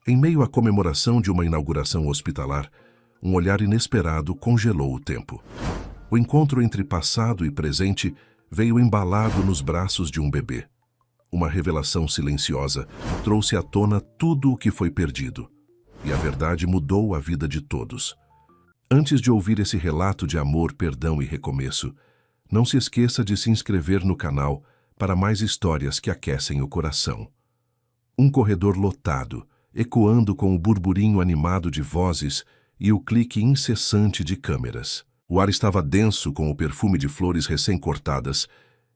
Em meio à comemoração de uma inauguração hospitalar, um olhar inesperado congelou o tempo. O encontro entre passado e presente veio embalado nos braços de um bebê. Uma revelação silenciosa trouxe à tona tudo o que foi perdido. E a verdade mudou a vida de todos. Antes de ouvir esse relato de amor, perdão e recomeço, não se esqueça de se inscrever no canal para mais histórias que aquecem o coração. Um corredor lotado, ecoando com o burburinho animado de vozes e o clique incessante de câmeras. O ar estava denso com o perfume de flores recém-cortadas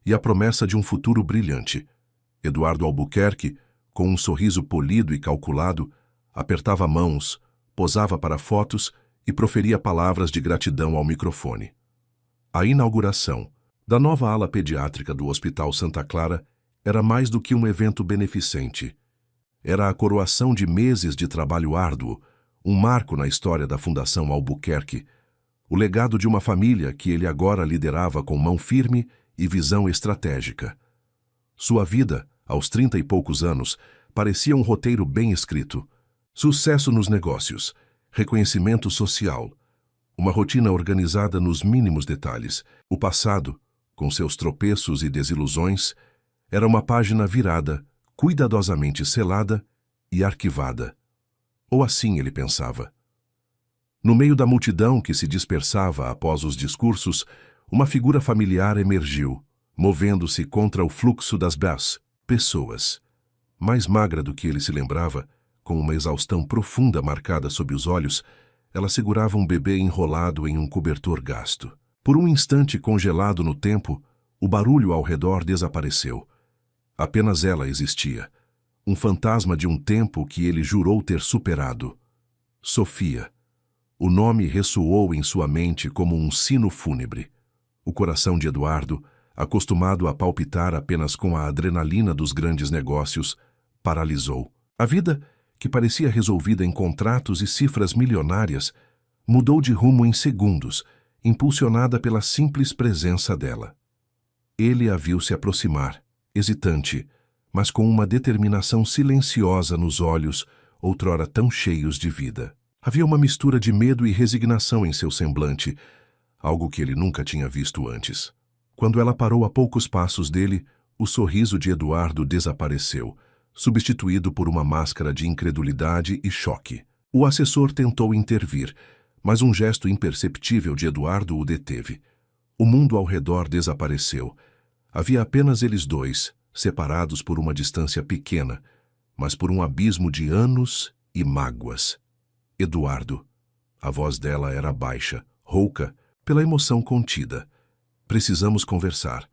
e a promessa de um futuro brilhante. Eduardo Albuquerque, com um sorriso polido e calculado, apertava mãos, posava para fotos e proferia palavras de gratidão ao microfone. A inauguração da nova ala pediátrica do Hospital Santa Clara era mais do que um evento beneficente. Era a coroação de meses de trabalho árduo, um marco na história da Fundação Albuquerque, o legado de uma família que ele agora liderava com mão firme e visão estratégica. Sua vida, aos 30 e poucos anos, parecia um roteiro bem escrito. Sucesso nos negócios, reconhecimento social, uma rotina organizada nos mínimos detalhes. O passado, com seus tropeços e desilusões, era uma página virada, cuidadosamente selada e arquivada. Ou assim ele pensava. No meio da multidão que se dispersava após os discursos, uma figura familiar emergiu, movendo-se contra o fluxo das pessoas. Mais magra do que ele se lembrava, com uma exaustão profunda marcada sob os olhos, ela segurava um bebê enrolado em um cobertor gasto. Por um instante congelado no tempo, o barulho ao redor desapareceu. Apenas ela existia, um fantasma de um tempo que ele jurou ter superado. Sofia. O nome ressoou em sua mente como um sino fúnebre. O coração de Eduardo, acostumado a palpitar apenas com a adrenalina dos grandes negócios, paralisou. A vida, que parecia resolvida em contratos e cifras milionárias, mudou de rumo em segundos, impulsionada pela simples presença dela. Ele a viu se aproximar, hesitante, mas com uma determinação silenciosa nos olhos, outrora tão cheios de vida. Havia uma mistura de medo e resignação em seu semblante, algo que ele nunca tinha visto antes. Quando ela parou a poucos passos dele, o sorriso de Eduardo desapareceu, substituído por uma máscara de incredulidade e choque. O assessor tentou intervir, mas um gesto imperceptível de Eduardo o deteve. O mundo ao redor desapareceu. Havia apenas eles dois, separados por uma distância pequena, mas por um abismo de anos e mágoas. Eduardo. A voz dela era baixa, rouca, pela emoção contida. Precisamos conversar.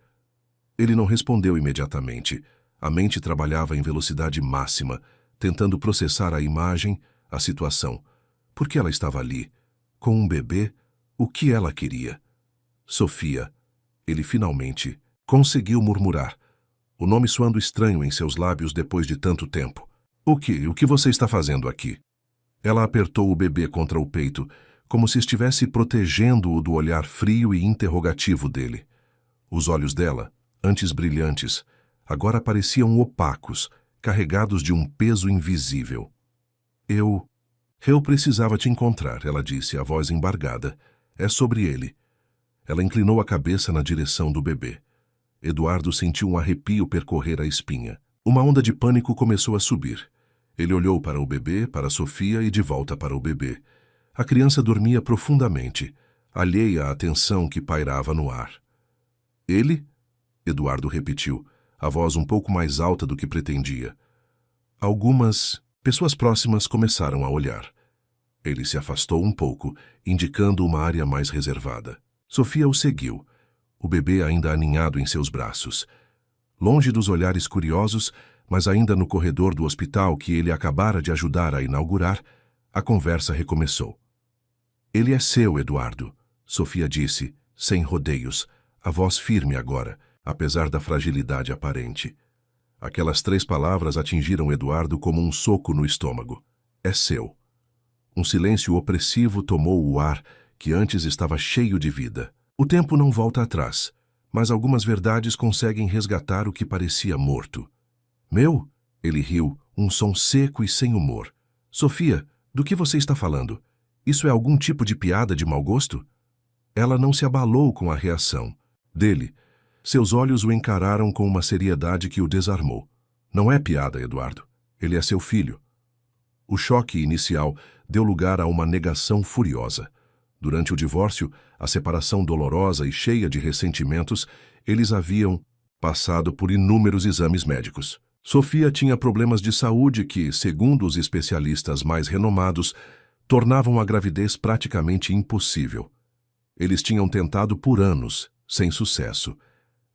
Ele não respondeu imediatamente. A mente trabalhava em velocidade máxima, tentando processar a imagem, a situação. Por que ela estava ali? Com um bebê? O que ela queria? Sofia. Ele finalmente conseguiu murmurar, o nome soando estranho em seus lábios depois de tanto tempo. O que você está fazendo aqui? Ela apertou o bebê contra o peito, como se estivesse protegendo-o do olhar frio e interrogativo dele. Os olhos dela, antes brilhantes, agora pareciam opacos, carregados de um peso invisível. Eu precisava te encontrar, ela disse, a voz embargada. É sobre ele. Ela inclinou a cabeça na direção do bebê. Eduardo sentiu um arrepio percorrer a espinha. Uma onda de pânico começou a subir. Ele olhou para o bebê, para Sofia e de volta para o bebê. A criança dormia profundamente, alheia à tensão que pairava no ar. Ele? Eduardo repetiu, a voz um pouco mais alta do que pretendia. Algumas pessoas próximas começaram a olhar. Ele se afastou um pouco, indicando uma área mais reservada. Sofia o seguiu, o bebê ainda aninhado em seus braços. Longe dos olhares curiosos, mas ainda no corredor do hospital que ele acabara de ajudar a inaugurar, a conversa recomeçou. Ele é seu, Eduardo, Sofia disse, sem rodeios, a voz firme agora, apesar da fragilidade aparente. Aquelas 3 palavras atingiram Eduardo como um soco no estômago. É seu. Um silêncio opressivo tomou o ar que antes estava cheio de vida. O tempo não volta atrás, mas algumas verdades conseguem resgatar o que parecia morto. Meu? Ele riu, um som seco e sem humor. Sofia, do que você está falando? Isso é algum tipo de piada de mau gosto? Ela não se abalou com a reação dele. Seus olhos o encararam com uma seriedade que o desarmou. Não é piada, Eduardo. Ele é seu filho. O choque inicial deu lugar a uma negação furiosa. Durante o divórcio, a separação dolorosa e cheia de ressentimentos, eles haviam passado por inúmeros exames médicos. Sofia tinha problemas de saúde que, segundo os especialistas mais renomados, tornavam a gravidez praticamente impossível. Eles tinham tentado por anos, sem sucesso.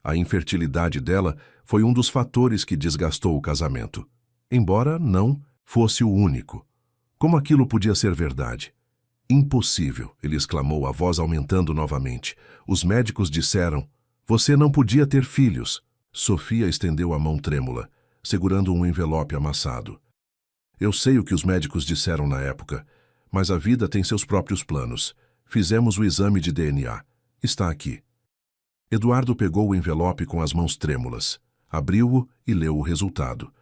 A infertilidade dela foi um dos fatores que desgastou o casamento, embora não fosse o único. Como aquilo podia ser verdade? Impossível, ele exclamou, a voz aumentando novamente. Os médicos disseram, você não podia ter filhos. Sofia estendeu a mão trêmula, segurando um envelope amassado. Eu sei o que os médicos disseram na época, mas a vida tem seus próprios planos. Fizemos o exame de DNA. Está aqui. Eduardo pegou o envelope com as mãos trêmulas, abriu-o e leu o resultado.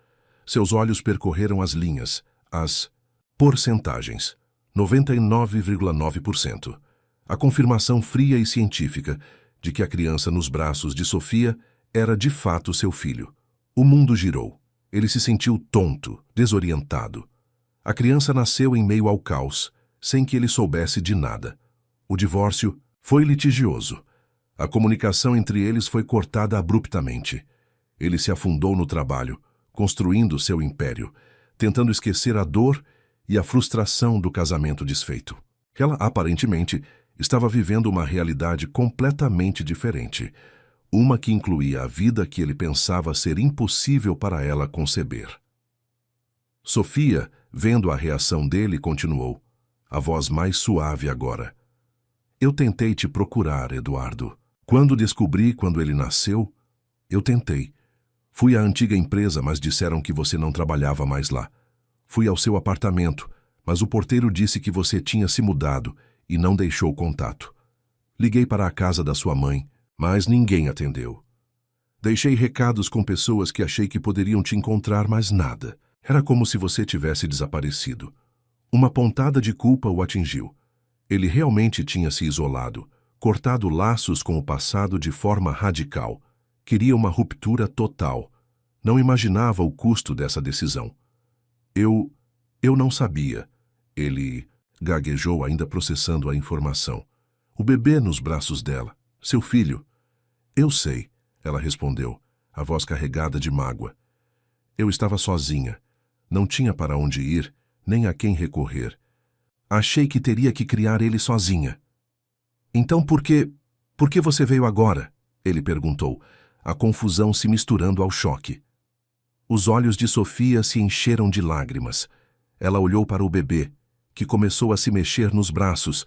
Seus olhos percorreram as linhas, as porcentagens. 99,9%. A confirmação fria e científica de que a criança nos braços de Sofia era de fato seu filho. O mundo girou. Ele se sentiu tonto, desorientado. A criança nasceu em meio ao caos, sem que ele soubesse de nada. O divórcio foi litigioso. A comunicação entre eles foi cortada abruptamente. Ele se afundou no trabalho, construindo seu império, tentando esquecer a dor e a frustração do casamento desfeito. Ela, aparentemente, estava vivendo uma realidade completamente diferente, uma que incluía a vida que ele pensava ser impossível para ela conceber. Sofia, vendo a reação dele, continuou, a voz mais suave agora. Eu tentei te procurar, Eduardo. Quando descobri quando ele nasceu, eu tentei. Fui à antiga empresa, mas disseram que você não trabalhava mais lá. Fui ao seu apartamento, mas o porteiro disse que você tinha se mudado e não deixou contato. Liguei para a casa da sua mãe, mas ninguém atendeu. Deixei recados com pessoas que achei que poderiam te encontrar, mas nada. Era como se você tivesse desaparecido. Uma pontada de culpa o atingiu. Ele realmente tinha se isolado, cortado laços com o passado de forma radical. Queria uma ruptura total. Não imaginava o custo dessa decisão. Eu não sabia. Ele gaguejou, ainda processando a informação. O bebê nos braços dela, seu filho. Eu sei, ela respondeu, a voz carregada de mágoa. Eu estava sozinha. Não tinha para onde ir, nem a quem recorrer. Achei que teria que criar ele sozinha. Então por que você veio agora? Ele perguntou, a confusão se misturando ao choque. Os olhos de Sofia se encheram de lágrimas. Ela olhou para o bebê, que começou a se mexer nos braços,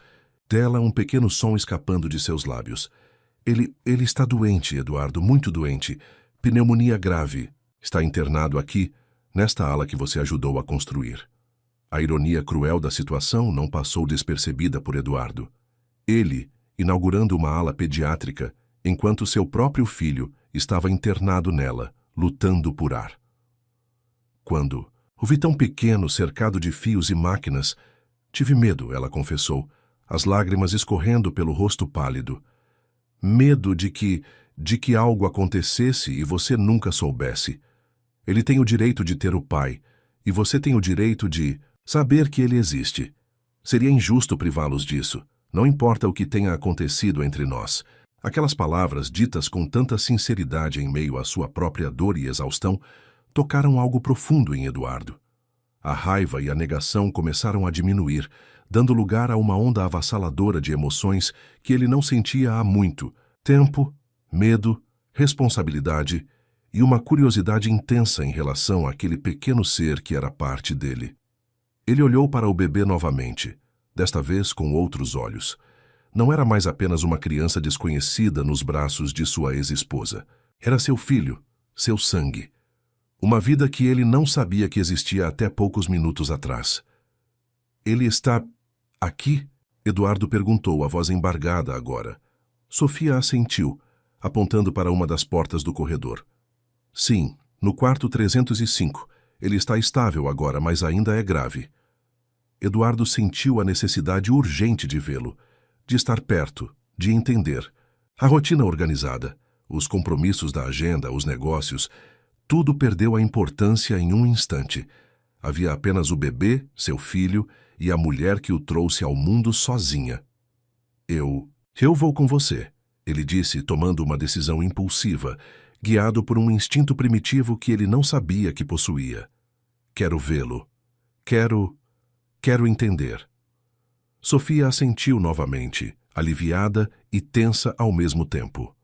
dela um pequeno som escapando de seus lábios. Ele está doente, Eduardo, muito doente. Pneumonia grave. Está internado aqui, nesta ala que você ajudou a construir. A ironia cruel da situação não passou despercebida por Eduardo. Ele, inaugurando uma ala pediátrica, enquanto seu próprio filho estava internado nela, lutando por ar. Quando o vi tão pequeno, cercado de fios e máquinas, tive medo, ela confessou, as lágrimas escorrendo pelo rosto pálido. Medo de que algo acontecesse e você nunca soubesse. Ele tem o direito de ter o pai, e você tem o direito de saber que ele existe. Seria injusto privá-los disso, não importa o que tenha acontecido entre nós. Aquelas palavras, ditas com tanta sinceridade em meio à sua própria dor e exaustão, tocaram algo profundo em Eduardo. A raiva e a negação começaram a diminuir, dando lugar a uma onda avassaladora de emoções que ele não sentia há muito: tempo, medo, responsabilidade e uma curiosidade intensa em relação àquele pequeno ser que era parte dele. Ele olhou para o bebê novamente, desta vez com outros olhos. Não era mais apenas uma criança desconhecida nos braços de sua ex-esposa. Era seu filho, seu sangue. Uma vida que ele não sabia que existia até poucos minutos atrás. Ele está aqui? Eduardo perguntou, a voz embargada agora. Sofia assentiu, apontando para uma das portas do corredor. Sim, no quarto 305. Ele está estável agora, mas ainda é grave. Eduardo sentiu a necessidade urgente de vê-lo, de estar perto, de entender. A rotina organizada, os compromissos da agenda, os negócios, tudo perdeu a importância em um instante. Havia apenas o bebê, seu filho, e a mulher que o trouxe ao mundo sozinha. Eu vou com você, ele disse, tomando uma decisão impulsiva, guiado por um instinto primitivo que ele não sabia que possuía. Quero vê-lo. Quero entender. Sofia assentiu novamente, aliviada e tensa ao mesmo tempo.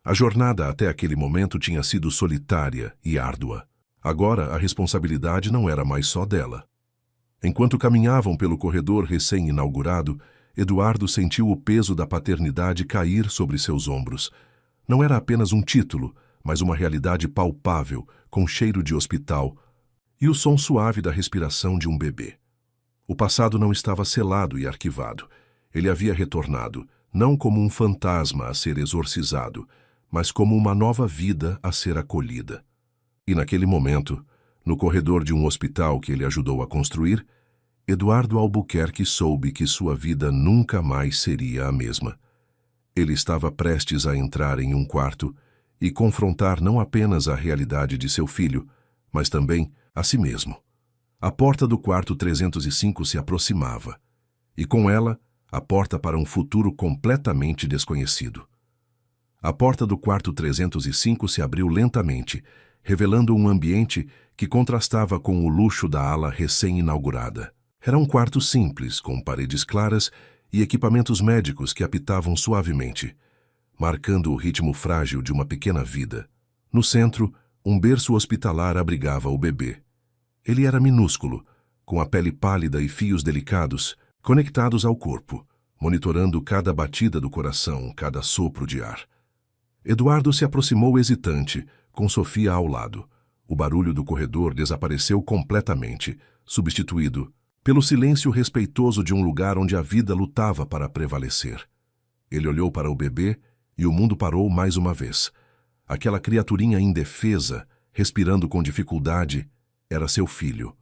A jornada até aquele momento tinha sido solitária e árdua. Agora a responsabilidade não era mais só dela. Enquanto caminhavam pelo corredor recém-inaugurado, Eduardo sentiu o peso da paternidade cair sobre seus ombros. Não era apenas um título, mas uma realidade palpável, com cheiro de hospital, e o som suave da respiração de um bebê. O passado não estava selado e arquivado. Ele havia retornado, não como um fantasma a ser exorcizado, mas como uma nova vida a ser acolhida. E naquele momento, no corredor de um hospital que ele ajudou a construir, Eduardo Albuquerque soube que sua vida nunca mais seria a mesma. Ele estava prestes a entrar em um quarto e confrontar não apenas a realidade de seu filho, mas também a si mesmo. A porta do quarto 305 se aproximava, e com ela, a porta para um futuro completamente desconhecido. A porta do quarto 305 se abriu lentamente, revelando um ambiente que contrastava com o luxo da ala recém-inaugurada. Era um quarto simples, com paredes claras e equipamentos médicos que apitavam suavemente, marcando o ritmo frágil de uma pequena vida. No centro, um berço hospitalar abrigava o bebê. Ele era minúsculo, com a pele pálida e fios delicados, conectados ao corpo, monitorando cada batida do coração, cada sopro de ar. Eduardo se aproximou hesitante, com Sofia ao lado. O barulho do corredor desapareceu completamente, substituído pelo silêncio respeitoso de um lugar onde a vida lutava para prevalecer. Ele olhou para o bebê e o mundo parou mais uma vez. Aquela criaturinha indefesa, respirando com dificuldade, era seu filho.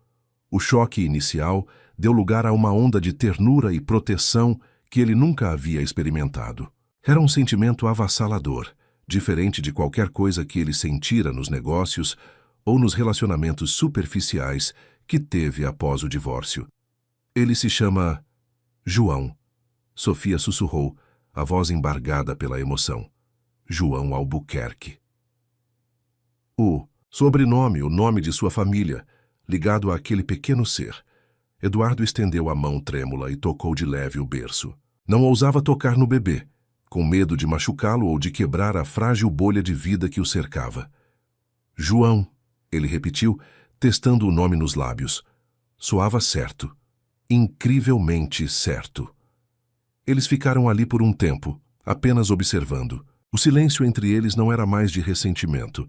O choque inicial deu lugar a uma onda de ternura e proteção que ele nunca havia experimentado. Era um sentimento avassalador, diferente de qualquer coisa que ele sentira nos negócios ou nos relacionamentos superficiais que teve após o divórcio. Ele se chama João. Sofia sussurrou, a voz embargada pela emoção. João Albuquerque. O sobrenome, o nome de sua família, ligado àquele pequeno ser. Eduardo estendeu a mão trêmula e tocou de leve o berço. Não ousava tocar no bebê, com medo de machucá-lo ou de quebrar a frágil bolha de vida que o cercava. João, ele repetiu, testando o nome nos lábios. Soava certo. Incrivelmente certo. Eles ficaram ali por um tempo, apenas observando. O silêncio entre eles não era mais de ressentimento,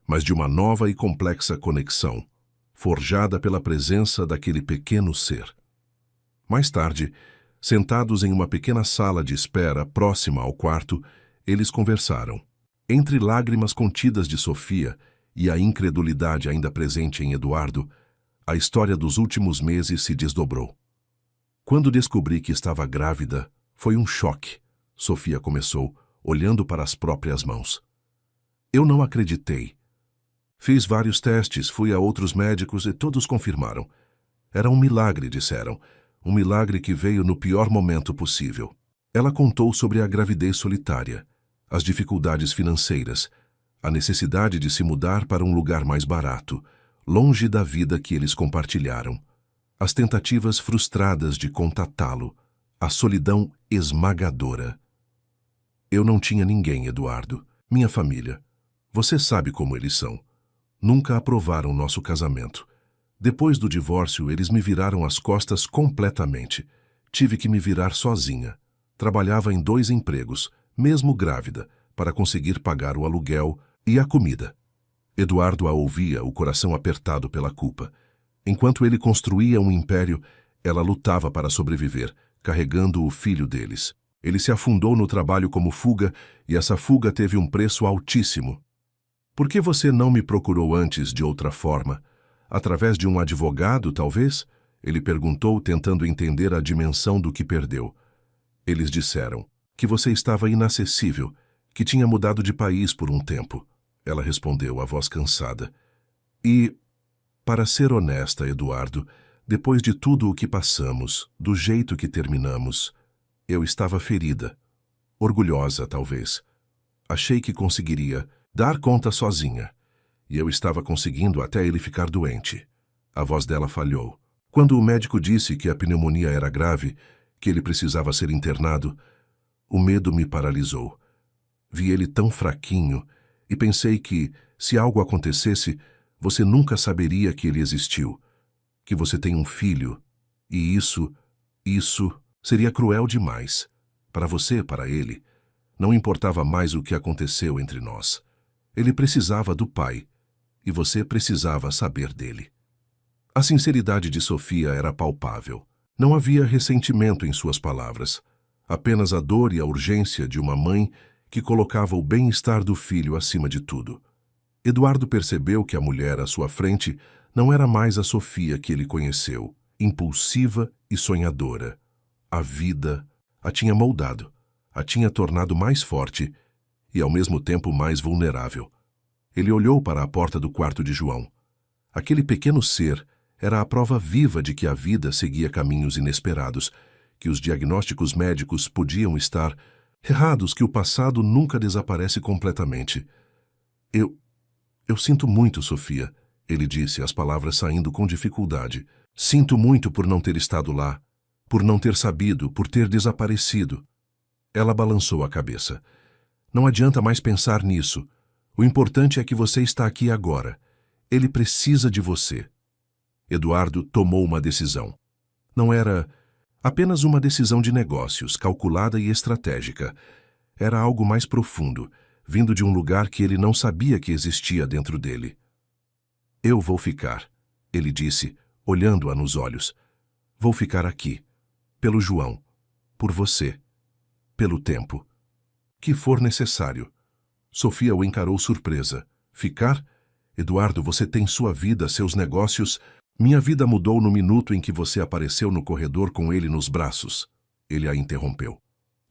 mas de uma nova e complexa conexão, forjada pela presença daquele pequeno ser. Mais tarde, sentados em uma pequena sala de espera próxima ao quarto, eles conversaram. Entre lágrimas contidas de Sofia e a incredulidade ainda presente em Eduardo, a história dos últimos meses se desdobrou. Quando descobri que estava grávida, foi um choque, Sofia começou, olhando para as próprias mãos. Eu não acreditei. Fiz vários testes, fui a outros médicos e todos confirmaram. Era um milagre, disseram. Um milagre que veio no pior momento possível. Ela contou sobre a gravidez solitária, as dificuldades financeiras, a necessidade de se mudar para um lugar mais barato, longe da vida que eles compartilharam, as tentativas frustradas de contatá-lo, a solidão esmagadora. Eu não tinha ninguém, Eduardo. Minha família. Você sabe como eles são. Nunca aprovaram nosso casamento. Depois do divórcio, eles me viraram as costas completamente. Tive que me virar sozinha. Trabalhava em 2 empregos, mesmo grávida, para conseguir pagar o aluguel e a comida. Eduardo a ouvia, o coração apertado pela culpa. Enquanto ele construía um império, ela lutava para sobreviver, carregando o filho deles. Ele se afundou no trabalho como fuga, e essa fuga teve um preço altíssimo. Por que você não me procurou antes de outra forma? Através de um advogado, talvez? Ele perguntou, tentando entender a dimensão do que perdeu. Eles disseram que você estava inacessível, que tinha mudado de país por um tempo. Ela respondeu, a voz cansada. E, para ser honesta, Eduardo, depois de tudo o que passamos, do jeito que terminamos, eu estava ferida. Orgulhosa, talvez. Achei que conseguiria dar conta sozinha. E eu estava conseguindo até ele ficar doente. A voz dela falhou. Quando o médico disse que a pneumonia era grave, que ele precisava ser internado, o medo me paralisou. Vi ele tão fraquinho e pensei que, se algo acontecesse, você nunca saberia que ele existiu, que você tem um filho, e isso seria cruel demais. Para você, para ele, não importava mais o que aconteceu entre nós. Ele precisava do pai, e você precisava saber dele. A sinceridade de Sofia era palpável. Não havia ressentimento em suas palavras, apenas a dor e a urgência de uma mãe que colocava o bem-estar do filho acima de tudo. Eduardo percebeu que a mulher à sua frente não era mais a Sofia que ele conheceu, impulsiva e sonhadora. A vida a tinha moldado, a tinha tornado mais forte e, ao mesmo tempo, mais vulnerável. Ele olhou para a porta do quarto de João. Aquele pequeno ser era a prova viva de que a vida seguia caminhos inesperados, que os diagnósticos médicos podiam estar errados, que o passado nunca desaparece completamente. Eu sinto muito, Sofia, ele disse, as palavras saindo com dificuldade. Sinto muito por não ter estado lá, por não ter sabido, por ter desaparecido. Ela balançou a cabeça. Não adianta mais pensar nisso. O importante é que você está aqui agora. Ele precisa de você. Eduardo tomou uma decisão. Não era apenas uma decisão de negócios, calculada e estratégica. Era algo mais profundo, vindo de um lugar que ele não sabia que existia dentro dele. Eu vou ficar, ele disse, olhando-a nos olhos. Vou ficar aqui, pelo João, por você, pelo tempo. Que for necessário. Sofia o encarou surpresa. Ficar? Eduardo, você tem sua vida, seus negócios. Minha vida mudou no minuto em que você apareceu no corredor com ele nos braços. Ele a interrompeu.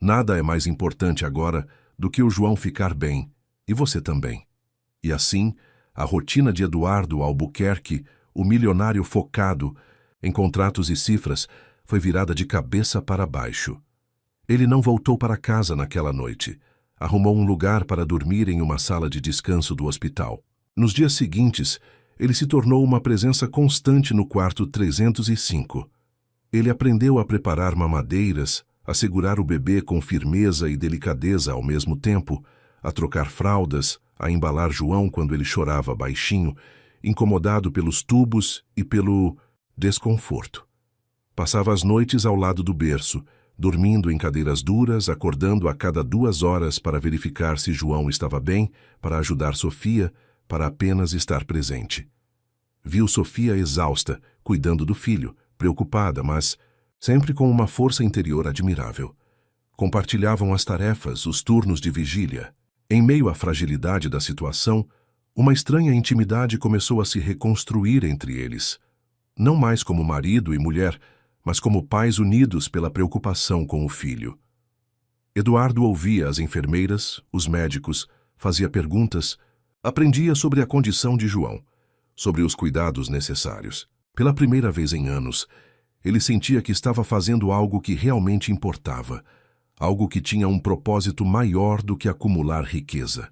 Nada é mais importante agora do que o João ficar bem, e você também. E assim, a rotina de Eduardo Albuquerque, o milionário focado em contratos e cifras, foi virada de cabeça para baixo. Ele não voltou para casa naquela noite. Arrumou um lugar para dormir em uma sala de descanso do hospital. Nos dias seguintes, ele se tornou uma presença constante no quarto 305. Ele aprendeu a preparar mamadeiras, a segurar o bebê com firmeza e delicadeza ao mesmo tempo, a trocar fraldas, a embalar João quando ele chorava baixinho, incomodado pelos tubos e pelo desconforto. Passava as noites ao lado do berço, dormindo em cadeiras duras, acordando a cada 2 horas para verificar se João estava bem, para ajudar Sofia, para apenas estar presente. Viu Sofia exausta, cuidando do filho, preocupada, mas sempre com uma força interior admirável. Compartilhavam as tarefas, os turnos de vigília. Em meio à fragilidade da situação, uma estranha intimidade começou a se reconstruir entre eles. Não mais como marido e mulher, mas como pais unidos pela preocupação com o filho. Eduardo ouvia as enfermeiras, os médicos, fazia perguntas, aprendia sobre a condição de João, sobre os cuidados necessários. Pela primeira vez em anos, ele sentia que estava fazendo algo que realmente importava, algo que tinha um propósito maior do que acumular riqueza.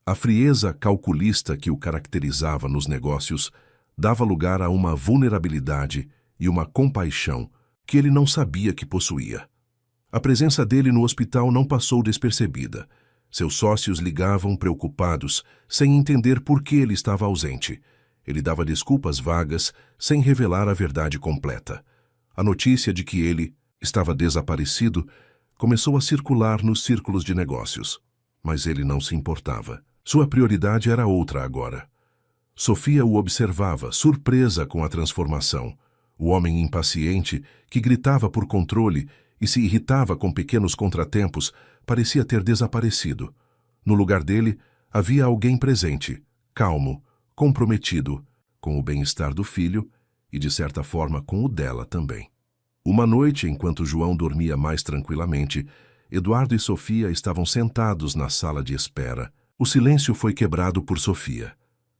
A frieza calculista que o caracterizava nos negócios dava lugar a uma vulnerabilidade e uma compaixão que ele não sabia que possuía. A presença dele no hospital não passou despercebida. Seus sócios ligavam preocupados, sem entender por que ele estava ausente. Ele dava desculpas vagas, sem revelar a verdade completa. A notícia de que ele estava desaparecido começou a circular nos círculos de negócios. Mas ele não se importava. Sua prioridade era outra agora. Sofia o observava, surpresa com a transformação. O homem impaciente, que gritava por controle e se irritava com pequenos contratempos, parecia ter desaparecido. No lugar dele, havia alguém presente, calmo, comprometido, com o bem-estar do filho e de certa forma com o dela também. Uma noite, enquanto João dormia mais tranquilamente, Eduardo e Sofia estavam sentados na sala de espera. O silêncio foi quebrado por Sofia.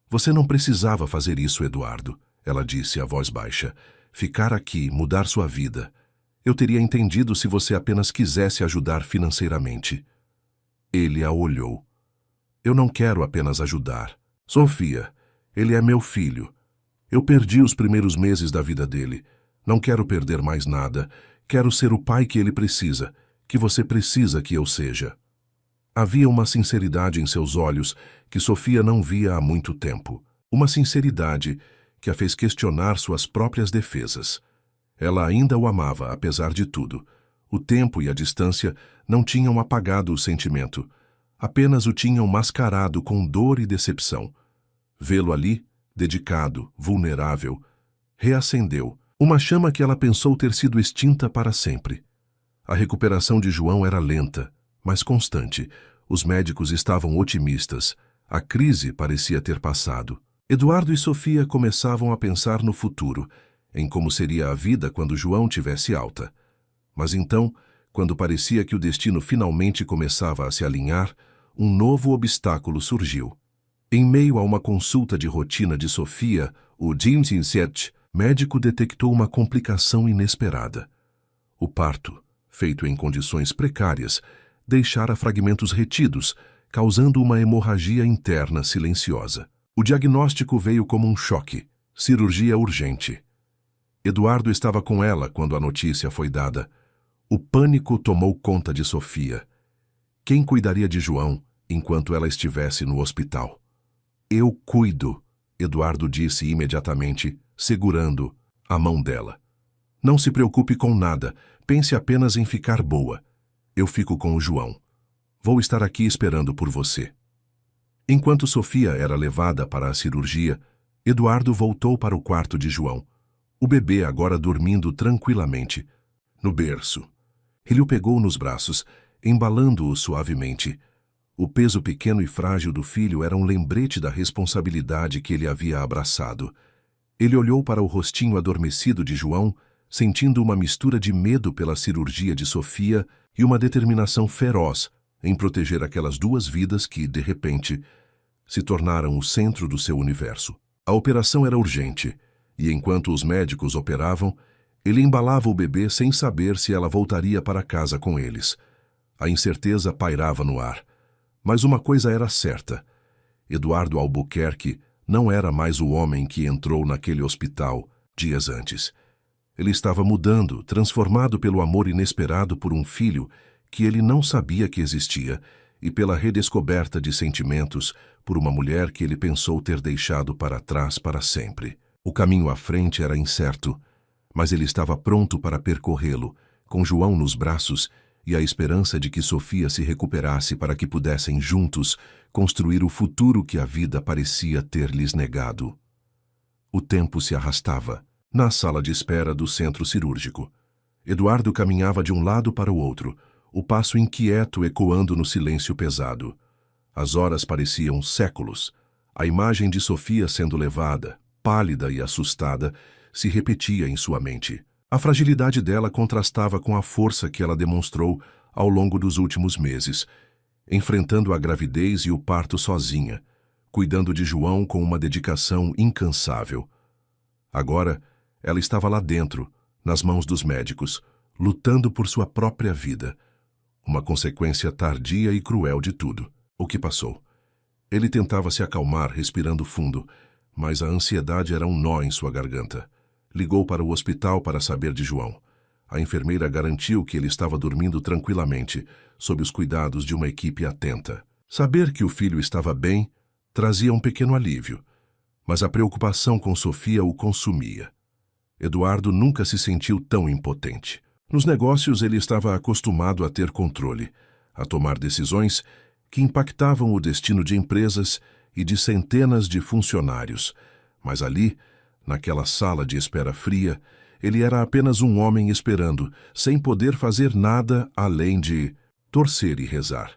Você não precisava fazer isso, Eduardo, ela disse a voz baixa. Ficar aqui, mudar sua vida. Eu teria entendido se você apenas quisesse ajudar financeiramente. Ele a olhou. Eu não quero apenas ajudar. Sofia, ele é meu filho. Eu perdi os primeiros meses da vida dele. Não quero perder mais nada. Quero ser o pai que ele precisa, que você precisa que eu seja. Havia uma sinceridade em seus olhos que Sofia não via há muito tempo. Uma sinceridade que a fez questionar suas próprias defesas. Ela ainda o amava, apesar de tudo. O tempo e a distância não tinham apagado o sentimento. Apenas o tinham mascarado com dor e decepção. Vê-lo ali, dedicado, vulnerável, reacendeu uma chama que ela pensou ter sido extinta para sempre. A recuperação de João era lenta, mas constante. Os médicos estavam otimistas. A crise parecia ter passado. Eduardo e Sofia começavam a pensar no futuro, em como seria a vida quando João tivesse alta. Mas então, quando parecia que o destino finalmente começava a se alinhar, um novo obstáculo surgiu. Em meio a uma consulta de rotina de Sofia, o médico detectou uma complicação inesperada. O parto, feito em condições precárias, deixara fragmentos retidos, causando uma hemorragia interna silenciosa. O diagnóstico veio como um choque. Cirurgia urgente. Eduardo estava com ela quando a notícia foi dada. O pânico tomou conta de Sofia. Quem cuidaria de João enquanto ela estivesse no hospital? Eu cuido, Eduardo disse imediatamente, segurando a mão dela. Não se preocupe com nada, pense apenas em ficar boa. Eu fico com o João. Vou estar aqui esperando por você. Enquanto Sofia era levada para a cirurgia, Eduardo voltou para o quarto de João. O bebê agora dormindo tranquilamente, no berço. Ele o pegou nos braços, embalando-o suavemente. O peso pequeno e frágil do filho era um lembrete da responsabilidade que ele havia abraçado. Ele olhou para o rostinho adormecido de João, sentindo uma mistura de medo pela cirurgia de Sofia e uma determinação feroz em proteger aquelas duas vidas que, de repente, se tornaram o centro do seu universo. A operação era urgente, e enquanto os médicos operavam, ele embalava o bebê sem saber se ela voltaria para casa com eles. A incerteza pairava no ar. Mas uma coisa era certa. Eduardo Albuquerque não era mais o homem que entrou naquele hospital dias antes. Ele estava mudando, transformado pelo amor inesperado por um filho que ele não sabia que existia e pela redescoberta de sentimentos por uma mulher que ele pensou ter deixado para trás para sempre. O caminho à frente era incerto, mas ele estava pronto para percorrê-lo, com João nos braços e a esperança de que Sofia se recuperasse para que pudessem juntos construir o futuro que a vida parecia ter-lhes negado. O tempo se arrastava. Na sala de espera do centro cirúrgico, Eduardo caminhava de um lado para o outro, o passo inquieto ecoando no silêncio pesado. As horas pareciam séculos. A imagem de Sofia sendo levada, pálida e assustada, se repetia em sua mente. A fragilidade dela contrastava com a força que ela demonstrou ao longo dos últimos meses, enfrentando a gravidez e o parto sozinha, cuidando de João com uma dedicação incansável. Agora, ela estava lá dentro, nas mãos dos médicos, lutando por sua própria vida. Uma consequência tardia e cruel de tudo. O que passou? Ele tentava se acalmar, respirando fundo, mas a ansiedade era um nó em sua garganta. Ligou para o hospital para saber de João. A enfermeira garantiu que ele estava dormindo tranquilamente, sob os cuidados de uma equipe atenta. Saber que o filho estava bem trazia um pequeno alívio, mas a preocupação com Sofia o consumia. Eduardo nunca se sentiu tão impotente. Nos negócios ele estava acostumado a ter controle, a tomar decisões que impactavam o destino de empresas e de centenas de funcionários. Mas ali, naquela sala de espera fria, ele era apenas um homem esperando, sem poder fazer nada além de torcer e rezar.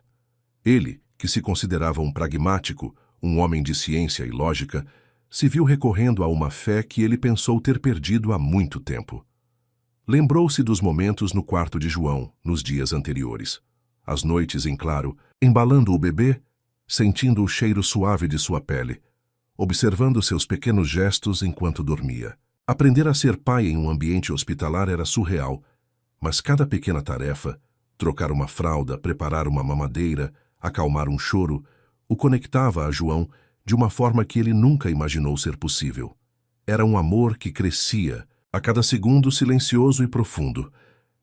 Ele, que se considerava um pragmático, um homem de ciência e lógica, Se viu recorrendo a uma fé que ele pensou ter perdido há muito tempo. Lembrou-se dos momentos no quarto de João, nos dias anteriores. As noites em claro, embalando o bebê, sentindo o cheiro suave de sua pele, observando seus pequenos gestos enquanto dormia. Aprender a ser pai em um ambiente hospitalar era surreal, mas cada pequena tarefa, trocar uma fralda, preparar uma mamadeira, acalmar um choro, o conectava a João de uma forma que ele nunca imaginou ser possível. Era um amor que crescia, a cada segundo silencioso e profundo,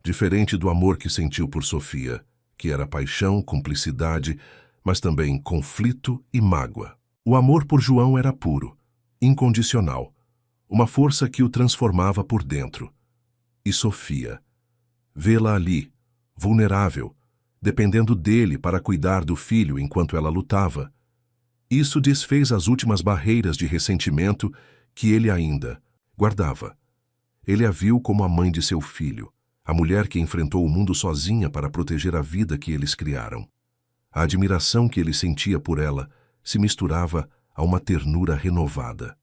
diferente do amor que sentiu por Sofia, que era paixão, cumplicidade, mas também conflito e mágoa. O amor por João era puro, incondicional, uma força que o transformava por dentro. E Sofia, vê-la ali, vulnerável, dependendo dele para cuidar do filho enquanto ela lutava. Isso desfez as últimas barreiras de ressentimento que ele ainda guardava. Ele a viu como a mãe de seu filho, a mulher que enfrentou o mundo sozinha para proteger a vida que eles criaram. A admiração que ele sentia por ela se misturava a uma ternura renovada.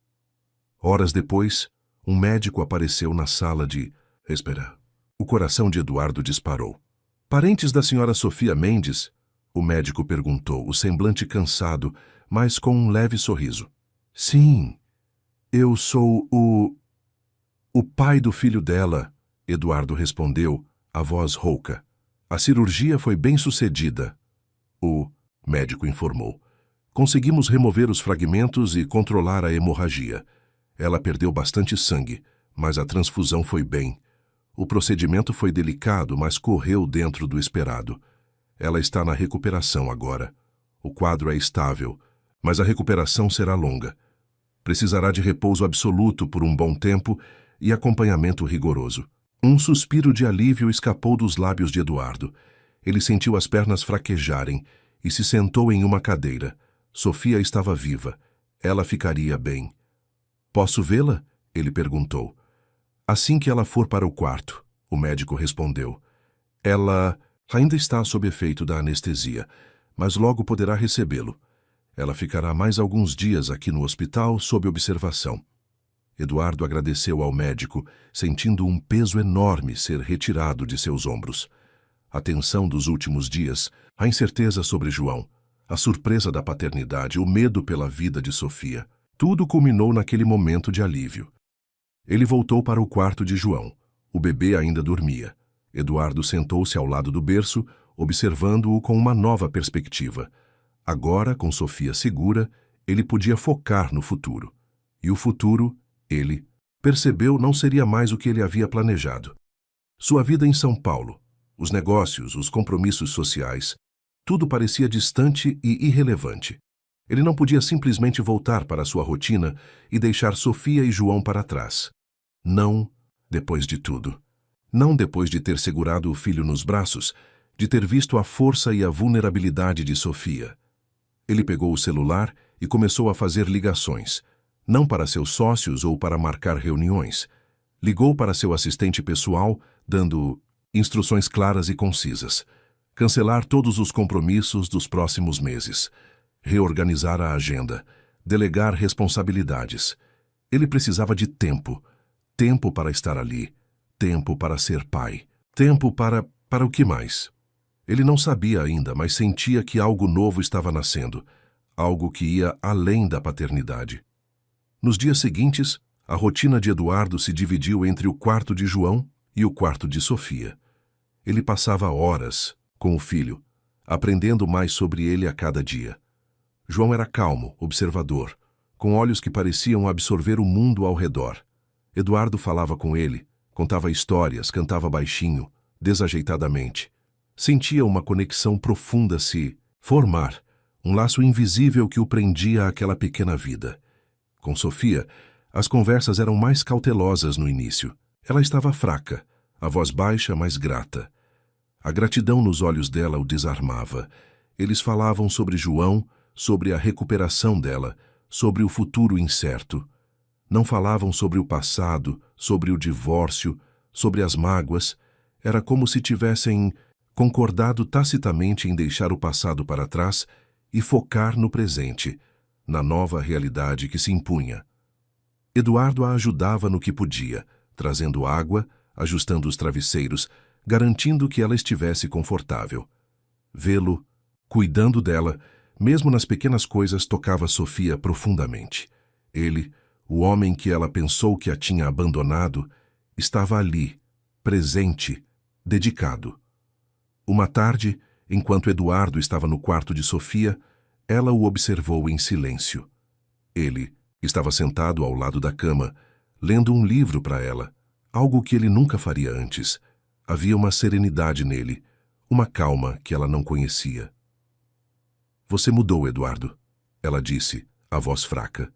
Horas depois, um médico apareceu na sala de espera. O coração de Eduardo disparou. Parentes da senhora Sofia Mendes? O médico perguntou, o semblante cansado, mas com um leve sorriso. Sim, eu sou o pai do filho dela, Eduardo respondeu, a voz rouca. A cirurgia foi bem sucedida. O médico informou. Conseguimos remover os fragmentos e controlar a hemorragia. Ela perdeu bastante sangue, mas a transfusão foi bem. O procedimento foi delicado, mas correu dentro do esperado. Ela está na recuperação agora. O quadro é estável, mas a recuperação será longa. Precisará de repouso absoluto por um bom tempo e acompanhamento rigoroso. Um suspiro de alívio escapou dos lábios de Eduardo. Ele sentiu as pernas fraquejarem e se sentou em uma cadeira. Sofia estava viva. Ela ficaria bem. Posso vê-la? Ele perguntou. Assim que ela for para o quarto, o médico respondeu. Ela ainda está sob efeito da anestesia, mas logo poderá recebê-lo. Ela ficará mais alguns dias aqui no hospital sob observação. Eduardo agradeceu ao médico, sentindo um peso enorme ser retirado de seus ombros. A tensão dos últimos dias, a incerteza sobre João, a surpresa da paternidade, o medo pela vida de Sofia, tudo culminou naquele momento de alívio. Ele voltou para o quarto de João. O bebê ainda dormia. Eduardo sentou-se ao lado do berço, observando-o com uma nova perspectiva. Agora, com Sofia segura, ele podia focar no futuro. E o futuro, ele percebeu, não seria mais o que ele havia planejado. Sua vida em São Paulo, os negócios, os compromissos sociais, tudo parecia distante e irrelevante. Ele não podia simplesmente voltar para sua rotina e deixar Sofia e João para trás. Não depois de tudo. Não depois de ter segurado o filho nos braços, de ter visto a força e a vulnerabilidade de Sofia. Ele pegou o celular e começou a fazer ligações, não para seus sócios ou para marcar reuniões. Ligou para seu assistente pessoal, dando instruções claras e concisas. Cancelar todos os compromissos dos próximos meses. Reorganizar a agenda. Delegar responsabilidades. Ele precisava de tempo. Tempo para estar ali. Tempo para ser pai. Tempo para o que mais? Ele não sabia ainda, mas sentia que algo novo estava nascendo. Algo que ia além da paternidade. Nos dias seguintes, a rotina de Eduardo se dividiu entre o quarto de João e o quarto de Sofia. Ele passava horas com o filho, aprendendo mais sobre ele a cada dia. João era calmo, observador, com olhos que pareciam absorver o mundo ao redor. Eduardo falava com ele, contava histórias, cantava baixinho, desajeitadamente. Sentia uma conexão profunda se formar, um laço invisível que o prendia àquela pequena vida. Com Sofia, as conversas eram mais cautelosas no início. Ela estava fraca, a voz baixa, mas grata. A gratidão nos olhos dela o desarmava. Eles falavam sobre João, sobre a recuperação dela, sobre o futuro incerto. Não falavam sobre o passado, sobre o divórcio, sobre as mágoas. Era como se tivessem concordado tacitamente em deixar o passado para trás e focar no presente, na nova realidade que se impunha, Eduardo a ajudava no que podia, trazendo água, ajustando os travesseiros, garantindo que ela estivesse confortável. Vê-lo, cuidando dela, mesmo nas pequenas coisas, tocava Sofia profundamente. Ele, o homem que ela pensou que a tinha abandonado, estava ali, presente, dedicado. Uma tarde, enquanto Eduardo estava no quarto de Sofia, ela o observou em silêncio. Ele estava sentado ao lado da cama, lendo um livro para ela, algo que ele nunca faria antes. Havia uma serenidade nele, uma calma que ela não conhecia. "Você mudou, Eduardo", ela disse, a voz fraca.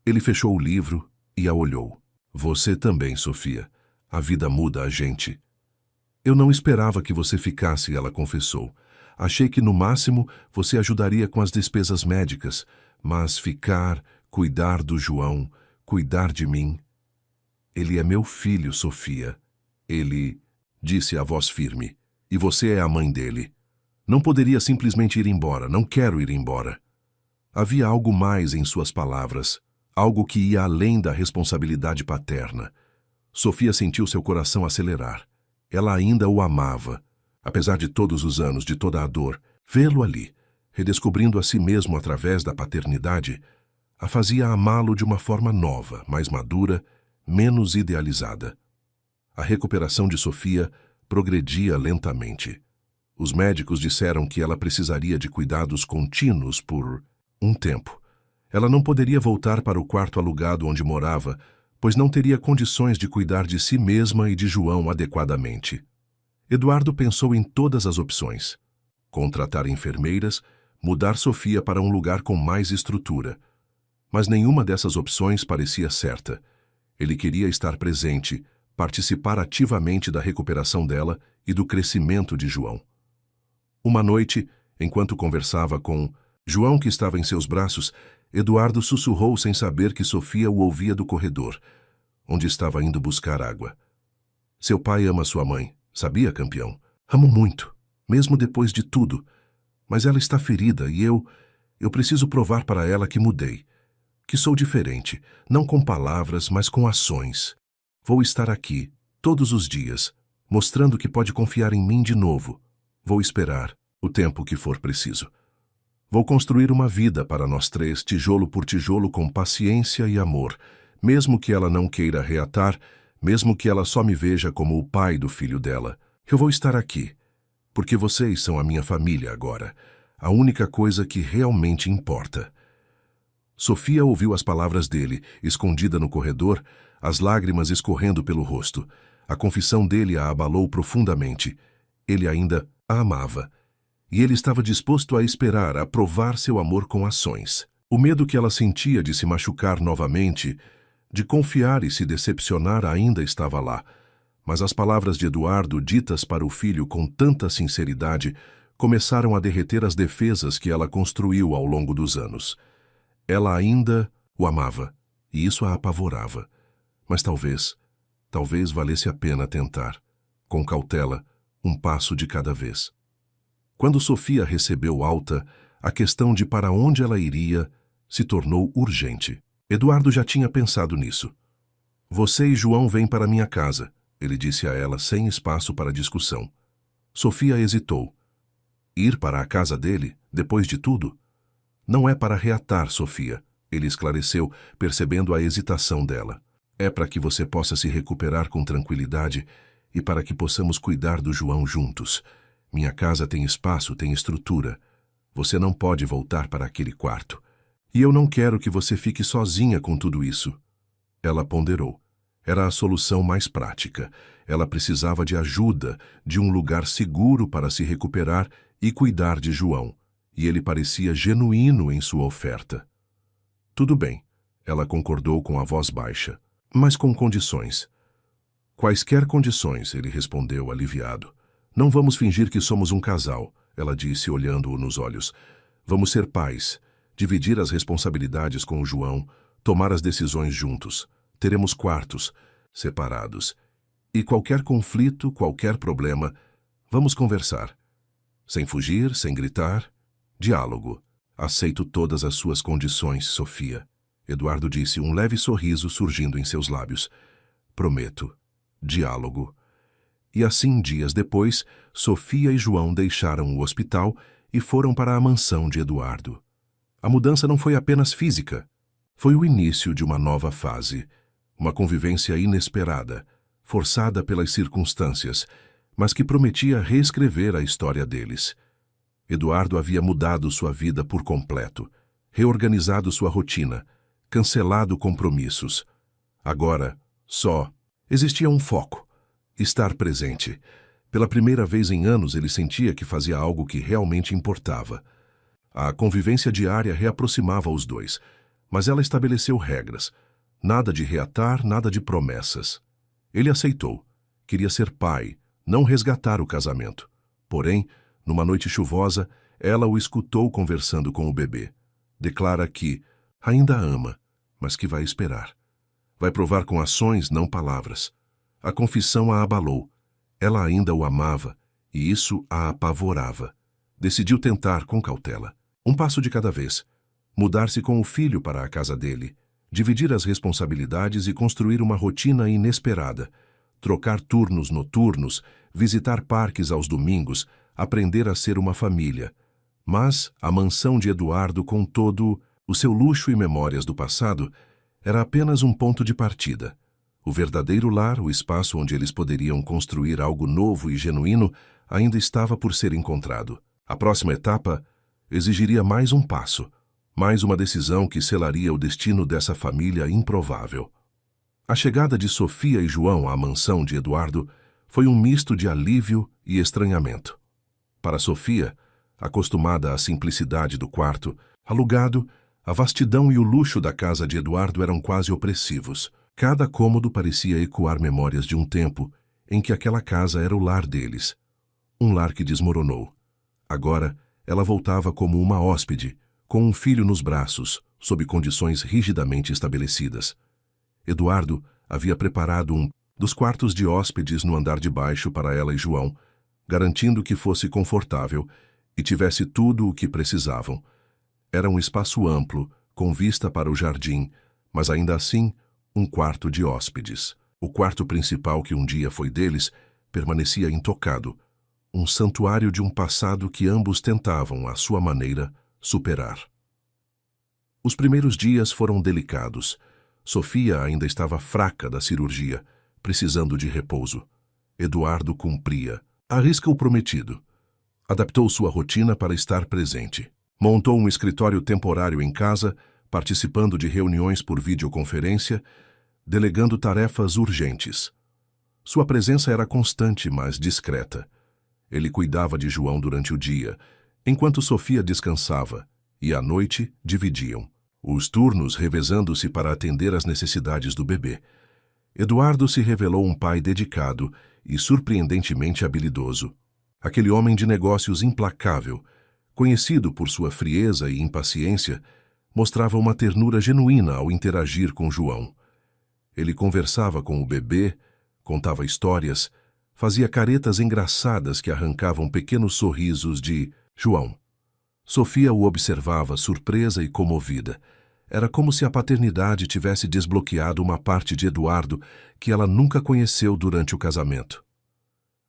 Ele fechou o livro e a olhou. "Você também, Sofia. A vida muda a gente." "Eu não esperava que você ficasse", ela confessou. "Achei que, no máximo, você ajudaria com as despesas médicas, mas ficar, cuidar do João, cuidar de mim." "Ele é meu filho, Sofia." Ele disse a voz firme. "E você é a mãe dele. Não poderia simplesmente ir embora. Não quero ir embora." Havia algo mais em suas palavras, algo que ia além da responsabilidade paterna. Sofia sentiu seu coração acelerar. Ela ainda o amava. Apesar de todos os anos, de toda a dor, vê-lo ali, redescobrindo a si mesmo através da paternidade, a fazia amá-lo de uma forma nova, mais madura, menos idealizada. A recuperação de Sofia progredia lentamente. Os médicos disseram que ela precisaria de cuidados contínuos por um tempo. Ela não poderia voltar para o quarto alugado onde morava, pois não teria condições de cuidar de si mesma e de João adequadamente. Eduardo pensou em todas as opções: contratar enfermeiras, mudar Sofia para um lugar com mais estrutura. Mas nenhuma dessas opções parecia certa. Ele queria estar presente, participar ativamente da recuperação dela e do crescimento de João. Uma noite, enquanto conversava com João, que estava em seus braços, Eduardo sussurrou sem saber que Sofia o ouvia do corredor, onde estava indo buscar água. "Seu pai ama sua mãe, sabia, campeão? Amo muito, mesmo depois de tudo. Mas ela está ferida e eu preciso provar para ela que mudei, que sou diferente, não com palavras, mas com ações. Vou estar aqui, todos os dias, mostrando que pode confiar em mim de novo. Vou esperar o tempo que for preciso. Vou construir uma vida para nós três, tijolo por tijolo, com paciência e amor, mesmo que ela não queira reatar, mesmo que ela só me veja como o pai do filho dela. Eu vou estar aqui, porque vocês são a minha família agora, a única coisa que realmente importa." Sofia ouviu as palavras dele, escondida no corredor, as lágrimas escorrendo pelo rosto. A confissão dele a abalou profundamente. Ele ainda a amava. E ele estava disposto a esperar, a provar seu amor com ações. O medo que ela sentia de se machucar novamente, de confiar e se decepcionar, ainda estava lá. Mas as palavras de Eduardo, ditas para o filho com tanta sinceridade, começaram a derreter as defesas que ela construiu ao longo dos anos. Ela ainda o amava, e isso a apavorava. Mas talvez valesse a pena tentar, com cautela, um passo de cada vez. Quando Sofia recebeu alta, a questão de para onde ela iria se tornou urgente. Eduardo já tinha pensado nisso. "Você e João vêm para minha casa", ele disse a ela, sem espaço para discussão. Sofia hesitou. Ir para a casa dele, depois de tudo? "Não é para reatar, Sofia", ele esclareceu, percebendo a hesitação dela. "É para que você possa se recuperar com tranquilidade e para que possamos cuidar do João juntos. Minha casa tem espaço, tem estrutura. Você não pode voltar para aquele quarto. E eu não quero que você fique sozinha com tudo isso." Ela ponderou. Era a solução mais prática. Ela precisava de ajuda, de um lugar seguro para se recuperar e cuidar de João. E ele parecia genuíno em sua oferta. "Tudo bem", ela concordou com a voz baixa, "mas com condições." "Quaisquer condições", ele respondeu aliviado. "Não vamos fingir que somos um casal", ela disse, olhando-o nos olhos. "Vamos ser pais, dividir as responsabilidades com o João, tomar as decisões juntos. Teremos quartos separados. E qualquer conflito, qualquer problema, vamos conversar. Sem fugir, sem gritar. Diálogo. Aceito todas as suas condições, Sofia." Eduardo disse, um leve sorriso surgindo em seus lábios. Prometo. Diálogo. E assim, dias depois, Sofia e João deixaram o hospital e foram para a mansão de Eduardo. A mudança não foi apenas física. Foi o início de uma nova fase. Uma convivência inesperada, forçada pelas circunstâncias, mas que prometia reescrever a história deles. Eduardo havia mudado sua vida por completo, reorganizado sua rotina, cancelado compromissos. Agora, só existia um foco: estar presente. Pela primeira vez em anos, ele sentia que fazia algo que realmente importava. A convivência diária reaproximava os dois, mas ela estabeleceu regras. Nada de reatar, nada de promessas. Ele aceitou. Queria ser pai, não resgatar o casamento. Porém, numa noite chuvosa, ela o escutou conversando com o bebê. Declara que ainda ama, mas que vai esperar. Vai provar com ações, não palavras. A confissão a abalou. Ela ainda o amava, e isso a apavorava. Decidiu tentar com cautela. Um passo de cada vez. Mudar-se com o filho para a casa dele. Dividir as responsabilidades e construir uma rotina inesperada. Trocar turnos noturnos, visitar parques aos domingos, aprender a ser uma família. Mas a mansão de Eduardo, com todo o seu luxo e memórias do passado, era apenas um ponto de partida. O verdadeiro lar, o espaço onde eles poderiam construir algo novo e genuíno, ainda estava por ser encontrado. A próxima etapa exigiria mais um passo, mais uma decisão que selaria o destino dessa família improvável. A chegada de Sofia e João à mansão de Eduardo foi um misto de alívio e estranhamento. Para Sofia, acostumada à simplicidade do quarto, alugado, a vastidão e o luxo da casa de Eduardo eram quase opressivos. Cada cômodo parecia ecoar memórias de um tempo em que aquela casa era o lar deles. Um lar que desmoronou. Agora, ela voltava como uma hóspede, com um filho nos braços, sob condições rigidamente estabelecidas. Eduardo havia preparado um dos quartos de hóspedes no andar de baixo para ela e João, garantindo que fosse confortável e tivesse tudo o que precisavam. Era um espaço amplo, com vista para o jardim, mas ainda assim, um quarto de hóspedes. O quarto principal que um dia foi deles permanecia intocado, um santuário de um passado que ambos tentavam, à sua maneira, superar. Os primeiros dias foram delicados. Sofia ainda estava fraca da cirurgia, precisando de repouso. Eduardo cumpria. Arrisca o prometido. Adaptou sua rotina para estar presente. Montou um escritório temporário em casa, participando de reuniões por videoconferência, delegando tarefas urgentes. Sua presença era constante, mas discreta. Ele cuidava de João durante o dia, enquanto Sofia descansava, e à noite dividiam, os turnos revezando-se para atender às necessidades do bebê. Eduardo se revelou um pai dedicado e surpreendentemente habilidoso. Aquele homem de negócios implacável, conhecido por sua frieza e impaciência, mostrava uma ternura genuína ao interagir com João. Ele conversava com o bebê, contava histórias, fazia caretas engraçadas que arrancavam pequenos sorrisos de João. Sofia o observava, surpresa e comovida. Era como se a paternidade tivesse desbloqueado uma parte de Eduardo que ela nunca conheceu durante o casamento.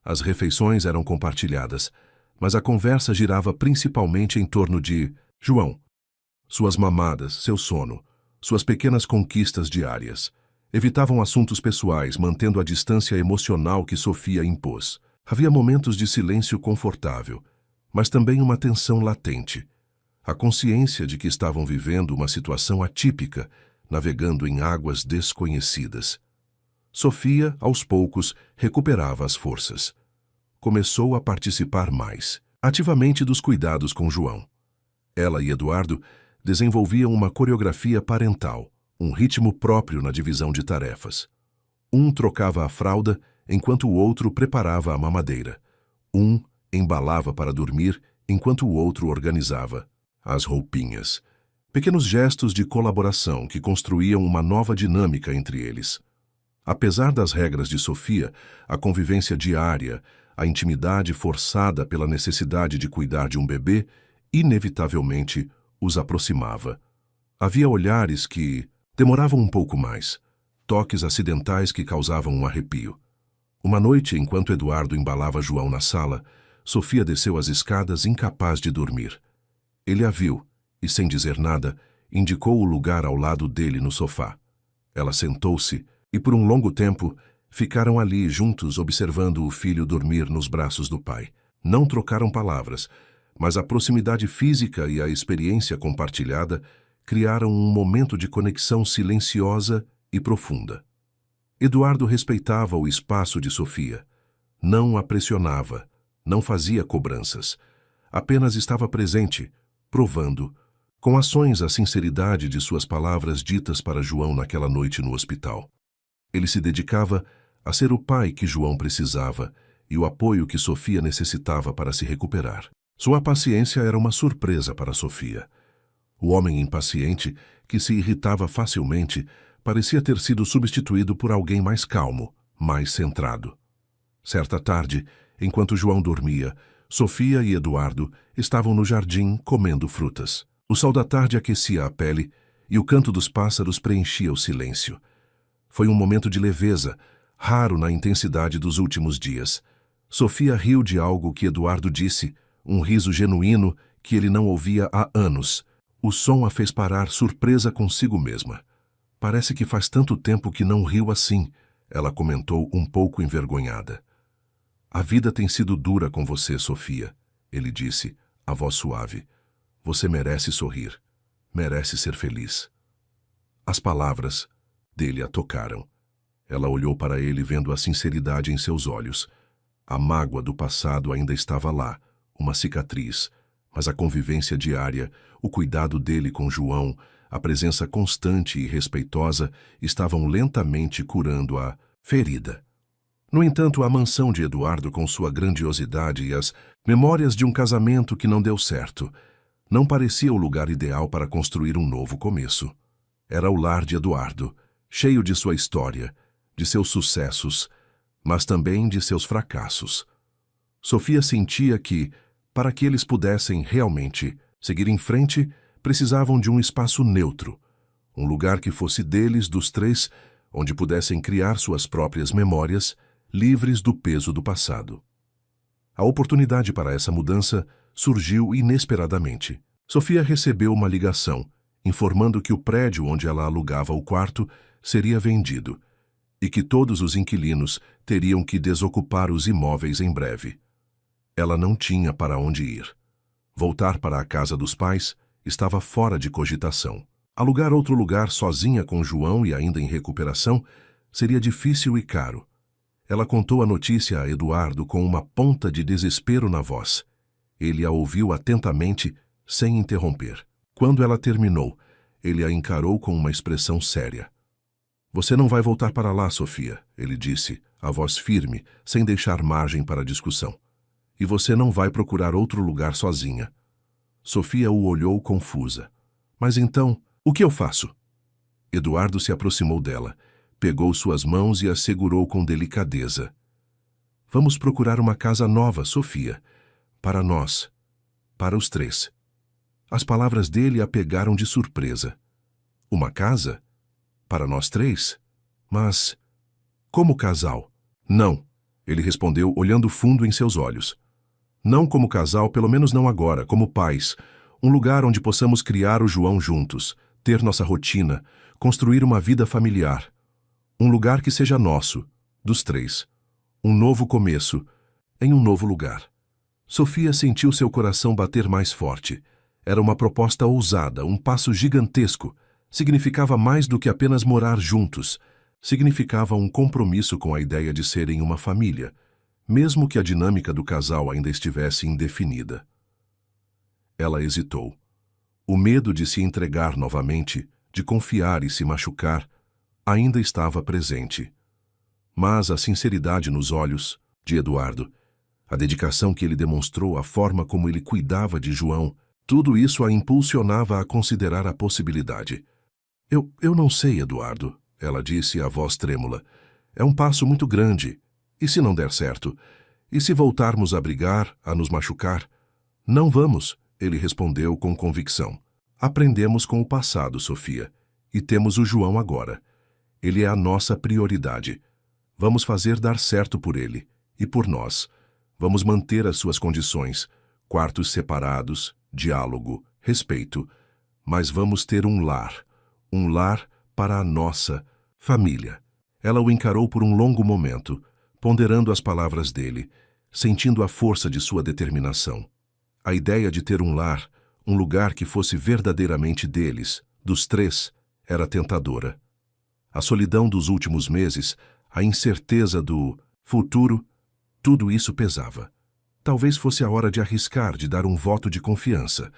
As refeições eram compartilhadas, mas a conversa girava principalmente em torno de João. Suas mamadas, seu sono, suas pequenas conquistas diárias. Evitavam assuntos pessoais, mantendo a distância emocional que Sofia impôs. Havia momentos de silêncio confortável, mas também uma tensão latente. A consciência de que estavam vivendo uma situação atípica, navegando em águas desconhecidas. Sofia, aos poucos, recuperava as forças. Começou a participar mais, ativamente dos cuidados com João. Ela e Eduardo desenvolviam uma coreografia parental, um ritmo próprio na divisão de tarefas. Um trocava a fralda, enquanto o outro preparava a mamadeira. Um embalava para dormir, enquanto o outro organizava as roupinhas. Pequenos gestos de colaboração que construíam uma nova dinâmica entre eles. Apesar das regras de Sofia, a convivência diária, a intimidade forçada pela necessidade de cuidar de um bebê, inevitavelmente os aproximava. Havia olhares que demoravam um pouco mais, toques acidentais que causavam um arrepio. Uma noite, enquanto Eduardo embalava João na sala, Sofia desceu as escadas incapaz de dormir. Ele a viu e, sem dizer nada, indicou o lugar ao lado dele no sofá. Ela sentou-se e, por um longo tempo, ficaram ali juntos observando o filho dormir nos braços do pai. Não trocaram palavras, mas a proximidade física e a experiência compartilhada criaram um momento de conexão silenciosa e profunda. Eduardo respeitava o espaço de Sofia. Não a pressionava, não fazia cobranças. Apenas estava presente, provando, com ações, a sinceridade de suas palavras ditas para João naquela noite no hospital. Ele se dedicava a ser o pai que João precisava e o apoio que Sofia necessitava para se recuperar. Sua paciência era uma surpresa para Sofia. O homem impaciente, que se irritava facilmente, parecia ter sido substituído por alguém mais calmo, mais centrado. Certa tarde, enquanto João dormia, Sofia e Eduardo estavam no jardim comendo frutas. O sol da tarde aquecia a pele e o canto dos pássaros preenchia o silêncio. Foi um momento de leveza, raro na intensidade dos últimos dias. Sofia riu de algo que Eduardo disse, um riso genuíno que ele não ouvia há anos. O som a fez parar surpresa consigo mesma. Parece que faz tanto tempo que não riu assim, ela comentou um pouco envergonhada. A vida tem sido dura com você, Sofia, ele disse, a voz suave. Você merece sorrir, merece ser feliz. As palavras dele a tocaram. Ela olhou para ele vendo a sinceridade em seus olhos. A mágoa do passado ainda estava lá, uma cicatriz, mas a convivência diária, o cuidado dele com João, a presença constante e respeitosa estavam lentamente curando a ferida. No entanto, a mansão de Eduardo, com sua grandiosidade e as memórias de um casamento que não deu certo, não parecia o lugar ideal para construir um novo começo. Era o lar de Eduardo, cheio de sua história, de seus sucessos, mas também de seus fracassos. Sofia sentia que, para que eles pudessem realmente seguir em frente, precisavam de um espaço neutro, um lugar que fosse deles, dos três, onde pudessem criar suas próprias memórias, livres do peso do passado. A oportunidade para essa mudança surgiu inesperadamente. Sofia recebeu uma ligação, informando que o prédio onde ela alugava o quarto seria vendido e que todos os inquilinos teriam que desocupar os imóveis em breve. Ela não tinha para onde ir. Voltar para a casa dos pais estava fora de cogitação. Alugar outro lugar sozinha com João e ainda em recuperação seria difícil e caro. Ela contou a notícia a Eduardo com uma ponta de desespero na voz. Ele a ouviu atentamente, sem interromper. Quando ela terminou, ele a encarou com uma expressão séria. Você não vai voltar para lá, Sofia, ele disse, a voz firme, sem deixar margem para discussão. E você não vai procurar outro lugar sozinha. Sofia o olhou confusa. Mas então, o que eu faço? Eduardo se aproximou dela, pegou suas mãos e as segurou com delicadeza. Vamos procurar uma casa nova, Sofia. Para nós. Para os três. As palavras dele a pegaram de surpresa. Uma casa? Para nós três? Mas, como casal? Não, ele respondeu olhando fundo em seus olhos. Não como casal, pelo menos não agora, como pais. Um lugar onde possamos criar o João juntos, ter nossa rotina, construir uma vida familiar. Um lugar que seja nosso, dos três. Um novo começo, em um novo lugar. Sofia sentiu seu coração bater mais forte. Era uma proposta ousada, um passo gigantesco. Significava mais do que apenas morar juntos. Significava um compromisso com a ideia de serem uma família, mesmo que a dinâmica do casal ainda estivesse indefinida. Ela hesitou. O medo de se entregar novamente, de confiar e se machucar, ainda estava presente. Mas a sinceridade nos olhos de Eduardo, a dedicação que ele demonstrou, a forma como ele cuidava de João, tudo isso a impulsionava a considerar a possibilidade. Eu não sei, Eduardo, ela disse, a voz trêmula. É um passo muito grande. E se não der certo? E se voltarmos a brigar, a nos machucar? Não vamos, ele respondeu com convicção. Aprendemos com o passado, Sofia, e temos o João agora. Ele é a nossa prioridade. Vamos fazer dar certo por ele e por nós. Vamos manter as suas condições, quartos separados, diálogo, respeito. Mas vamos ter um lar para a nossa família. Ela o encarou por um longo momento, ponderando as palavras dele, sentindo a força de sua determinação. A ideia de ter um lar, um lugar que fosse verdadeiramente deles, dos três, era tentadora. A solidão dos últimos meses, a incerteza do futuro, tudo isso pesava. Talvez fosse a hora de arriscar, de dar um voto de confiança.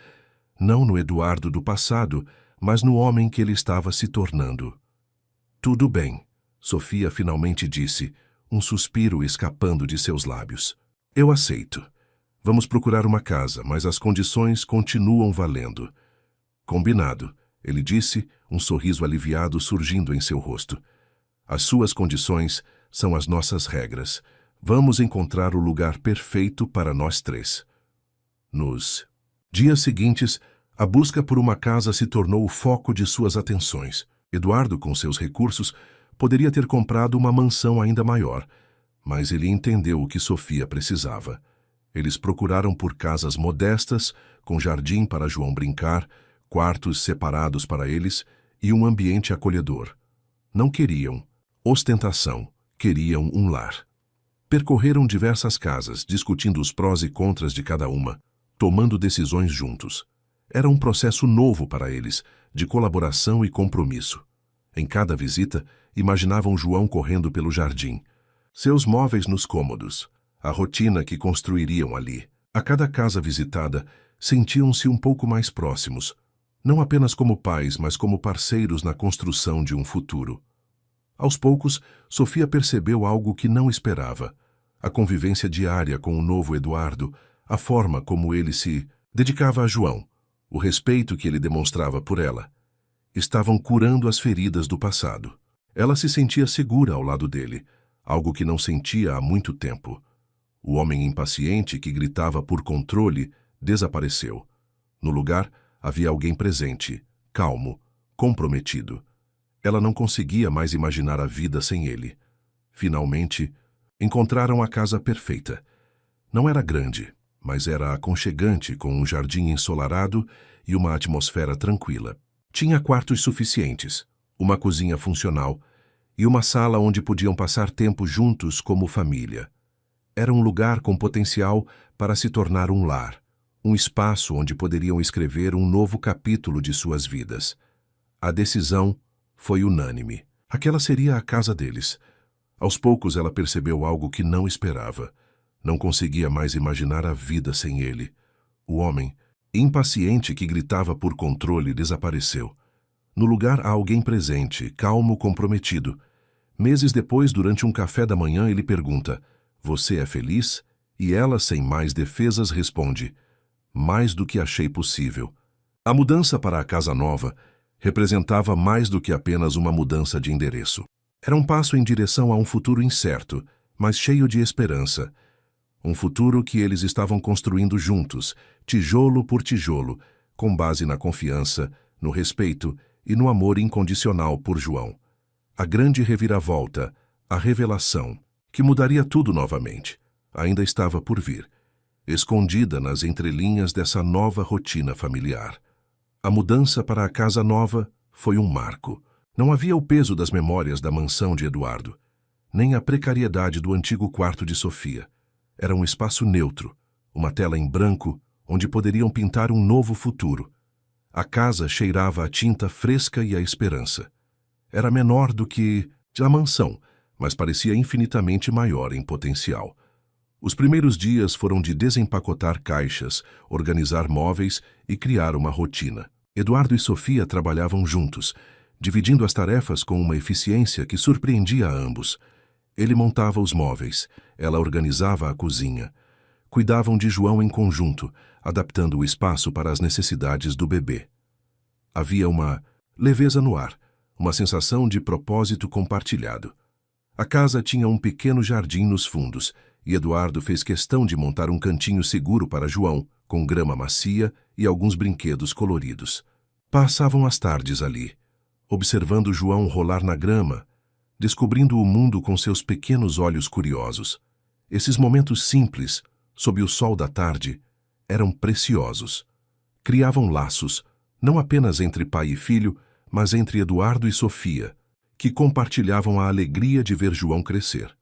Não no Eduardo do passado, mas no homem que ele estava se tornando. Tudo bem, Sofia finalmente disse, um suspiro escapando de seus lábios. Eu aceito. Vamos procurar uma casa, mas as condições continuam valendo. Combinado, ele disse, um sorriso aliviado surgindo em seu rosto. As suas condições são as nossas regras. Vamos encontrar o lugar perfeito para nós três. Nos dias seguintes, a busca por uma casa se tornou o foco de suas atenções. Eduardo, com seus recursos, poderia ter comprado uma mansão ainda maior, mas ele entendeu o que Sofia precisava. Eles procuraram por casas modestas, com jardim para João brincar, quartos separados para eles e um ambiente acolhedor. Não queriam ostentação, queriam um lar. Percorreram diversas casas, discutindo os prós e contras de cada uma, tomando decisões juntos. Era um processo novo para eles, de colaboração e compromisso. Em cada visita, imaginavam João correndo pelo jardim, seus móveis nos cômodos, a rotina que construiriam ali. A cada casa visitada, sentiam-se um pouco mais próximos, não apenas como pais, mas como parceiros na construção de um futuro. Aos poucos, Sofia percebeu algo que não esperava. A convivência diária com o novo Eduardo, a forma como ele se dedicava a João, o respeito que ele demonstrava por ela, estavam curando as feridas do passado. Ela se sentia segura ao lado dele, algo que não sentia há muito tempo. O homem impaciente que gritava por controle desapareceu. No lugar, havia alguém presente, calmo, comprometido. Ela não conseguia mais imaginar a vida sem ele. Finalmente, encontraram a casa perfeita. Não era grande, mas era aconchegante, com um jardim ensolarado e uma atmosfera tranquila. Tinha quartos suficientes, uma cozinha funcional e uma sala onde podiam passar tempo juntos como família. Era um lugar com potencial para se tornar um lar, um espaço onde poderiam escrever um novo capítulo de suas vidas. A decisão foi unânime. Aquela seria a casa deles. Aos poucos ela percebeu algo que não esperava. Não conseguia mais imaginar a vida sem ele. O homem, impaciente que gritava por controle, desapareceu. No lugar há alguém presente, calmo, comprometido. Meses depois, durante um café da manhã, ele pergunta: "Você é feliz?" E ela, sem mais defesas, responde: "Mais do que achei possível." A mudança para a casa nova representava mais do que apenas uma mudança de endereço. Era um passo em direção a um futuro incerto, mas cheio de esperança. Um futuro que eles estavam construindo juntos, tijolo por tijolo, com base na confiança, no respeito e no amor incondicional por João. A grande reviravolta, a revelação, que mudaria tudo novamente, ainda estava por vir, escondida nas entrelinhas dessa nova rotina familiar. A mudança para a casa nova foi um marco. Não havia o peso das memórias da mansão de Eduardo, nem a precariedade do antigo quarto de Sofia. Era um espaço neutro, uma tela em branco, onde poderiam pintar um novo futuro. A casa cheirava a tinta fresca e a esperança. Era menor do que a mansão, mas parecia infinitamente maior em potencial. Os primeiros dias foram de desempacotar caixas, organizar móveis e criar uma rotina. Eduardo e Sofia trabalhavam juntos, dividindo as tarefas com uma eficiência que surpreendia a ambos. Ele montava os móveis, ela organizava a cozinha. Cuidavam de João em conjunto, adaptando o espaço para as necessidades do bebê. Havia uma leveza no ar, uma sensação de propósito compartilhado. A casa tinha um pequeno jardim nos fundos, e Eduardo fez questão de montar um cantinho seguro para João, com grama macia e alguns brinquedos coloridos. Passavam as tardes ali, observando João rolar na grama, descobrindo o mundo com seus pequenos olhos curiosos. Esses momentos simples, sob o sol da tarde, eram preciosos. Criavam laços, não apenas entre pai e filho, mas entre Eduardo e Sofia, que compartilhavam a alegria de ver João crescer.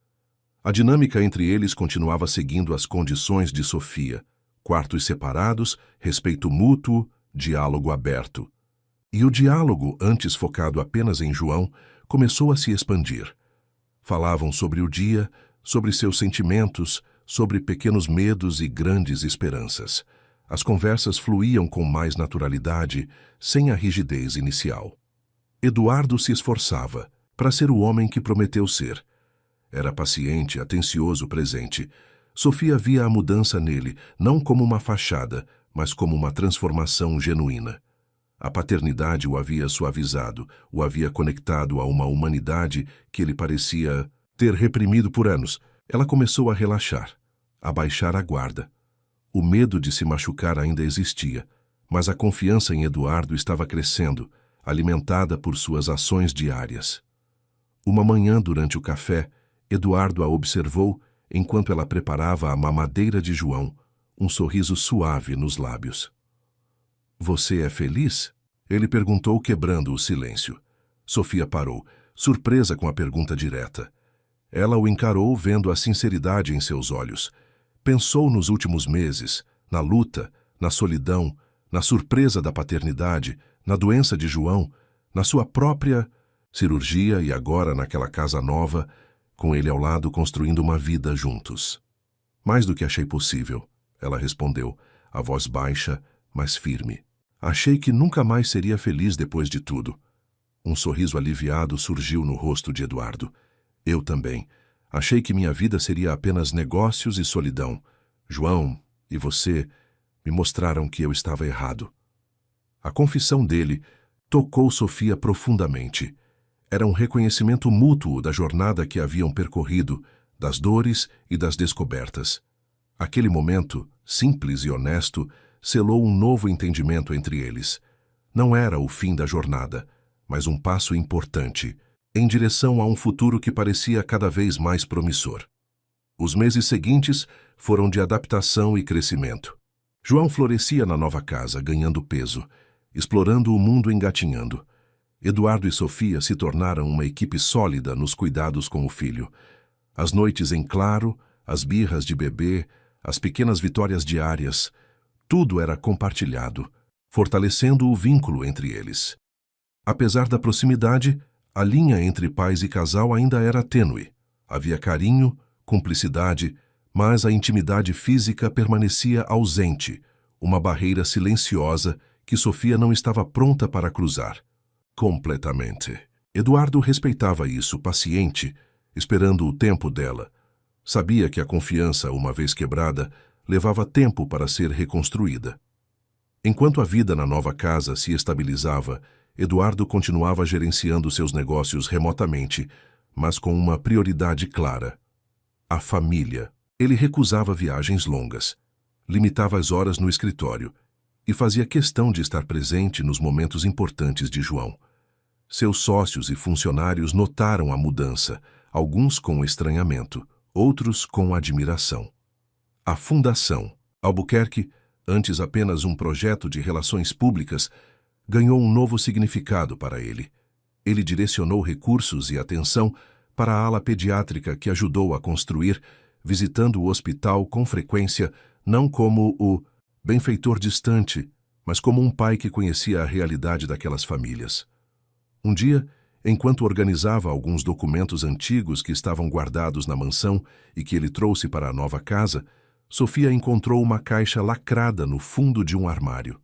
A dinâmica entre eles continuava seguindo as condições de Sofia: quartos separados, respeito mútuo, diálogo aberto. E o diálogo, antes focado apenas em João, começou a se expandir. Falavam sobre o dia, sobre seus sentimentos, sobre pequenos medos e grandes esperanças. As conversas fluíam com mais naturalidade, sem a rigidez inicial. Eduardo se esforçava para ser o homem que prometeu ser. Era paciente, atencioso, presente. Sofia via a mudança nele, não como uma fachada, mas como uma transformação genuína. A paternidade o havia suavizado, o havia conectado a uma humanidade que ele parecia ter reprimido por anos. Ela começou a relaxar, a baixar a guarda. O medo de se machucar ainda existia, mas a confiança em Eduardo estava crescendo, alimentada por suas ações diárias. Uma manhã, durante o café, Eduardo a observou enquanto ela preparava a mamadeira de João, um sorriso suave nos lábios. "Você é feliz?" Ele perguntou, quebrando o silêncio. Sofia parou, surpresa com a pergunta direta. Ela o encarou, vendo a sinceridade em seus olhos. Pensou nos últimos meses, na luta, na solidão, na surpresa da paternidade, na doença de João, na sua própria cirurgia e agora naquela casa nova, com ele ao lado construindo uma vida juntos. "Mais do que achei possível", ela respondeu, a voz baixa, mas firme. "Achei que nunca mais seria feliz depois de tudo." Um sorriso aliviado surgiu no rosto de Eduardo. "Eu também. Achei que minha vida seria apenas negócios e solidão. João e você me mostraram que eu estava errado." A confissão dele tocou Sofia profundamente. Era um reconhecimento mútuo da jornada que haviam percorrido, das dores e das descobertas. Aquele momento, simples e honesto, selou um novo entendimento entre eles. Não era o fim da jornada, mas um passo importante, em direção a um futuro que parecia cada vez mais promissor. Os meses seguintes foram de adaptação e crescimento. João florescia na nova casa, ganhando peso, explorando o mundo engatinhando. Eduardo e Sofia se tornaram uma equipe sólida nos cuidados com o filho. As noites em claro, as birras de bebê, as pequenas vitórias diárias, tudo era compartilhado, fortalecendo o vínculo entre eles. Apesar da proximidade, a linha entre pais e casal ainda era tênue. Havia carinho, cumplicidade, mas a intimidade física permanecia ausente, uma barreira silenciosa que Sofia não estava pronta para cruzar. Completamente. Eduardo respeitava isso, paciente, esperando o tempo dela. Sabia que a confiança, uma vez quebrada, levava tempo para ser reconstruída. Enquanto a vida na nova casa se estabilizava, Eduardo continuava gerenciando seus negócios remotamente, mas com uma prioridade clara: a família. Ele recusava viagens longas, limitava as horas no escritório e fazia questão de estar presente nos momentos importantes de João. Seus sócios e funcionários notaram a mudança, alguns com estranhamento, outros com admiração. A Fundação Albuquerque, antes apenas um projeto de relações públicas, ganhou um novo significado para ele. Ele direcionou recursos e atenção para a ala pediátrica que ajudou a construir, visitando o hospital com frequência, não como o benfeitor distante, mas como um pai que conhecia a realidade daquelas famílias. Um dia, enquanto organizava alguns documentos antigos que estavam guardados na mansão e que ele trouxe para a nova casa, Sofia encontrou uma caixa lacrada no fundo de um armário.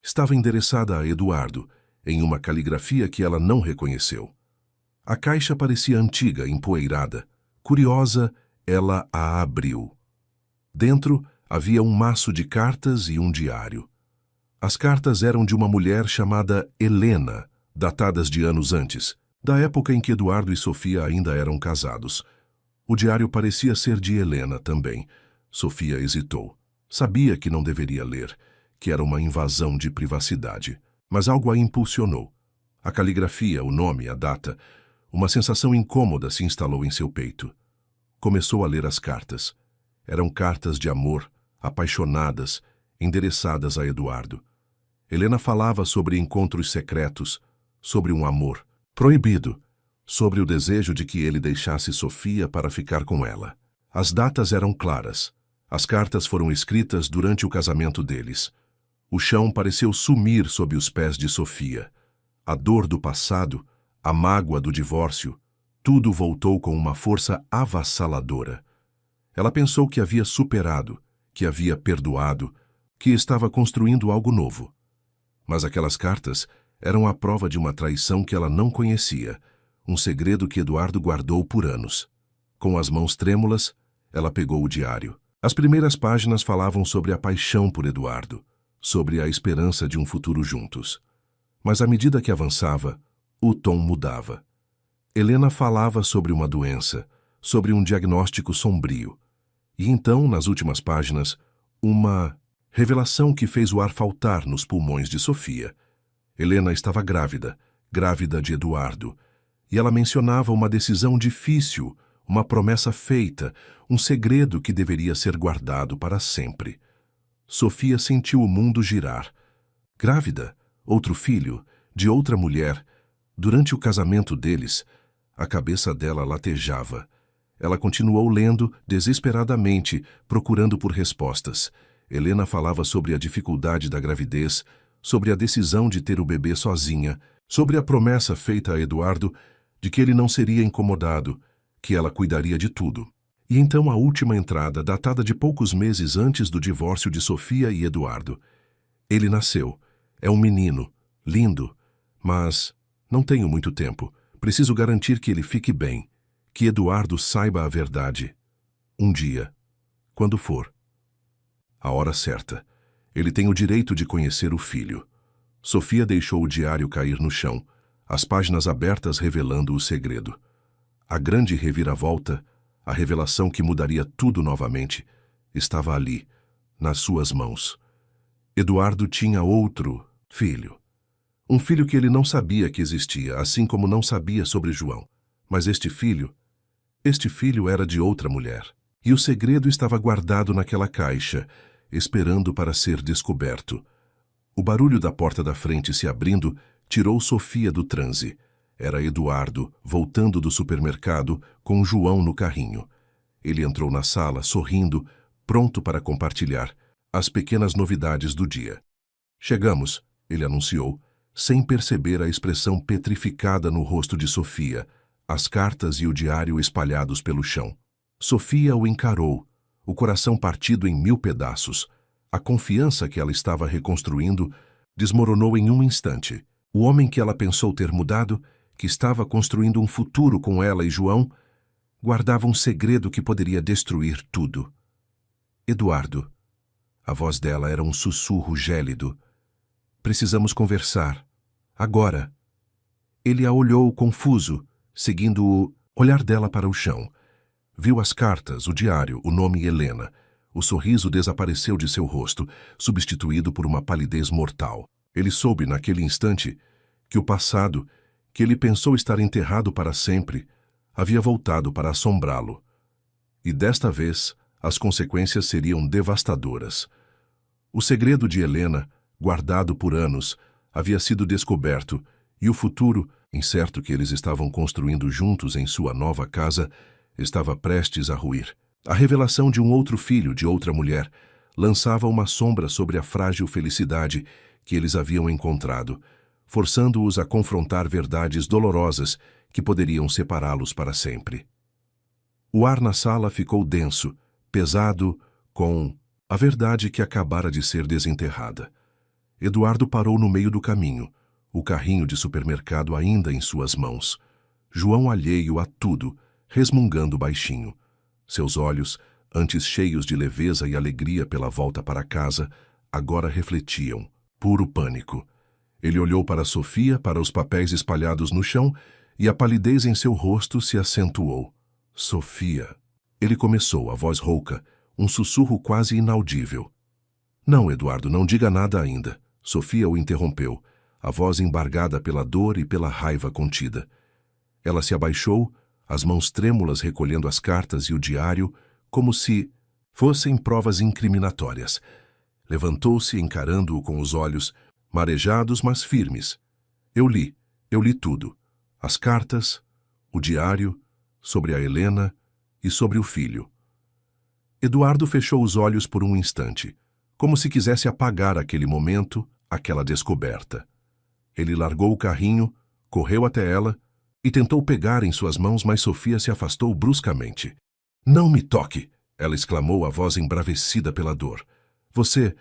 Estava endereçada a Eduardo, em uma caligrafia que ela não reconheceu. A caixa parecia antiga, empoeirada. Curiosa, ela a abriu. Dentro havia um maço de cartas e um diário. As cartas eram de uma mulher chamada Helena, datadas de anos antes, da época em que Eduardo e Sofia ainda eram casados. O diário parecia ser de Helena também. Sofia hesitou. Sabia que não deveria ler, que era uma invasão de privacidade. Mas algo a impulsionou. A caligrafia, o nome, a data. Uma sensação incômoda se instalou em seu peito. Começou a ler as cartas. Eram cartas de amor, apaixonadas, endereçadas a Eduardo. Helena falava sobre encontros secretos, sobre um amor proibido, sobre o desejo de que ele deixasse Sofia para ficar com ela. As datas eram claras. As cartas foram escritas durante o casamento deles. O chão pareceu sumir sob os pés de Sofia. A dor do passado, a mágoa do divórcio, tudo voltou com uma força avassaladora. Ela pensou que havia superado, que havia perdoado, que estava construindo algo novo. Mas aquelas cartas eram a prova de uma traição que ela não conhecia, um segredo que Eduardo guardou por anos. Com as mãos trêmulas, ela pegou o diário. As primeiras páginas falavam sobre a paixão por Eduardo, sobre a esperança de um futuro juntos. Mas à medida que avançava, o tom mudava. Helena falava sobre uma doença, sobre um diagnóstico sombrio. E então, nas últimas páginas, uma revelação que fez o ar faltar nos pulmões de Sofia. Helena estava grávida, grávida de Eduardo, e ela mencionava uma decisão difícil, uma promessa feita, um segredo que deveria ser guardado para sempre. Sofia sentiu o mundo girar. Grávida, outro filho, de outra mulher. Durante o casamento deles, a cabeça dela latejava. Ela continuou lendo desesperadamente, procurando por respostas. Helena falava sobre a dificuldade da gravidez, sobre a decisão de ter o bebê sozinha, sobre a promessa feita a Eduardo de que ele não seria incomodado, que ela cuidaria de tudo. E então a última entrada, datada de poucos meses antes do divórcio de Sofia e Eduardo. Ele nasceu. É um menino, lindo, mas não tenho muito tempo. Preciso garantir que ele fique bem, que Eduardo saiba a verdade. Um dia, quando for. A hora certa. Ele tem o direito de conhecer o filho. Sofia deixou o diário cair no chão, as páginas abertas revelando o segredo. A grande reviravolta, a revelação que mudaria tudo novamente, estava ali, nas suas mãos. Eduardo tinha outro filho. Um filho que ele não sabia que existia, assim como não sabia sobre João. Mas este filho era de outra mulher. E o segredo estava guardado naquela caixa, esperando para ser descoberto. O barulho da porta da frente se abrindo tirou Sofia do transe. Era Eduardo, voltando do supermercado, com João no carrinho. Ele entrou na sala, sorrindo, pronto para compartilhar as pequenas novidades do dia. Chegamos, ele anunciou, sem perceber a expressão petrificada no rosto de Sofia, as cartas e o diário espalhados pelo chão. Sofia o encarou, o coração partido em 1000 pedaços. A confiança que ela estava reconstruindo desmoronou em um instante. O homem que ela pensou ter mudado, que estava construindo um futuro com ela e João, guardava um segredo que poderia destruir tudo. Eduardo. A voz dela era um sussurro gélido. Precisamos conversar. Agora. Ele a olhou confuso, seguindo o olhar dela para o chão. Viu as cartas, o diário, o nome Helena. O sorriso desapareceu de seu rosto, substituído por uma palidez mortal. Ele soube, naquele instante, que o passado, que ele pensou estar enterrado para sempre, havia voltado para assombrá-lo. E desta vez, as consequências seriam devastadoras. O segredo de Helena, guardado por anos, havia sido descoberto, e o futuro, incerto que eles estavam construindo juntos em sua nova casa, estava prestes a ruir. A revelação de um outro filho de outra mulher lançava uma sombra sobre a frágil felicidade que eles haviam encontrado, forçando-os a confrontar verdades dolorosas que poderiam separá-los para sempre. O ar na sala ficou denso, pesado, com a verdade que acabara de ser desenterrada. Eduardo parou no meio do caminho, o carrinho de supermercado ainda em suas mãos. João alheio a tudo, resmungando baixinho. Seus olhos, antes cheios de leveza e alegria pela volta para casa, agora refletiam, puro pânico. Ele olhou para Sofia, para os papéis espalhados no chão, e a palidez em seu rosto se acentuou. Sofia. Ele começou, a voz rouca, um sussurro quase inaudível. Não, Eduardo, não diga nada ainda. Sofia o interrompeu. a voz embargada pela dor e pela raiva contida. Ela se abaixou, as mãos trêmulas recolhendo as cartas e o diário, como se fossem provas incriminatórias. Levantou-se encarando-o com os olhos, marejados, mas firmes. Eu li tudo. As cartas, o diário, sobre a Helena e sobre o filho. Eduardo fechou os olhos por um instante, como se quisesse apagar aquele momento, aquela descoberta. Ele largou o carrinho, correu até ela e tentou pegar em suas mãos, mas Sofia se afastou bruscamente. "Não me toque!" ela exclamou, a voz embravecida pela dor. Você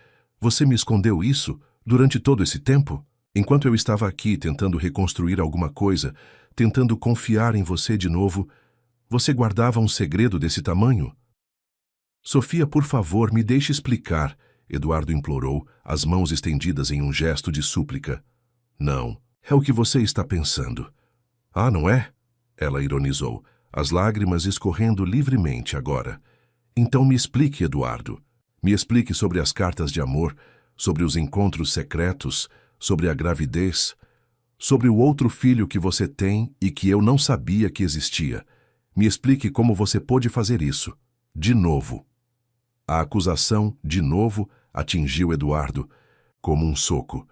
me escondeu isso durante todo esse tempo? Enquanto eu estava aqui tentando reconstruir alguma coisa, tentando confiar em você de novo, você guardava um segredo desse tamanho?" "Sofia, por favor, me deixe explicar", Eduardo implorou, as mãos estendidas em um gesto de súplica. "Não, é o que você está pensando." "Ah, não é?" ela ironizou, as lágrimas escorrendo livremente agora. "Então me explique, Eduardo. Me explique sobre as cartas de amor, sobre os encontros secretos, sobre a gravidez, sobre o outro filho que você tem e que eu não sabia que existia. Me explique como você pôde fazer isso. De novo." A acusação, de novo, atingiu Eduardo, como um soco.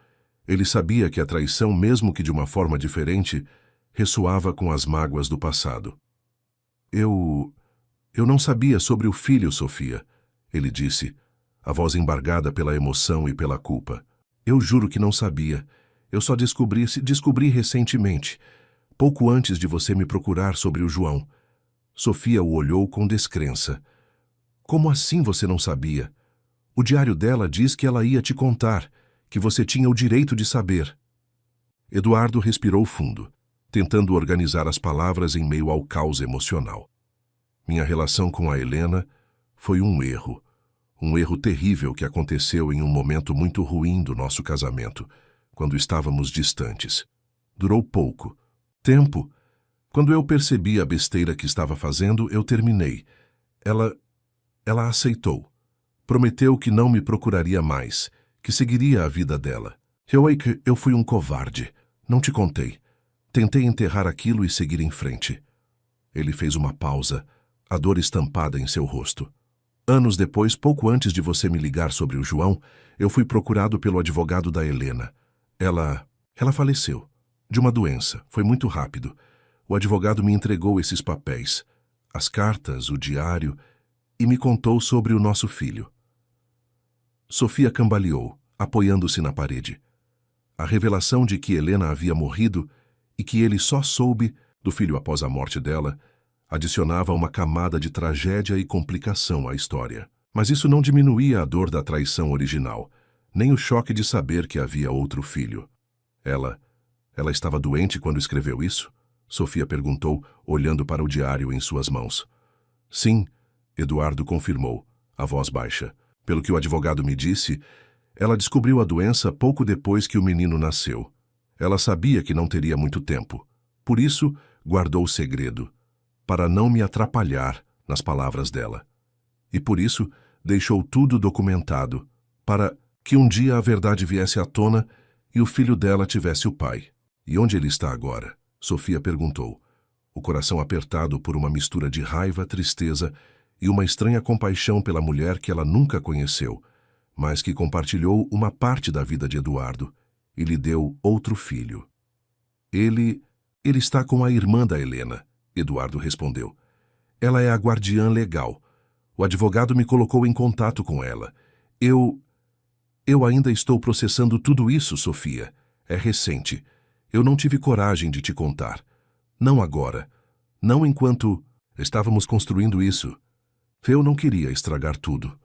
Ele sabia que a traição, mesmo que de uma forma diferente, ressoava com as mágoas do passado. Eu não sabia sobre o filho, Sofia", ele disse, a voz embargada pela emoção e pela culpa. "Eu juro que não sabia. Eu só descobri recentemente, pouco antes de você me procurar sobre o João." Sofia o olhou com descrença. "Como assim você não sabia? O diário dela diz que ela ia te contar, que você tinha o direito de saber." Eduardo respirou fundo, tentando organizar as palavras em meio ao caos emocional. "Minha relação com a Helena foi um erro terrível que aconteceu em um momento muito ruim do nosso casamento, quando estávamos distantes. Durou pouco tempo. Quando eu percebi a besteira que estava fazendo, eu terminei. Ela aceitou. Prometeu que não me procuraria mais, que seguiria a vida dela. Eu fui um covarde. Não te contei. Tentei enterrar aquilo e seguir em frente." Ele fez uma pausa, a dor estampada em seu rosto. "Anos depois, pouco antes de você me ligar sobre o João, eu fui procurado pelo advogado da Helena. Ela faleceu. De uma doença. Foi muito rápido. O advogado me entregou esses papéis, as cartas, o diário, e me contou sobre o nosso filho." Sofia cambaleou, apoiando-se na parede. A revelação de que Helena havia morrido e que ele só soube do filho após a morte dela adicionava uma camada de tragédia e complicação à história. Mas isso não diminuía a dor da traição original, nem o choque de saber que havia outro filho. Ela estava doente quando escreveu isso?" Sofia perguntou, olhando para o diário em suas mãos. "Sim", Eduardo confirmou, a voz baixa. "Pelo que o advogado me disse, ela descobriu a doença pouco depois que o menino nasceu. Ela sabia que não teria muito tempo. Por isso, guardou o segredo, para não me atrapalhar, nas palavras dela. E por isso, deixou tudo documentado, para que um dia a verdade viesse à tona e o filho dela tivesse o pai." "E onde ele está agora?" Sofia perguntou, o coração apertado por uma mistura de raiva, tristeza e uma estranha compaixão pela mulher que ela nunca conheceu, mas que compartilhou uma parte da vida de Eduardo e lhe deu outro filho. Ele está com a irmã da Helena", Eduardo respondeu. "Ela é a guardiã legal. O advogado me colocou em contato com ela. Eu ainda estou processando tudo isso, Sofia. É recente. Eu não tive coragem de te contar. Não agora. Não enquanto estávamos construindo isso. Eu não queria estragar tudo."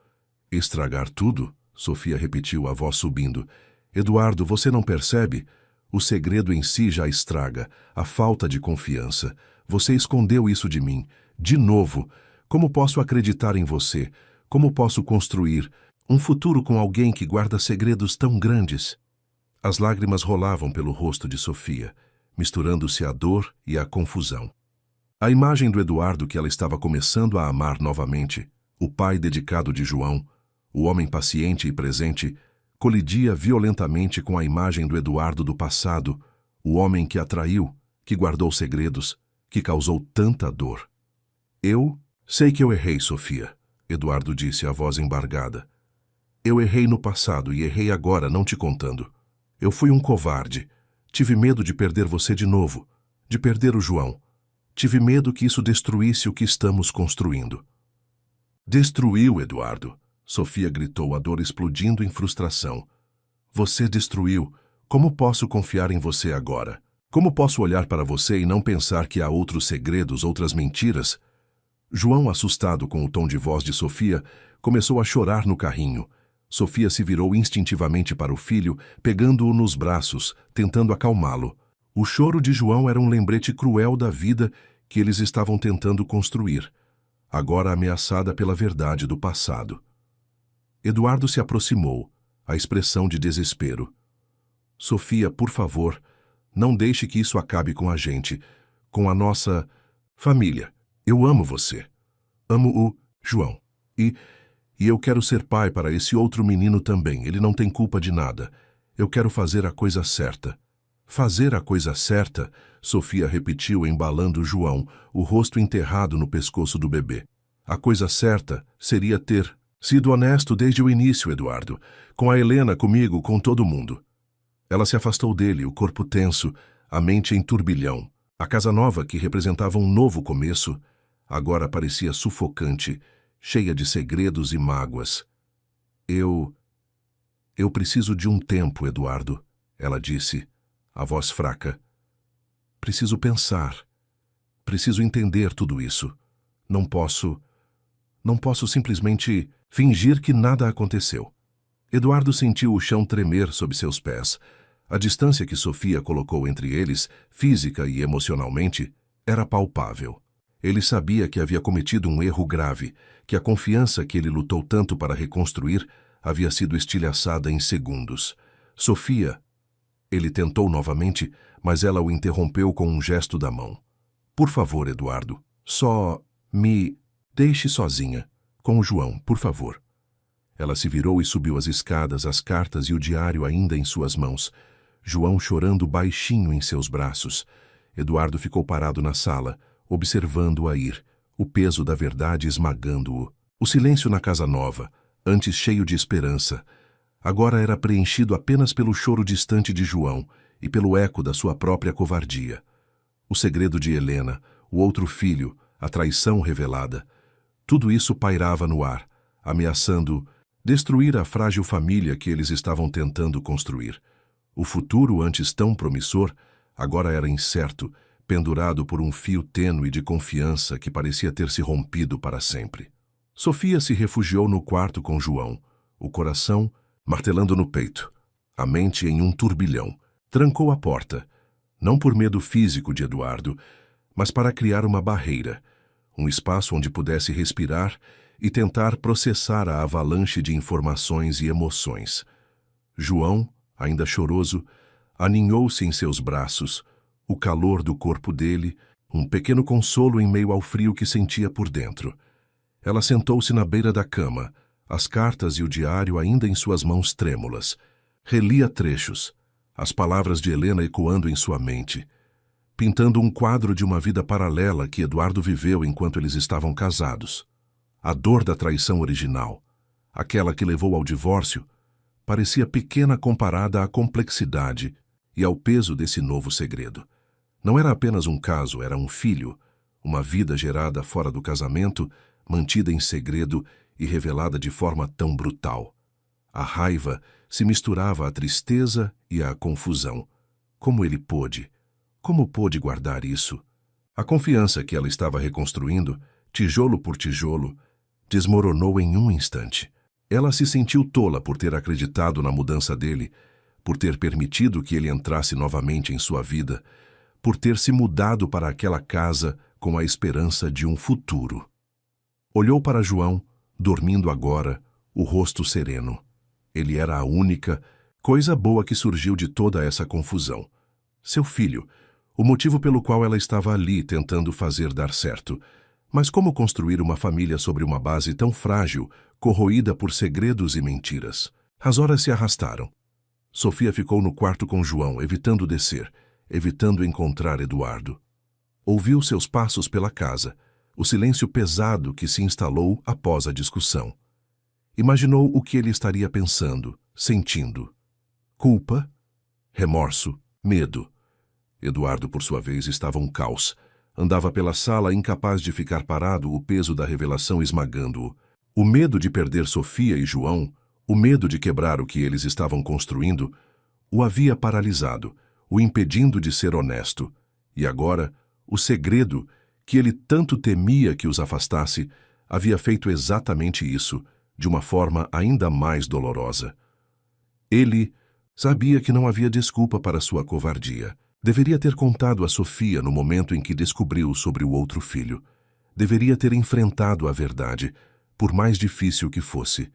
"Estragar tudo?" Sofia repetiu, a voz subindo. "Eduardo, você não percebe? O segredo em si já estraga, a falta de confiança. Você escondeu isso de mim. De novo. Como posso acreditar em você? Como posso construir um futuro com alguém que guarda segredos tão grandes?" As lágrimas rolavam pelo rosto de Sofia, misturando-se à dor e à confusão. A imagem do Eduardo que ela estava começando a amar novamente, o pai dedicado de João, o homem paciente e presente, colidia violentamente com a imagem do Eduardo do passado, o homem que a traiu, que guardou segredos, que causou tanta dor. Eu sei que eu errei, Sofia, Eduardo disse, a voz embargada. Eu errei no passado e errei agora, não te contando. Eu fui um covarde. Tive medo de perder você de novo, de perder o João. Tive medo que isso destruísse o que estamos construindo. Destruiu, Eduardo, Sofia gritou, a dor explodindo em frustração. Você destruiu. Como posso confiar em você agora? Como posso olhar para você e não pensar que há outros segredos, outras mentiras? João, assustado com o tom de voz de Sofia, começou a chorar no carrinho. Sofia se virou instintivamente para o filho, pegando-o nos braços, tentando acalmá-lo. O choro de João era um lembrete cruel da vida que eles estavam tentando construir, agora ameaçada pela verdade do passado. Eduardo se aproximou, a expressão de desespero. Sofia, por favor, não deixe que isso acabe com a gente, com a nossa família. Eu amo você. Amo o João. E eu quero ser pai para esse outro menino também. Ele não tem culpa de nada. Eu quero fazer a coisa certa. Fazer a coisa certa, Sofia repetiu, embalando João, o rosto enterrado no pescoço do bebê. A coisa certa seria ter sido honesto desde o início, Eduardo. Com a Helena, comigo, com todo mundo. Ela se afastou dele, o corpo tenso, a mente em turbilhão. A casa nova, que representava um novo começo, agora parecia sufocante, cheia de segredos e mágoas. Eu preciso de um tempo, Eduardo, ela disse, a voz fraca. Preciso pensar. Preciso entender tudo isso. Não posso simplesmente fingir que nada aconteceu. Eduardo sentiu o chão tremer sob seus pés. A distância que Sofia colocou entre eles, física e emocionalmente, era palpável. Ele sabia que havia cometido um erro grave, que a confiança que ele lutou tanto para reconstruir havia sido estilhaçada em segundos. Sofia... Ele tentou novamente, mas ela o interrompeu com um gesto da mão. Por favor, Eduardo, só me deixe sozinha. Com o João, por favor. Ela se virou e subiu as escadas, as cartas e o diário ainda em suas mãos. João chorando baixinho em seus braços. Eduardo ficou parado na sala, observando-a ir, o peso da verdade esmagando-o. O silêncio na casa nova, antes cheio de esperança, agora era preenchido apenas pelo choro distante de João e pelo eco da sua própria covardia. O segredo de Helena, o outro filho, a traição revelada, tudo isso pairava no ar, ameaçando destruir a frágil família que eles estavam tentando construir. O futuro, antes tão promissor, agora era incerto, pendurado por um fio tênue de confiança que parecia ter se rompido para sempre. Sofia se refugiou no quarto com João, o coração martelando no peito, a mente em um turbilhão. Trancou a porta, não por medo físico de Eduardo, mas para criar uma barreira, um espaço onde pudesse respirar e tentar processar a avalanche de informações e emoções. João, ainda choroso, aninhou-se em seus braços, o calor do corpo dele, um pequeno consolo em meio ao frio que sentia por dentro. Ela sentou-se na beira da cama, as cartas e o diário ainda em suas mãos trêmulas. Relia trechos, as palavras de Helena ecoando em sua mente, pintando um quadro de uma vida paralela que Eduardo viveu enquanto eles estavam casados. A dor da traição original, aquela que levou ao divórcio, parecia pequena comparada à complexidade e ao peso desse novo segredo. Não era apenas um caso, era um filho, uma vida gerada fora do casamento, mantida em segredo e revelada de forma tão brutal. A raiva se misturava à tristeza e à confusão. Como ele pôde? Como pôde guardar isso? A confiança que ela estava reconstruindo, tijolo por tijolo, desmoronou em um instante. Ela se sentiu tola por ter acreditado na mudança dele, por ter permitido que ele entrasse novamente em sua vida, por ter se mudado para aquela casa com a esperança de um futuro. Olhou para João, dormindo agora, o rosto sereno. Ele era a única coisa boa que surgiu de toda essa confusão. Seu filho, o motivo pelo qual ela estava ali tentando fazer dar certo. Mas como construir uma família sobre uma base tão frágil, corroída por segredos e mentiras? As horas se arrastaram. Sofia ficou no quarto com João, evitando descer, evitando encontrar Eduardo. Ouviu seus passos pela casa, o silêncio pesado que se instalou após a discussão. Imaginou o que ele estaria pensando, sentindo. Culpa, remorso, medo. Eduardo, por sua vez, estava um caos. Andava pela sala incapaz de ficar parado, o peso da revelação esmagando-o. O medo de perder Sofia e João, o medo de quebrar o que eles estavam construindo, o havia paralisado, o impedindo de ser honesto. E agora, o segredo, que ele tanto temia que os afastasse, havia feito exatamente isso, de uma forma ainda mais dolorosa. Ele sabia que não havia desculpa para sua covardia. Deveria ter contado a Sofia no momento em que descobriu sobre o outro filho. Deveria ter enfrentado a verdade, por mais difícil que fosse.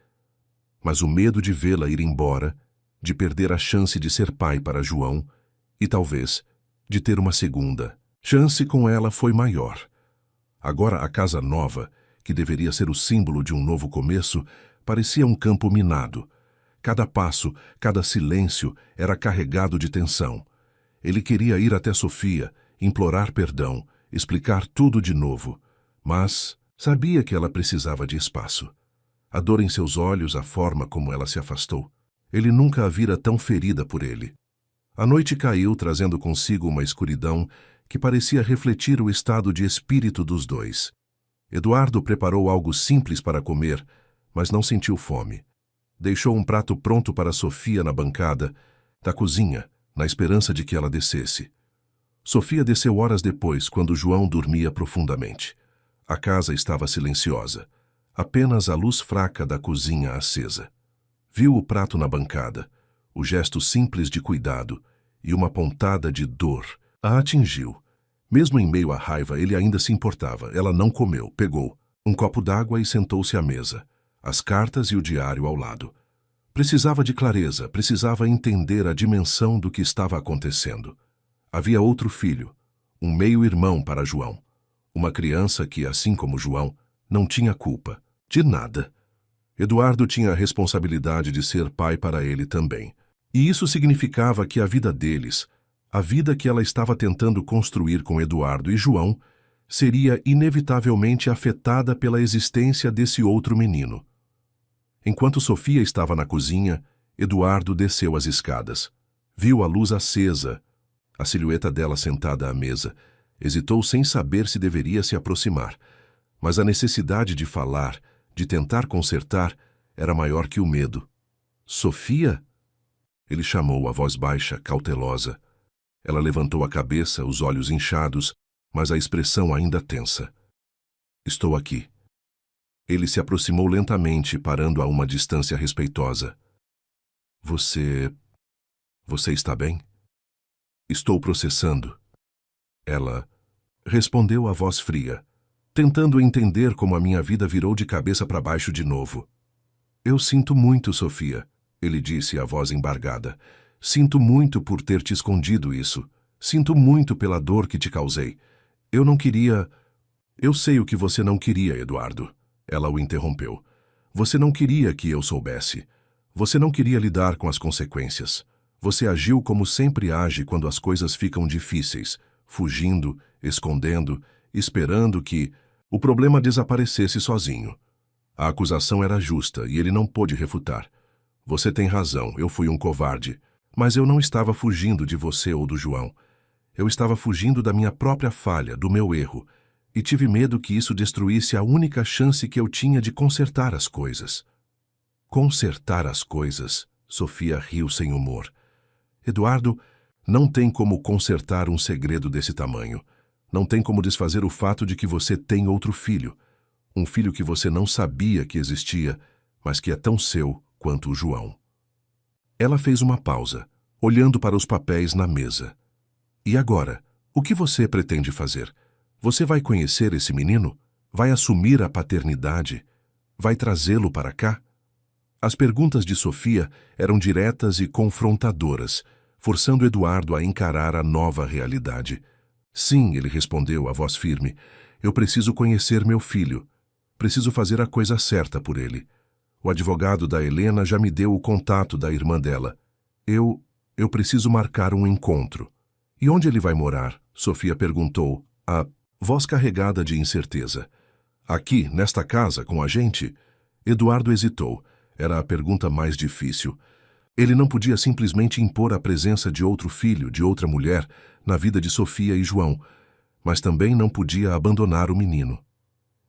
Mas o medo de vê-la ir embora, de perder a chance de ser pai para João, e talvez de ter uma segunda chance com ela foi maior. Agora a casa nova, que deveria ser o símbolo de um novo começo, parecia um campo minado. Cada passo, cada silêncio era carregado de tensão. Ele queria ir até Sofia, implorar perdão, explicar tudo de novo, mas sabia que ela precisava de espaço. A dor em seus olhos, a forma como ela se afastou. Ele nunca a vira tão ferida por ele. A noite caiu, trazendo consigo uma escuridão que parecia refletir o estado de espírito dos dois. Eduardo preparou algo simples para comer, mas não sentiu fome. Deixou um prato pronto para Sofia na bancada da cozinha, na esperança de que ela descesse. Sofia desceu horas depois, quando João dormia profundamente. A casa estava silenciosa, apenas a luz fraca da cozinha acesa. Viu o prato na bancada, o gesto simples de cuidado e uma pontada de dor a atingiu. Mesmo em meio à raiva, ele ainda se importava. Ela não comeu, pegou um copo d'água e sentou-se à mesa, as cartas e o diário ao lado. Precisava de clareza, precisava entender a dimensão do que estava acontecendo. Havia outro filho, um meio-irmão para João. Uma criança que, assim como João, não tinha culpa de nada. Eduardo tinha a responsabilidade de ser pai para ele também. E isso significava que a vida deles, a vida que ela estava tentando construir com Eduardo e João, seria inevitavelmente afetada pela existência desse outro menino. Enquanto Sofia estava na cozinha, Eduardo desceu as escadas. Viu a luz acesa, a silhueta dela sentada à mesa. Hesitou sem saber se deveria se aproximar. Mas a necessidade de falar, de tentar consertar, era maior que o medo. Sofia? Ele chamou a voz baixa, cautelosa. Ela levantou a cabeça, os olhos inchados, mas a expressão ainda tensa. Estou aqui. Ele se aproximou lentamente, parando a uma distância respeitosa. Você está bem? Estou processando. Ela respondeu a voz fria, tentando entender como a minha vida virou de cabeça para baixo de novo. Eu sinto muito, Sofia, ele disse, a voz embargada. Sinto muito por ter te escondido isso. Sinto muito pela dor que te causei. Eu não queria... Eu sei o que você não queria, Eduardo. Ela o interrompeu. Você não queria que eu soubesse. Você não queria lidar com as consequências. Você agiu como sempre age quando as coisas ficam difíceis, fugindo, escondendo, esperando que o problema desaparecesse sozinho. A acusação era justa e ele não pôde refutar. Você tem razão, eu fui um covarde. Mas eu não estava fugindo de você ou do João. Eu estava fugindo da minha própria falha, do meu erro, e tive medo que isso destruísse a única chance que eu tinha de consertar as coisas. Consertar as coisas? Sofia riu sem humor. Eduardo, não tem como consertar um segredo desse tamanho. Não tem como desfazer o fato de que você tem outro filho. Um filho que você não sabia que existia, mas que é tão seu quanto o João. Ela fez uma pausa, olhando para os papéis na mesa. E agora, o que você pretende fazer? Você vai conhecer esse menino? Vai assumir a paternidade? Vai trazê-lo para cá? As perguntas de Sofia eram diretas e confrontadoras, forçando Eduardo a encarar a nova realidade. Sim, ele respondeu, a voz firme. Eu preciso conhecer meu filho. Preciso fazer a coisa certa por ele. O advogado da Helena já me deu o contato da irmã dela. Eu preciso marcar um encontro. E onde ele vai morar? Sofia perguntou, a voz carregada de incerteza. Aqui, nesta casa, com a gente? Eduardo hesitou. Era a pergunta mais difícil. Ele não podia simplesmente impor a presença de outro filho, de outra mulher, na vida de Sofia e João, mas também não podia abandonar o menino.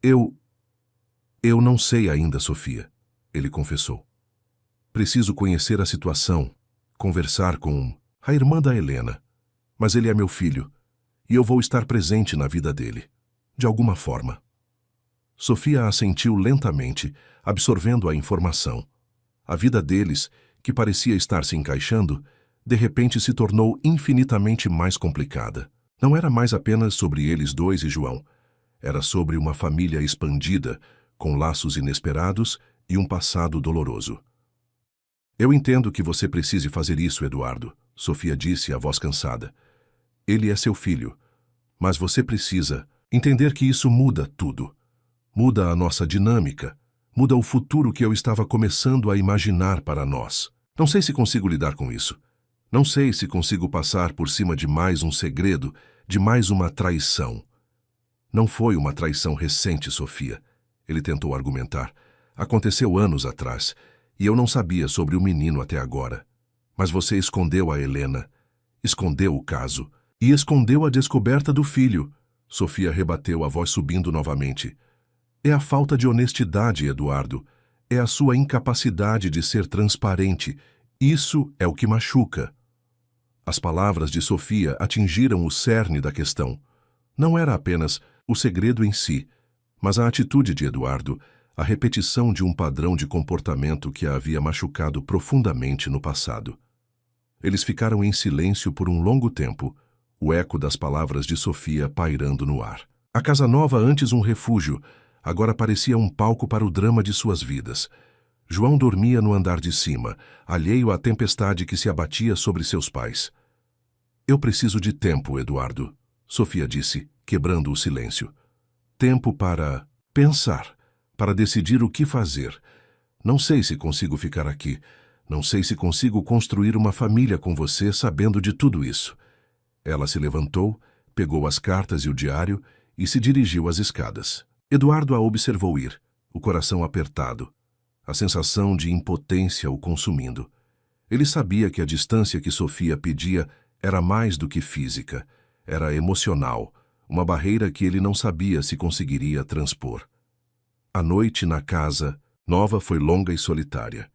Eu não sei ainda, Sofia, ele confessou. Preciso conhecer a situação, conversar com a irmã da Helena. Mas ele é meu filho, e eu vou estar presente na vida dele, de alguma forma. Sofia assentiu lentamente, absorvendo a informação. A vida deles, que parecia estar se encaixando, de repente se tornou infinitamente mais complicada. Não era mais apenas sobre eles dois e João. Era sobre uma família expandida, com laços inesperados e um passado doloroso. Eu entendo que você precise fazer isso, Eduardo, Sofia disse, a voz cansada. Ele é seu filho, mas você precisa entender que isso muda tudo. Muda a nossa dinâmica, muda o futuro que eu estava começando a imaginar para nós. Não sei se consigo lidar com isso. Não sei se consigo passar por cima de mais um segredo, de mais uma traição. Não foi uma traição recente, Sofia. Ele tentou argumentar. Aconteceu anos atrás, e eu não sabia sobre o menino até agora. Mas você escondeu a Helena, escondeu o caso, e escondeu a descoberta do filho. Sofia rebateu, a voz subindo novamente. É a falta de honestidade, Eduardo. É a sua incapacidade de ser transparente. Isso é o que machuca. As palavras de Sofia atingiram o cerne da questão. Não era apenas o segredo em si, mas a atitude de Eduardo, a repetição de um padrão de comportamento que a havia machucado profundamente no passado. Eles ficaram em silêncio por um longo tempo, o eco das palavras de Sofia pairando no ar. A casa nova, antes um refúgio, agora parecia um palco para o drama de suas vidas. João dormia no andar de cima, alheio à tempestade que se abatia sobre seus pais. Eu preciso de tempo, Eduardo, Sofia disse, quebrando o silêncio. Tempo para pensar, para decidir o que fazer. Não sei se consigo ficar aqui. Não sei se consigo construir uma família com você sabendo de tudo isso. Ela se levantou, pegou as cartas e o diário e se dirigiu às escadas. Eduardo a observou ir, o coração apertado, a sensação de impotência o consumindo. Ele sabia que a distância que Sofia pedia era mais do que física, era emocional, uma barreira que ele não sabia se conseguiria transpor. A noite na casa nova foi longa e solitária.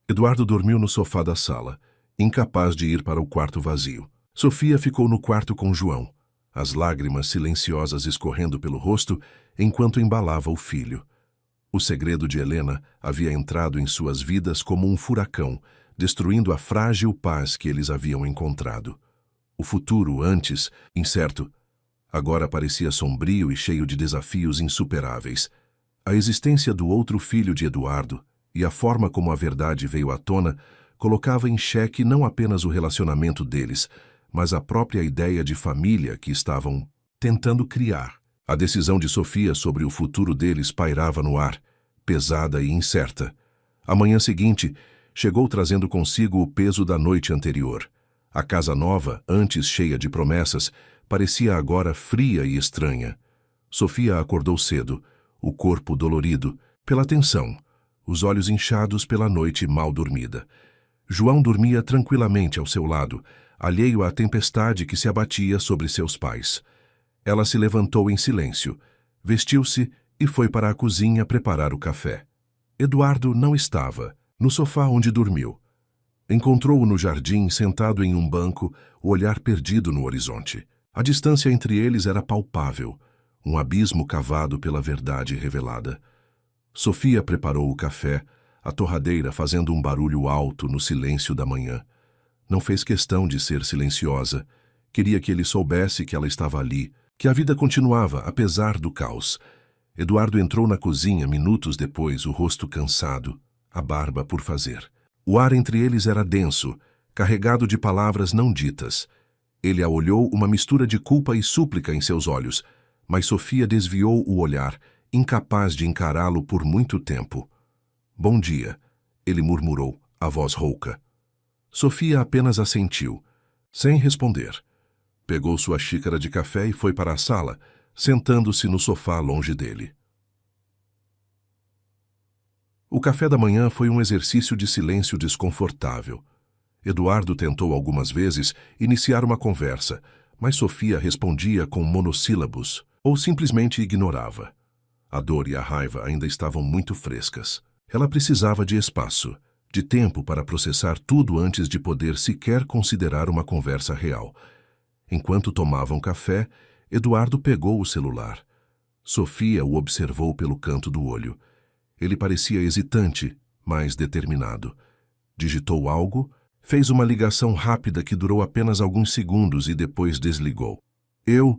Eduardo dormiu no sofá da sala, incapaz de ir para o quarto vazio. Sofia ficou no quarto com João, as lágrimas silenciosas escorrendo pelo rosto enquanto embalava o filho. O segredo de Helena havia entrado em suas vidas como um furacão, destruindo a frágil paz que eles haviam encontrado. O futuro, antes incerto, agora parecia sombrio e cheio de desafios insuperáveis. A existência do outro filho de Eduardo e a forma como a verdade veio à tona colocava em xeque não apenas o relacionamento deles, mas a própria ideia de família que estavam tentando criar. A decisão de Sofia sobre o futuro deles pairava no ar, pesada e incerta. A manhã seguinte chegou trazendo consigo o peso da noite anterior. A casa nova, antes cheia de promessas, parecia agora fria e estranha. Sofia acordou cedo, o corpo dolorido pela tensão, os olhos inchados pela noite mal dormida. João dormia tranquilamente ao seu lado, alheio à tempestade que se abatia sobre seus pais. Ela se levantou em silêncio, vestiu-se e foi para a cozinha preparar o café. Eduardo não estava, no sofá onde dormiu. Encontrou-o no jardim, sentado em um banco, o olhar perdido no horizonte. A distância entre eles era palpável, um abismo cavado pela verdade revelada. Sofia preparou o café, a torradeira fazendo um barulho alto no silêncio da manhã. Não fez questão de ser silenciosa. Queria que ele soubesse que ela estava ali, que a vida continuava, apesar do caos. Eduardo entrou na cozinha minutos depois, o rosto cansado, a barba por fazer. O ar entre eles era denso, carregado de palavras não ditas. Ele a olhou, uma mistura de culpa e súplica em seus olhos, mas Sofia desviou o olhar, incapaz de encará-lo por muito tempo. Bom dia, ele murmurou, a voz rouca. Sofia apenas assentiu, sem responder. Pegou sua xícara de café e foi para a sala, sentando-se no sofá longe dele. O café da manhã foi um exercício de silêncio desconfortável. Eduardo tentou algumas vezes iniciar uma conversa, mas Sofia respondia com monossílabos ou simplesmente ignorava. A dor e a raiva ainda estavam muito frescas. Ela precisava de espaço, de tempo para processar tudo antes de poder sequer considerar uma conversa real. Enquanto tomavam café, Eduardo pegou o celular. Sofia o observou pelo canto do olho. Ele parecia hesitante, mas determinado. Digitou algo, fez uma ligação rápida que durou apenas alguns segundos e depois desligou. Eu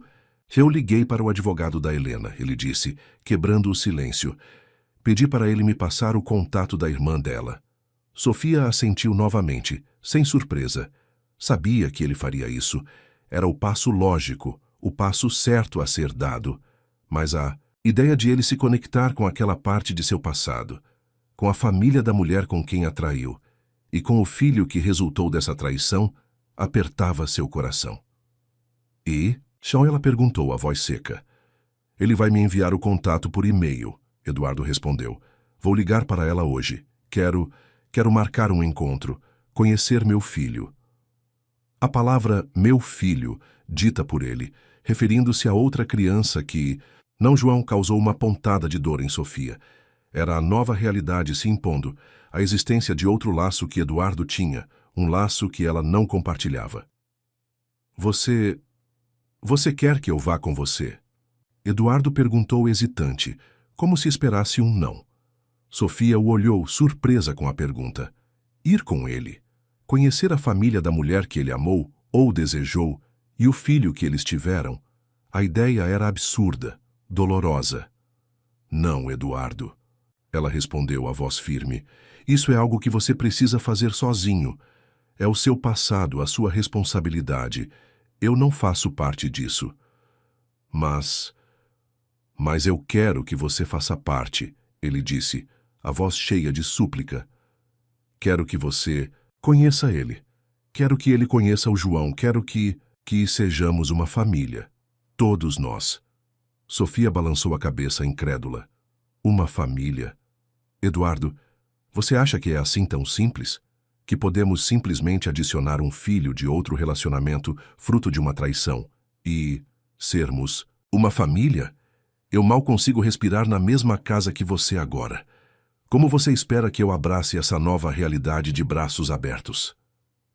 liguei para o advogado da Helena, ele disse, quebrando o silêncio. Pedi para ele me passar o contato da irmã dela. Sofia assentiu novamente, sem surpresa. Sabia que ele faria isso. Era o passo lógico, o passo certo a ser dado. Mas a ideia de ele se conectar com aquela parte de seu passado, com a família da mulher com quem a traiu, e com o filho que resultou dessa traição, apertava seu coração. E? Ela perguntou, a voz seca. Ele vai me enviar o contato por e-mail, Eduardo respondeu. Vou ligar para ela hoje. Quero marcar um encontro, conhecer meu filho. A palavra meu filho, dita por ele, referindo-se a outra criança que, não João, causou uma pontada de dor em Sofia. Era a nova realidade se impondo, a existência de outro laço que Eduardo tinha, um laço que ela não compartilhava. Você quer que eu vá com você? Eduardo perguntou hesitante, como se esperasse um não. Sofia o olhou, surpresa com a pergunta. Ir com ele? Conhecer a família da mulher que ele amou ou desejou e o filho que eles tiveram? A ideia era absurda, dolorosa. Não, Eduardo. Ela respondeu, a voz firme. Isso é algo que você precisa fazer sozinho. É o seu passado, a sua responsabilidade. Eu não faço parte disso. Mas eu quero que você faça parte, ele disse, a voz cheia de súplica. Quero que você conheça ele. Quero que ele conheça o João. Quero que sejamos uma família. Todos nós. Sofia balançou a cabeça incrédula. Uma família? Eduardo, você acha que é assim tão simples? Que podemos simplesmente adicionar um filho de outro relacionamento fruto de uma traição e sermos uma família? Eu mal consigo respirar na mesma casa que você agora. Como você espera que eu abrace essa nova realidade de braços abertos?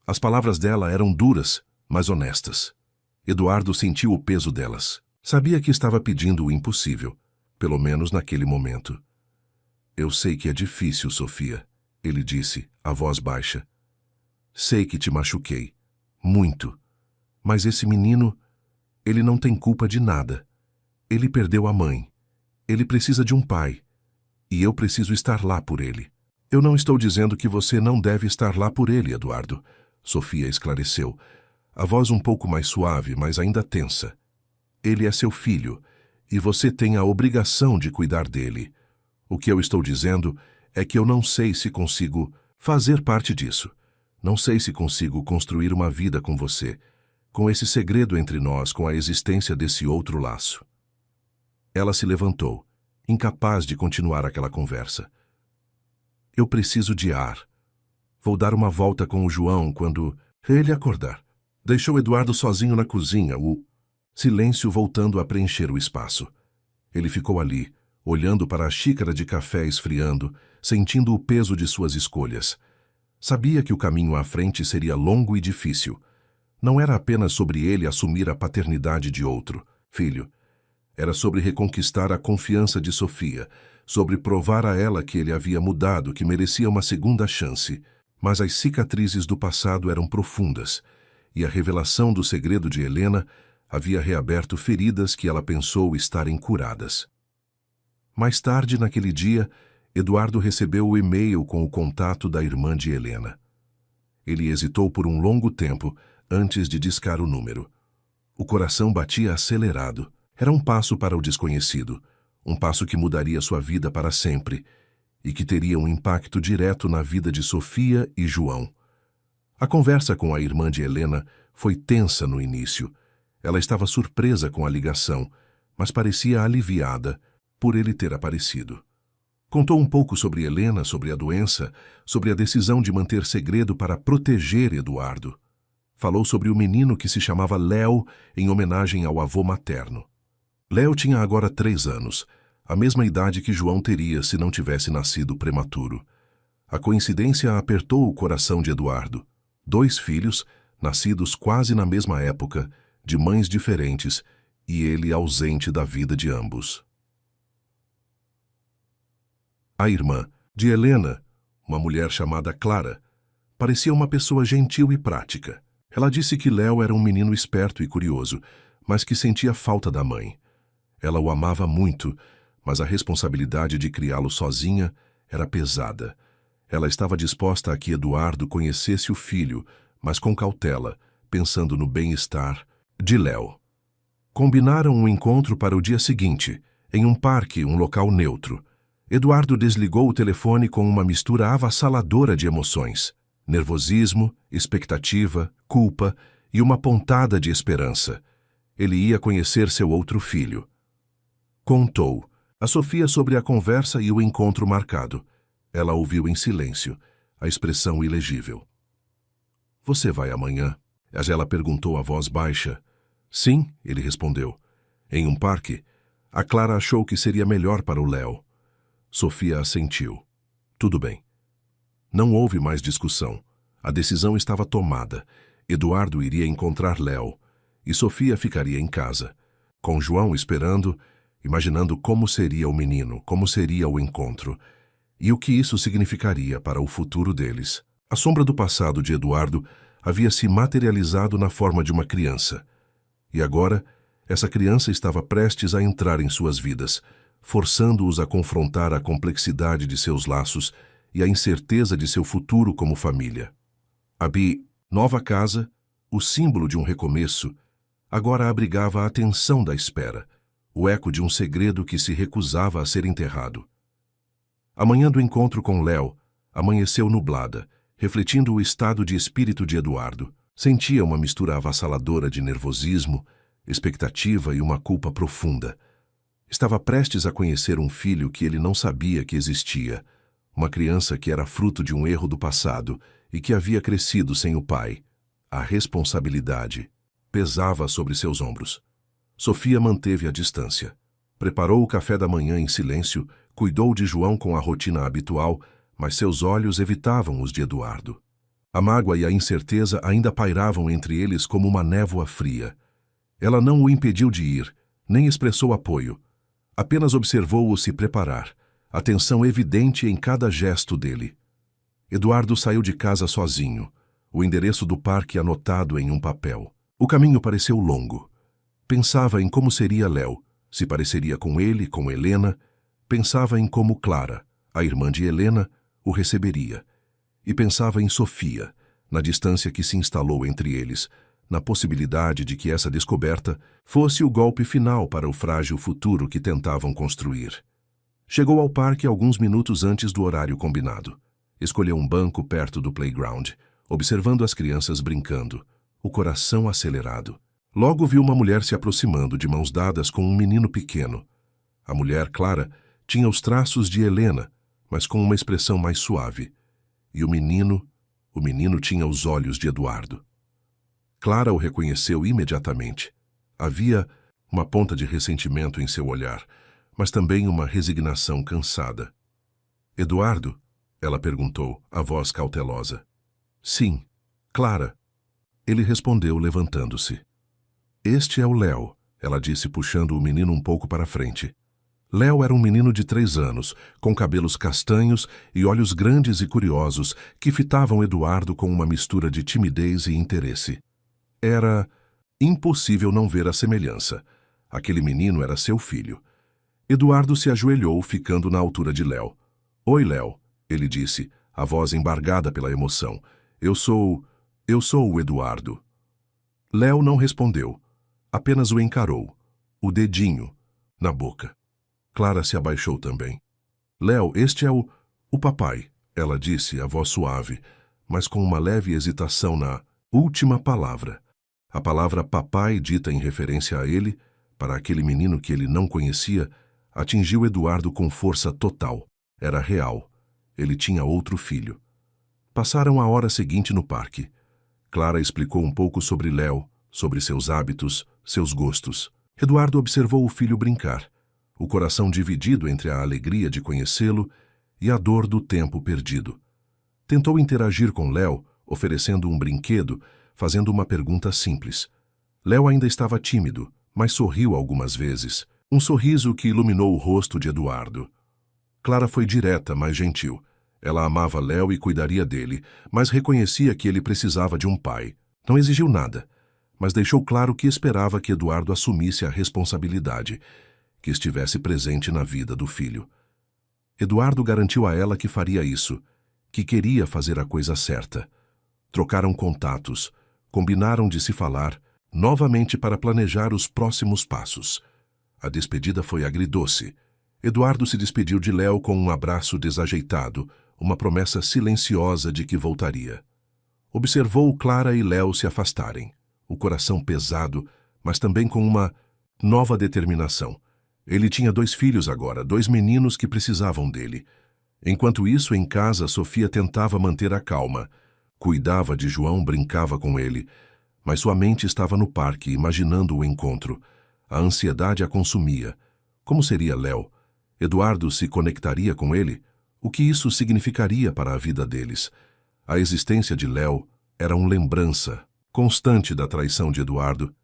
As palavras dela eram duras, mas honestas. Eduardo sentiu o peso delas. Sabia que estava pedindo o impossível, pelo menos naquele momento. Eu sei que é difícil, Sofia, ele disse, a voz baixa. Sei que te machuquei. Muito. Mas esse menino, ele não tem culpa de nada. Ele perdeu a mãe. Ele precisa de um pai. E eu preciso estar lá por ele. Eu não estou dizendo que você não deve estar lá por ele, Eduardo. Sofia esclareceu, a voz um pouco mais suave, mas ainda tensa. Ele é seu filho, e você tem a obrigação de cuidar dele. O que eu estou dizendo é que eu não sei se consigo fazer parte disso. Não sei se consigo construir uma vida com você, com esse segredo entre nós, com a existência desse outro laço. Ela se levantou, incapaz de continuar aquela conversa. Eu preciso de ar. Vou dar uma volta com o João quando ele acordar. Deixou Eduardo sozinho na cozinha, o silêncio voltando a preencher o espaço. Ele ficou ali, olhando para a xícara de café esfriando, sentindo o peso de suas escolhas. Sabia que o caminho à frente seria longo e difícil. Não era apenas sobre ele assumir a paternidade de outro filho. Era sobre reconquistar a confiança de Sofia, sobre provar a ela que ele havia mudado, que merecia uma segunda chance. Mas as cicatrizes do passado eram profundas, e a revelação do segredo de Helena havia reaberto feridas que ela pensou estarem curadas. Mais tarde, naquele dia, Eduardo recebeu o e-mail com o contato da irmã de Helena. Ele hesitou por um longo tempo antes de discar o número. O coração batia acelerado. Era um passo para o desconhecido, um passo que mudaria sua vida para sempre. e que teria um impacto direto na vida de Sofia e João. A conversa com a irmã de Helena foi tensa no início. Ela estava surpresa com a ligação, mas parecia aliviada por ele ter aparecido. Contou um pouco sobre Helena, sobre a doença, sobre a decisão de manter segredo para proteger Eduardo. Falou sobre o menino que se chamava Léo, em homenagem ao avô materno. Léo tinha agora 3 anos, a mesma idade que João teria se não tivesse nascido prematuro. A coincidência apertou o coração de Eduardo. 2 filhos, nascidos quase na mesma época, de mães diferentes, e ele ausente da vida de ambos. A irmã de Helena, uma mulher chamada Clara, parecia uma pessoa gentil e prática. Ela disse que Léo era um menino esperto e curioso, mas que sentia falta da mãe. Ela o amava muito, mas a responsabilidade de criá-lo sozinha era pesada. Ela estava disposta a que Eduardo conhecesse o filho, mas com cautela, pensando no bem-estar de Léo. Combinaram um encontro para o dia seguinte, em um parque, um local neutro. Eduardo desligou o telefone com uma mistura avassaladora de emoções: nervosismo, expectativa, culpa e uma pontada de esperança. Ele ia conhecer seu outro filho. Contou a Sofia sobre a conversa e o encontro marcado. Ela ouviu em silêncio, a expressão ilegível. "Você vai amanhã?" Ela perguntou a voz baixa. "Sim", ele respondeu. Em um parque, a Clara achou que seria melhor para o Léo. Sofia assentiu. Tudo bem. Não houve mais discussão. A decisão estava tomada. Eduardo iria encontrar Léo, e Sofia ficaria em casa, com João esperando, imaginando como seria o menino, como seria o encontro, e o que isso significaria para o futuro deles. A sombra do passado de Eduardo havia se materializado na forma de uma criança. E agora, essa criança estava prestes a entrar em suas vidas, forçando-os a confrontar a complexidade de seus laços e a incerteza de seu futuro como família. A nova casa, o símbolo de um recomeço, agora abrigava a tensão da espera, o eco de um segredo que se recusava a ser enterrado. A manhã do encontro com Léo amanheceu nublada, refletindo o estado de espírito de Eduardo. Sentia uma mistura avassaladora de nervosismo, expectativa e uma culpa profunda. Estava prestes a conhecer um filho que ele não sabia que existia, uma criança que era fruto de um erro do passado e que havia crescido sem o pai. A responsabilidade pesava sobre seus ombros. Sofia manteve a distância. Preparou o café da manhã em silêncio, cuidou de João com a rotina habitual, mas seus olhos evitavam os de Eduardo. A mágoa e a incerteza ainda pairavam entre eles como uma névoa fria. Ela não o impediu de ir, nem expressou apoio. Apenas observou-o se preparar, a tensão evidente em cada gesto dele. Eduardo saiu de casa sozinho, o endereço do parque anotado em um papel. O caminho pareceu longo. Pensava em como seria Léo, se pareceria com ele, com Helena. Pensava em como Clara, a irmã de Helena, o receberia. E pensava em Sofia, na distância que se instalou entre eles, na possibilidade de que essa descoberta fosse o golpe final para o frágil futuro que tentavam construir. Chegou ao parque alguns minutos antes do horário combinado. Escolheu um banco perto do playground, observando as crianças brincando, o coração acelerado. Logo viu uma mulher se aproximando de mãos dadas com um menino pequeno. A mulher, Clara, tinha os traços de Helena, mas com uma expressão mais suave. E o menino tinha os olhos de Eduardo. Clara o reconheceu imediatamente. Havia uma ponta de ressentimento em seu olhar, mas também uma resignação cansada. "Eduardo?" ela perguntou, a voz cautelosa. "Sim, Clara." Ele respondeu, levantando-se. "Este é o Léo", ela disse, puxando o menino um pouco para frente. Léo era um menino de 3 anos, com cabelos castanhos e olhos grandes e curiosos que fitavam Eduardo com uma mistura de timidez e interesse. Era impossível não ver a semelhança. Aquele menino era seu filho. Eduardo se ajoelhou, ficando na altura de Léo. "Oi, Léo", ele disse, a voz embargada pela emoção. Eu sou o Eduardo." Léo não respondeu, apenas o encarou, o dedinho na boca. Clara se abaixou também. "Léo, este é o O papai, ela disse, a voz suave, mas com uma leve hesitação na última palavra. A palavra papai, dita em referência a ele, para aquele menino que ele não conhecia, atingiu Eduardo com força total. Era real. Ele tinha outro filho. Passaram a hora seguinte no parque. Clara explicou um pouco sobre Léo, sobre seus hábitos, seus gostos. Eduardo observou o filho brincar, o coração dividido entre a alegria de conhecê-lo e a dor do tempo perdido. Tentou interagir com Léo, oferecendo um brinquedo, fazendo uma pergunta simples. Léo ainda estava tímido, mas sorriu algumas vezes, um sorriso que iluminou o rosto de Eduardo. Clara foi direta, mas gentil. Ela amava Léo e cuidaria dele, mas reconhecia que ele precisava de um pai. Não exigiu nada, mas deixou claro que esperava que Eduardo assumisse a responsabilidade, que estivesse presente na vida do filho. Eduardo garantiu a ela que faria isso, que queria fazer a coisa certa. Trocaram contatos, combinaram de se falar, novamente para planejar os próximos passos. A despedida foi agridoce. Eduardo se despediu de Léo com um abraço desajeitado, uma promessa silenciosa de que voltaria. Observou Clara e Léo se afastarem, o coração pesado, mas também com uma nova determinação. Ele tinha 2 filhos agora, 2 meninos que precisavam dele. Enquanto isso, em casa, Sofia tentava manter a calma. Cuidava de João, brincava com ele, mas sua mente estava no parque, imaginando o encontro. A ansiedade a consumia. Como seria Léo? Eduardo se conectaria com ele? O que isso significaria para a vida deles? A existência de Léo era uma lembrança constante da traição de Eduardo,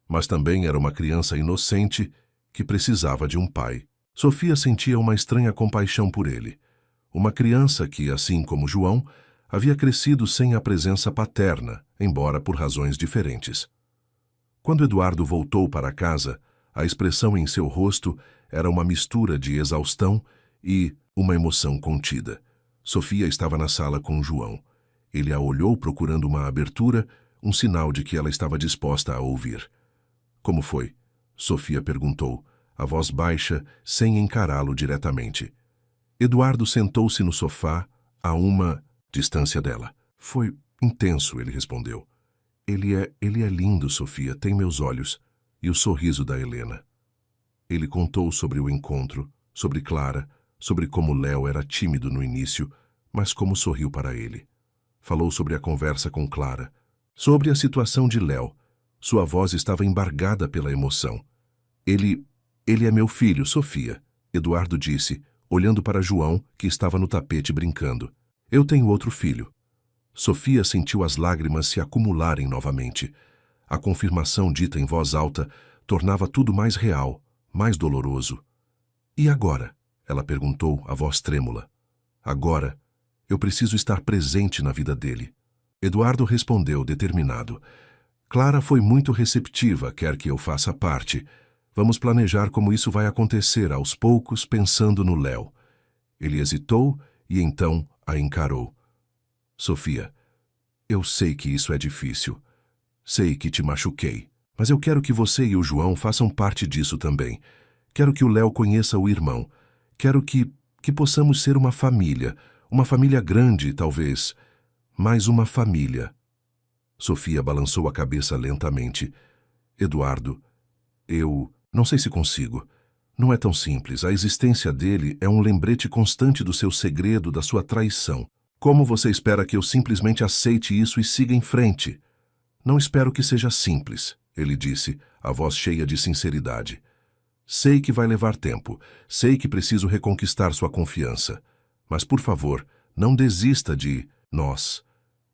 mas também era uma criança inocente que precisava de um pai. Sofia sentia uma estranha compaixão por ele. Uma criança que, assim como João, havia crescido sem a presença paterna, embora por razões diferentes. Quando Eduardo voltou para casa, a expressão em seu rosto era uma mistura de exaustão e uma emoção contida. Sofia estava na sala com João. Ele a olhou procurando uma abertura, um sinal de que ela estava disposta a ouvir. Como foi? Sofia perguntou, a voz baixa, sem encará-lo diretamente. Eduardo sentou-se no sofá, a uma distância dela. Foi intenso, ele respondeu. Ele é lindo, Sofia, tem meus olhos, e o sorriso da Helena. Ele contou sobre o encontro, sobre Clara, sobre como Léo era tímido no início, mas como sorriu para ele. Falou sobre a conversa com Clara, sobre a situação de Léo. Sua voz estava embargada pela emoção. Ele é meu filho, Sofia, Eduardo disse, olhando para João, que estava no tapete brincando. Eu tenho outro filho. Sofia sentiu as lágrimas se acumularem novamente. A confirmação dita em voz alta tornava tudo mais real, mais doloroso. E agora? Ela perguntou, a voz trêmula. Agora, eu preciso estar presente na vida dele. Eduardo respondeu, determinado. Clara foi muito receptiva, quer que eu faça parte. Vamos planejar como isso vai acontecer aos poucos, pensando no Léo. Ele hesitou e então a encarou. Sofia, eu sei que isso é difícil. Sei que te machuquei. Mas eu quero que você e o João façam parte disso também. Quero que o Léo conheça o irmão. Quero que possamos ser uma família grande, talvez, mas uma família. Sofia balançou a cabeça lentamente. Eduardo, eu não sei se consigo. Não é tão simples. A existência dele é um lembrete constante do seu segredo, da sua traição. Como você espera que eu simplesmente aceite isso e siga em frente? Não espero que seja simples, ele disse, a voz cheia de sinceridade. Sei que vai levar tempo. Sei que preciso reconquistar sua confiança. Mas, por favor, não desista de nós.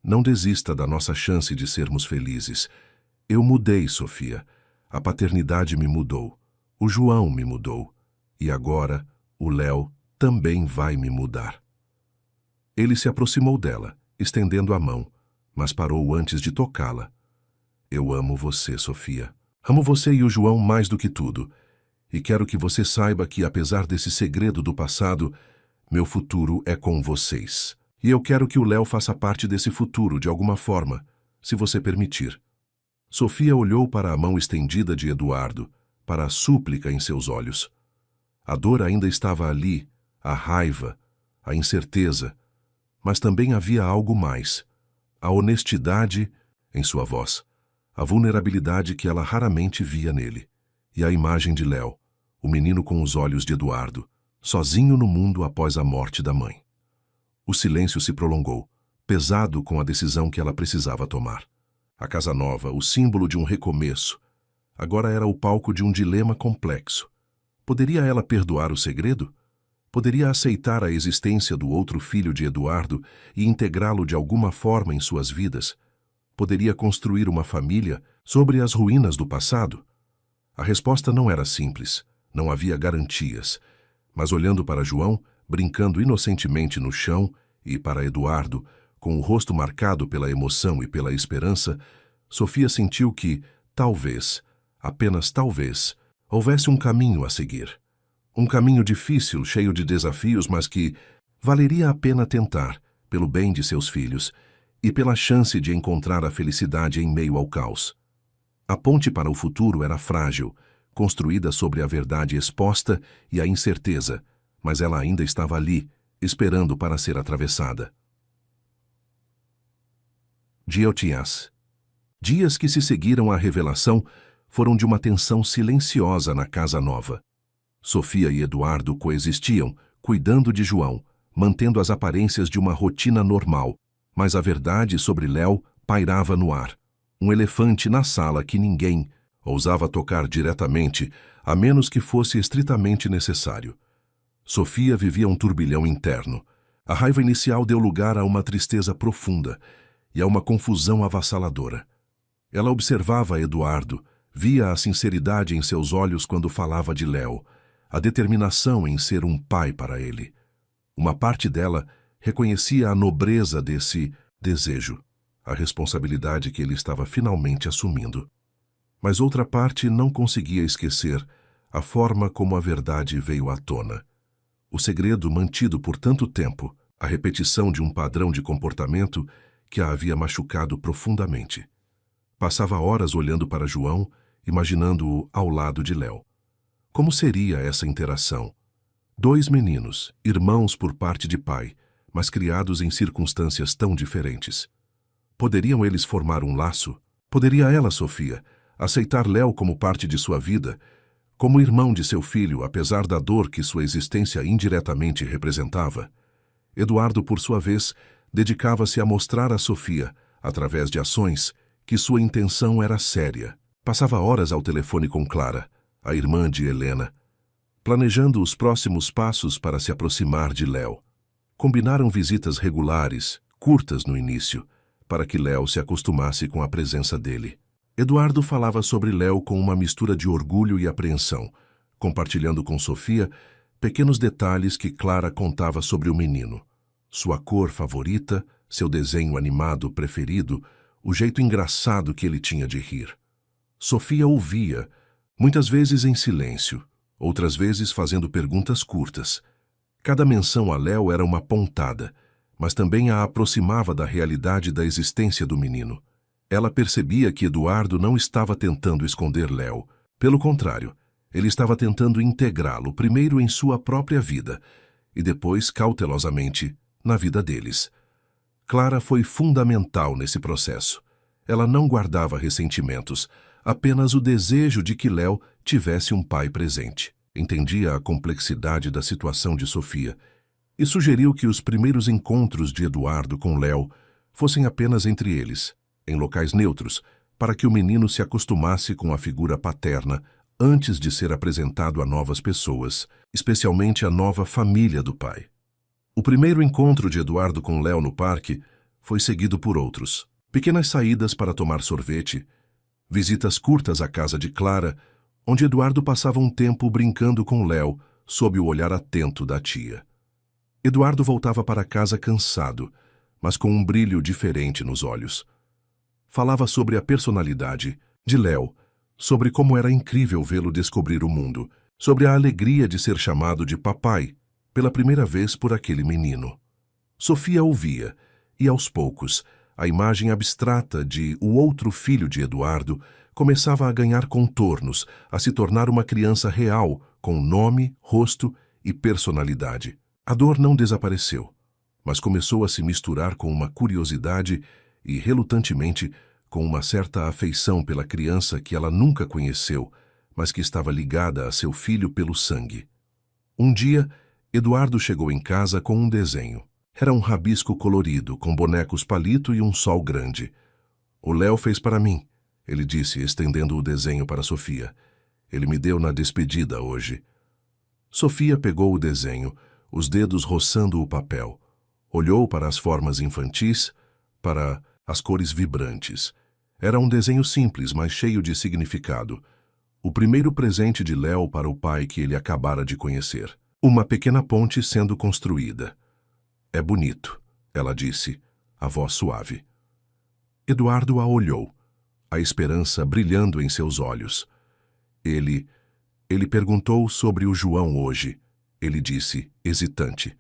Não desista da nossa chance de sermos felizes. Eu mudei, Sofia. A paternidade me mudou. O João me mudou. E agora, o Léo também vai me mudar. Ele se aproximou dela, estendendo a mão, mas parou antes de tocá-la. Eu amo você, Sofia. Amo você e o João mais do que tudo. E quero que você saiba que, apesar desse segredo do passado, meu futuro é com vocês. E eu quero que o Léo faça parte desse futuro de alguma forma, se você permitir. Sofia olhou para a mão estendida de Eduardo, para a súplica em seus olhos. A dor ainda estava ali, a raiva, a incerteza, mas também havia algo mais: a honestidade em sua voz, a vulnerabilidade que ela raramente via nele, e a imagem de Léo, o menino com os olhos de Eduardo, sozinho no mundo após a morte da mãe. O silêncio se prolongou, pesado com a decisão que ela precisava tomar. A casa nova, o símbolo de um recomeço, agora era o palco de um dilema complexo. Poderia ela perdoar o segredo? Poderia aceitar a existência do outro filho de Eduardo e integrá-lo de alguma forma em suas vidas? Poderia construir uma família sobre as ruínas do passado? A resposta não era simples, não havia garantias. Mas olhando para João, brincando inocentemente no chão, e para Eduardo, com o rosto marcado pela emoção e pela esperança, Sofia sentiu que, talvez, apenas talvez, houvesse um caminho a seguir. Um caminho difícil, cheio de desafios, mas que valeria a pena tentar, pelo bem de seus filhos e pela chance de encontrar a felicidade em meio ao caos. A ponte para o futuro era frágil, construída sobre a verdade exposta e a incerteza, mas ela ainda estava ali, esperando para ser atravessada. Dias. Dias que se seguiram à revelação foram de uma tensão silenciosa na casa nova. Sofia e Eduardo coexistiam, cuidando de João, mantendo as aparências de uma rotina normal, mas a verdade sobre Léo pairava no ar. Um elefante na sala que ninguém ousava tocar diretamente, a menos que fosse estritamente necessário. Sofia vivia um turbilhão interno. A raiva inicial deu lugar a uma tristeza profunda e a uma confusão avassaladora. Ela observava Eduardo, via a sinceridade em seus olhos quando falava de Léo, a determinação em ser um pai para ele. Uma parte dela reconhecia a nobreza desse desejo, a responsabilidade que ele estava finalmente assumindo. Mas outra parte não conseguia esquecer a forma como a verdade veio à tona. O segredo mantido por tanto tempo, a repetição de um padrão de comportamento que a havia machucado profundamente. Passava horas olhando para João, imaginando-o ao lado de Léo. Como seria essa interação? Dois meninos, irmãos por parte de pai, mas criados em circunstâncias tão diferentes. Poderiam eles formar um laço? Poderia ela, Sofia, aceitar Léo como parte de sua vida, como irmão de seu filho, apesar da dor que sua existência indiretamente representava? Eduardo, por sua vez, dedicava-se a mostrar a Sofia, através de ações, que sua intenção era séria. Passava horas ao telefone com Clara, a irmã de Helena, planejando os próximos passos para se aproximar de Léo. Combinaram visitas regulares, curtas no início, para que Léo se acostumasse com a presença dele. Eduardo falava sobre Léo com uma mistura de orgulho e apreensão, compartilhando com Sofia pequenos detalhes que Clara contava sobre o menino. Sua cor favorita, seu desenho animado preferido, o jeito engraçado que ele tinha de rir. Sofia ouvia, muitas vezes em silêncio, outras vezes fazendo perguntas curtas. Cada menção a Léo era uma pontada, mas também a aproximava da realidade da existência do menino. Ela percebia que Eduardo não estava tentando esconder Léo. Pelo contrário, ele estava tentando integrá-lo primeiro em sua própria vida e depois, cautelosamente, na vida deles. Clara foi fundamental nesse processo. Ela não guardava ressentimentos, apenas o desejo de que Léo tivesse um pai presente. Entendia a complexidade da situação de Sofia e sugeriu que os primeiros encontros de Eduardo com Léo fossem apenas entre eles, em locais neutros, para que o menino se acostumasse com a figura paterna antes de ser apresentado a novas pessoas, especialmente a nova família do pai. O primeiro encontro de Eduardo com Léo no parque foi seguido por outros. Pequenas saídas para tomar sorvete, visitas curtas à casa de Clara, onde Eduardo passava um tempo brincando com Léo, sob o olhar atento da tia. Eduardo voltava para casa cansado, mas com um brilho diferente nos olhos. Falava sobre a personalidade de Léo, sobre como era incrível vê-lo descobrir o mundo, sobre a alegria de ser chamado de papai, pela primeira vez por aquele menino. Sofia ouvia, e aos poucos, a imagem abstrata de o outro filho de Eduardo começava a ganhar contornos, a se tornar uma criança real, com nome, rosto e personalidade. A dor não desapareceu, mas começou a se misturar com uma curiosidade e, relutantemente, com uma certa afeição pela criança que ela nunca conheceu, mas que estava ligada a seu filho pelo sangue. Um dia, Eduardo chegou em casa com um desenho. Era um rabisco colorido, com bonecos palito e um sol grande. "O Léo fez para mim", ele disse, estendendo o desenho para Sofia. "Ele me deu na despedida hoje." Sofia pegou o desenho, os dedos roçando o papel. Olhou para as formas infantis, para as cores vibrantes. Era um desenho simples, mas cheio de significado. O primeiro presente de Léo para o pai que ele acabara de conhecer. Uma pequena ponte sendo construída. "É bonito", ela disse, a voz suave. Eduardo a olhou, a esperança brilhando em seus olhos. Ele perguntou sobre o João hoje. Ele disse, hesitante.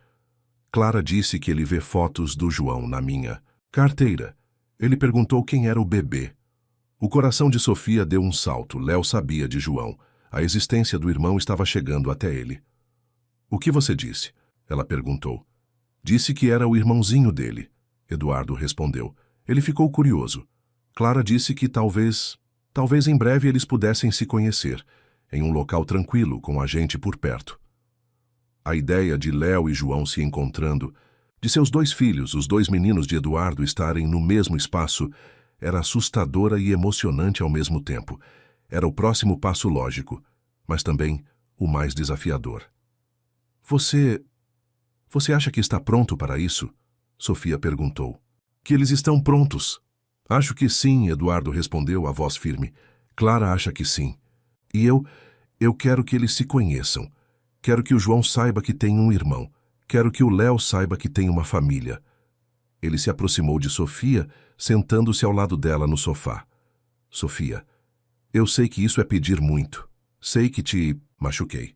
Clara disse que ele vê fotos do João na minha carteira. Ele perguntou quem era o bebê. O coração de Sofia deu um salto. Léo sabia de João. A existência do irmão estava chegando até ele. "O que você disse?" ela perguntou. "Disse que era o irmãozinho dele", Eduardo respondeu. Ele ficou curioso. Clara disse que talvez em breve eles pudessem se conhecer, em um local tranquilo, com a gente por perto. A ideia de Léo e João se encontrando, de seus 2 filhos, os 2 meninos de Eduardo, estarem no mesmo espaço, era assustadora e emocionante ao mesmo tempo. Era o próximo passo lógico, mas também o mais desafiador. Você acha que está pronto para isso?" Sofia perguntou. "Que eles estão prontos." "Acho que sim", Eduardo respondeu, a voz firme. "Clara acha que sim. E eu quero que eles se conheçam. Quero que o João saiba que tem um irmão. Quero que o Léo saiba que tem uma família." Ele se aproximou de Sofia, sentando-se ao lado dela no sofá. "Sofia, eu sei que isso é pedir muito. Sei que te machuquei.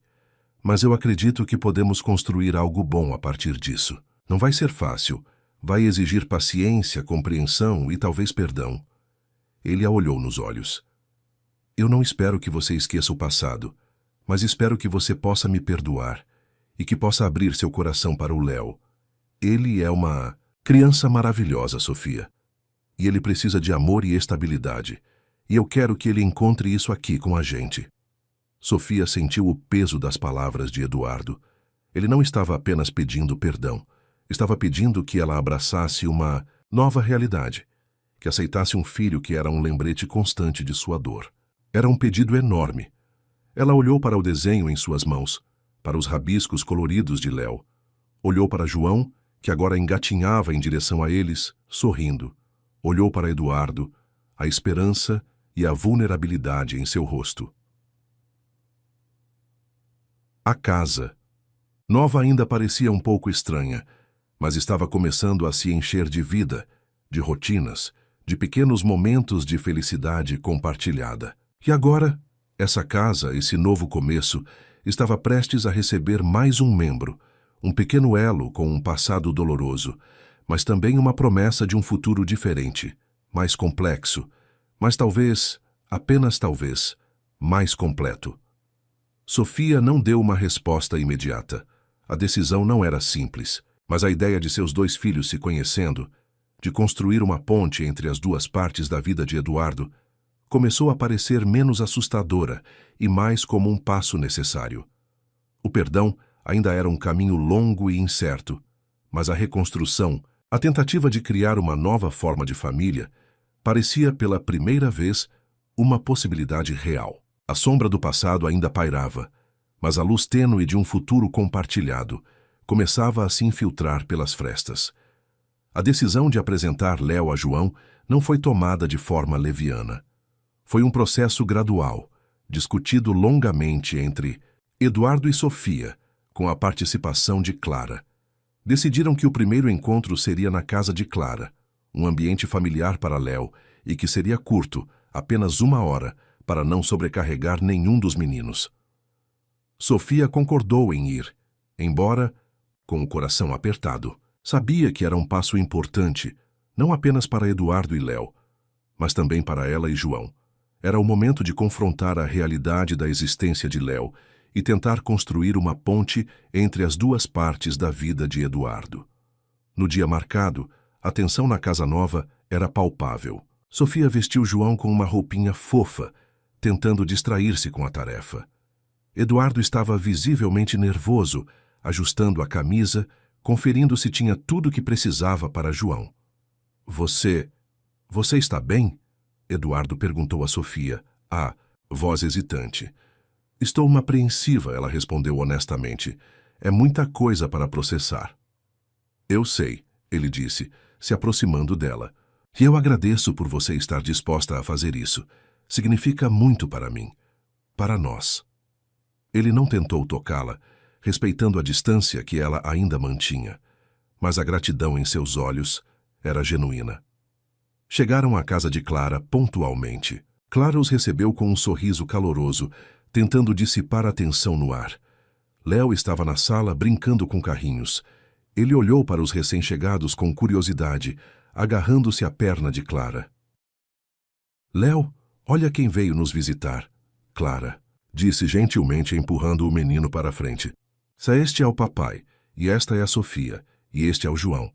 Mas eu acredito que podemos construir algo bom a partir disso. Não vai ser fácil. Vai exigir paciência, compreensão e talvez perdão." Ele a olhou nos olhos. "Eu não espero que você esqueça o passado, mas espero que você possa me perdoar e que possa abrir seu coração para o Léo. Ele é uma criança maravilhosa, Sofia. E ele precisa de amor e estabilidade. E eu quero que ele encontre isso aqui com a gente." Sofia sentiu o peso das palavras de Eduardo. Ele não estava apenas pedindo perdão. Estava pedindo que ela abraçasse uma nova realidade, que aceitasse um filho que era um lembrete constante de sua dor. Era um pedido enorme. Ela olhou para o desenho em suas mãos, para os rabiscos coloridos de Léo. Olhou para João, que agora engatinhava em direção a eles, sorrindo. Olhou para Eduardo, a esperança e a vulnerabilidade em seu rosto. A casa. Nova ainda parecia um pouco estranha, mas estava começando a se encher de vida, de rotinas, de pequenos momentos de felicidade compartilhada. E agora, essa casa, esse novo começo, estava prestes a receber mais um membro, um pequeno elo com um passado doloroso, mas também uma promessa de um futuro diferente, mais complexo, mas talvez, apenas talvez, mais completo. Sofia não deu uma resposta imediata. A decisão não era simples, mas a ideia de seus 2 filhos se conhecendo, de construir uma ponte entre as 2 partes da vida de Eduardo, começou a parecer menos assustadora e mais como um passo necessário. O perdão ainda era um caminho longo e incerto, mas a reconstrução, a tentativa de criar uma nova forma de família, parecia pela primeira vez uma possibilidade real. A sombra do passado ainda pairava, mas a luz tênue de um futuro compartilhado começava a se infiltrar pelas frestas. A decisão de apresentar Léo a João não foi tomada de forma leviana. Foi um processo gradual, discutido longamente entre Eduardo e Sofia, com a participação de Clara. Decidiram que o primeiro encontro seria na casa de Clara, um ambiente familiar para Léo e que seria curto, apenas 1 hora, para não sobrecarregar nenhum dos meninos. Sofia concordou em ir, embora com o coração apertado. Sabia que era um passo importante, não apenas para Eduardo e Léo, mas também para ela e João. Era o momento de confrontar a realidade da existência de Léo e tentar construir uma ponte entre as duas partes da vida de Eduardo. No dia marcado, a tensão na casa nova era palpável. Sofia vestiu João com uma roupinha fofa, tentando distrair-se com a tarefa. Eduardo estava visivelmente nervoso, ajustando a camisa, conferindo se tinha tudo o que precisava para João. Você está bem? Eduardo perguntou a Sofia, voz hesitante. Estou apreensiva, ela respondeu honestamente. É muita coisa para processar. Eu sei, ele disse, se aproximando dela. E eu agradeço por você estar disposta a fazer isso. Significa muito para mim. Para nós. Ele não tentou tocá-la, respeitando a distância que ela ainda mantinha. Mas a gratidão em seus olhos era genuína. Chegaram à casa de Clara pontualmente. Clara os recebeu com um sorriso caloroso, tentando dissipar a tensão no ar. Léo estava na sala brincando com carrinhos. Ele olhou para os recém-chegados com curiosidade, agarrando-se à perna de Clara. Léo, olha quem veio nos visitar. Clara, disse gentilmente empurrando o menino para a frente. Este é o papai, e esta é a Sofia, e este é o João.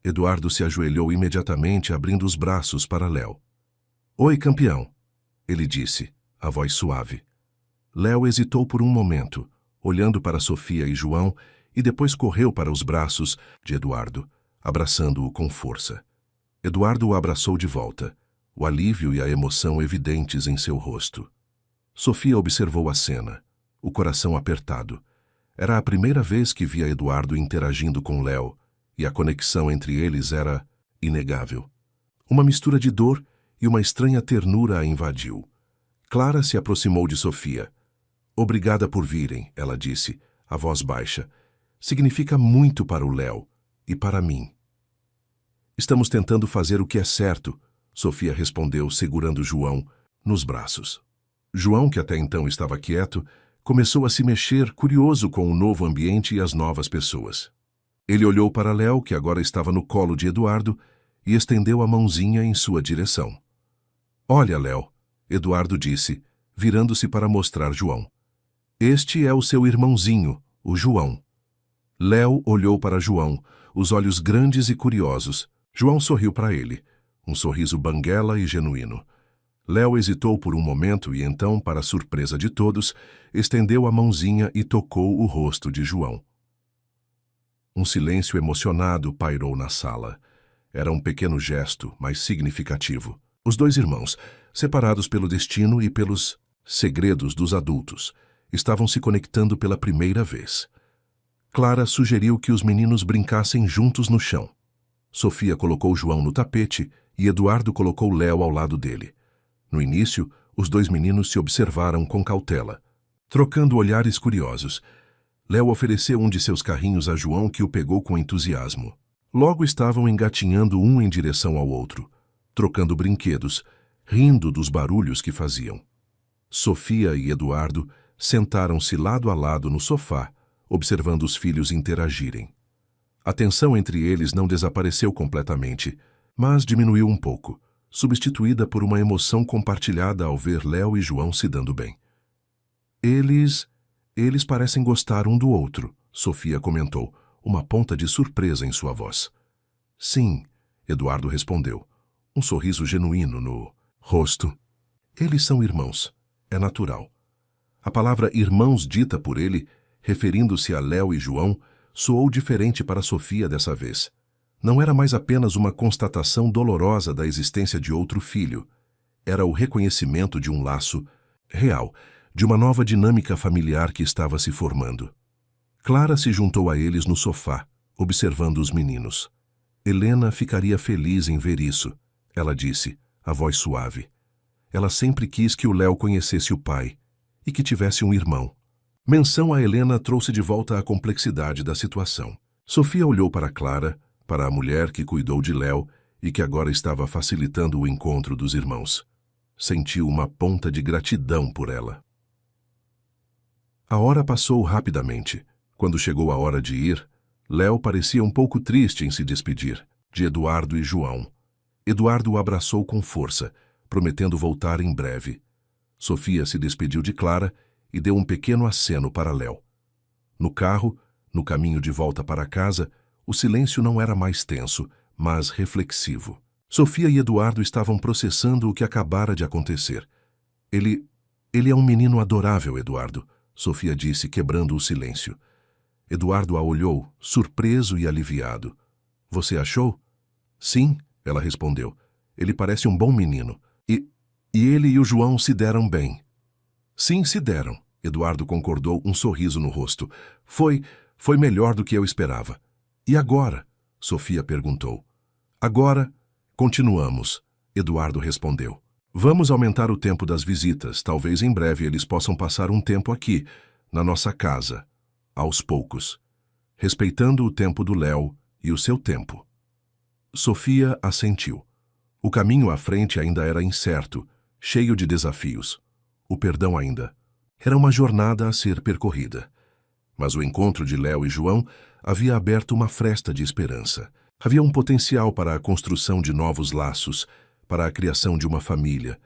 Eduardo se ajoelhou imediatamente, abrindo os braços para Léo. Oi, campeão, ele disse, a voz suave. Léo hesitou por um momento, olhando para Sofia e João, e depois correu para os braços de Eduardo, abraçando-o com força. Eduardo o abraçou de volta, o alívio e a emoção evidentes em seu rosto. Sofia observou a cena, o coração apertado. Era a primeira vez que via Eduardo interagindo com Léo, e a conexão entre eles era inegável. Uma mistura de dor e uma estranha ternura a invadiu. Clara se aproximou de Sofia. Obrigada por virem, ela disse, a voz baixa. Significa muito para o Léo e para mim. Estamos tentando fazer o que é certo, Sofia respondeu, segurando João nos braços. João, que até então estava quieto, começou a se mexer, curioso com o novo ambiente e as novas pessoas. Ele olhou para Léo, que agora estava no colo de Eduardo, e estendeu a mãozinha em sua direção. Olha, Léo, Eduardo disse, virando-se para mostrar João. Este é o seu irmãozinho, o João. Léo olhou para João, os olhos grandes e curiosos. João sorriu para ele, um sorriso banguela e genuíno. Léo hesitou por um momento e então, para a surpresa de todos, estendeu a mãozinha e tocou o rosto de João. Um silêncio emocionado pairou na sala. Era um pequeno gesto, mas significativo. Os dois irmãos, separados pelo destino e pelos segredos dos adultos, estavam se conectando pela primeira vez. Clara sugeriu que os meninos brincassem juntos no chão. Sofia colocou João no tapete e Eduardo colocou Léo ao lado dele. No início, os dois meninos se observaram com cautela, trocando olhares curiosos. Léo ofereceu um de seus carrinhos a João, que o pegou com entusiasmo. Logo estavam engatinhando um em direção ao outro, trocando brinquedos, rindo dos barulhos que faziam. Sofia e Eduardo sentaram-se lado a lado no sofá, observando os filhos interagirem. A tensão entre eles não desapareceu completamente, mas diminuiu um pouco, substituída por uma emoção compartilhada ao ver Léo e João se dando bem. Eles parecem gostar um do outro, Sofia comentou, uma ponta de surpresa em sua voz. Sim, Eduardo respondeu, um sorriso genuíno no rosto. Eles são irmãos, é natural. A palavra irmãos dita por ele, referindo-se a Léo e João, soou diferente para Sofia dessa vez. Não era mais apenas uma constatação dolorosa da existência de outro filho. Era o reconhecimento de um laço real, de uma nova dinâmica familiar que estava se formando. Clara se juntou a eles no sofá, observando os meninos. Helena ficaria feliz em ver isso, ela disse, a voz suave. Ela sempre quis que o Léo conhecesse o pai e que tivesse um irmão. Menção a Helena trouxe de volta a complexidade da situação. Sofia olhou para Clara, para a mulher que cuidou de Léo e que agora estava facilitando o encontro dos irmãos. Sentiu uma ponta de gratidão por ela. A hora passou rapidamente. Quando chegou a hora de ir, Léo parecia um pouco triste em se despedir de Eduardo e João. Eduardo o abraçou com força, prometendo voltar em breve. Sofia se despediu de Clara e deu um pequeno aceno para Léo. No carro, no caminho de volta para casa, o silêncio não era mais tenso, mas reflexivo. Sofia e Eduardo estavam processando o que acabara de acontecer. Ele é um menino adorável, Eduardo, Sofia disse, quebrando o silêncio. Eduardo a olhou, surpreso e aliviado. Você achou? Sim, ela respondeu. Ele parece um bom menino. E ele e o João se deram bem. Sim, se deram, Eduardo concordou, um sorriso no rosto. Foi melhor do que eu esperava. E agora? Sofia perguntou. Agora, continuamos, Eduardo respondeu. Vamos aumentar o tempo das visitas. Talvez em breve eles possam passar um tempo aqui, na nossa casa, aos poucos, respeitando o tempo do Léo e o seu tempo. Sofia assentiu. O caminho à frente ainda era incerto, cheio de desafios. O perdão ainda. Era uma jornada a ser percorrida. Mas o encontro de Léo e João havia aberto uma fresta de esperança. Havia um potencial para a construção de novos laços, para a criação de uma família.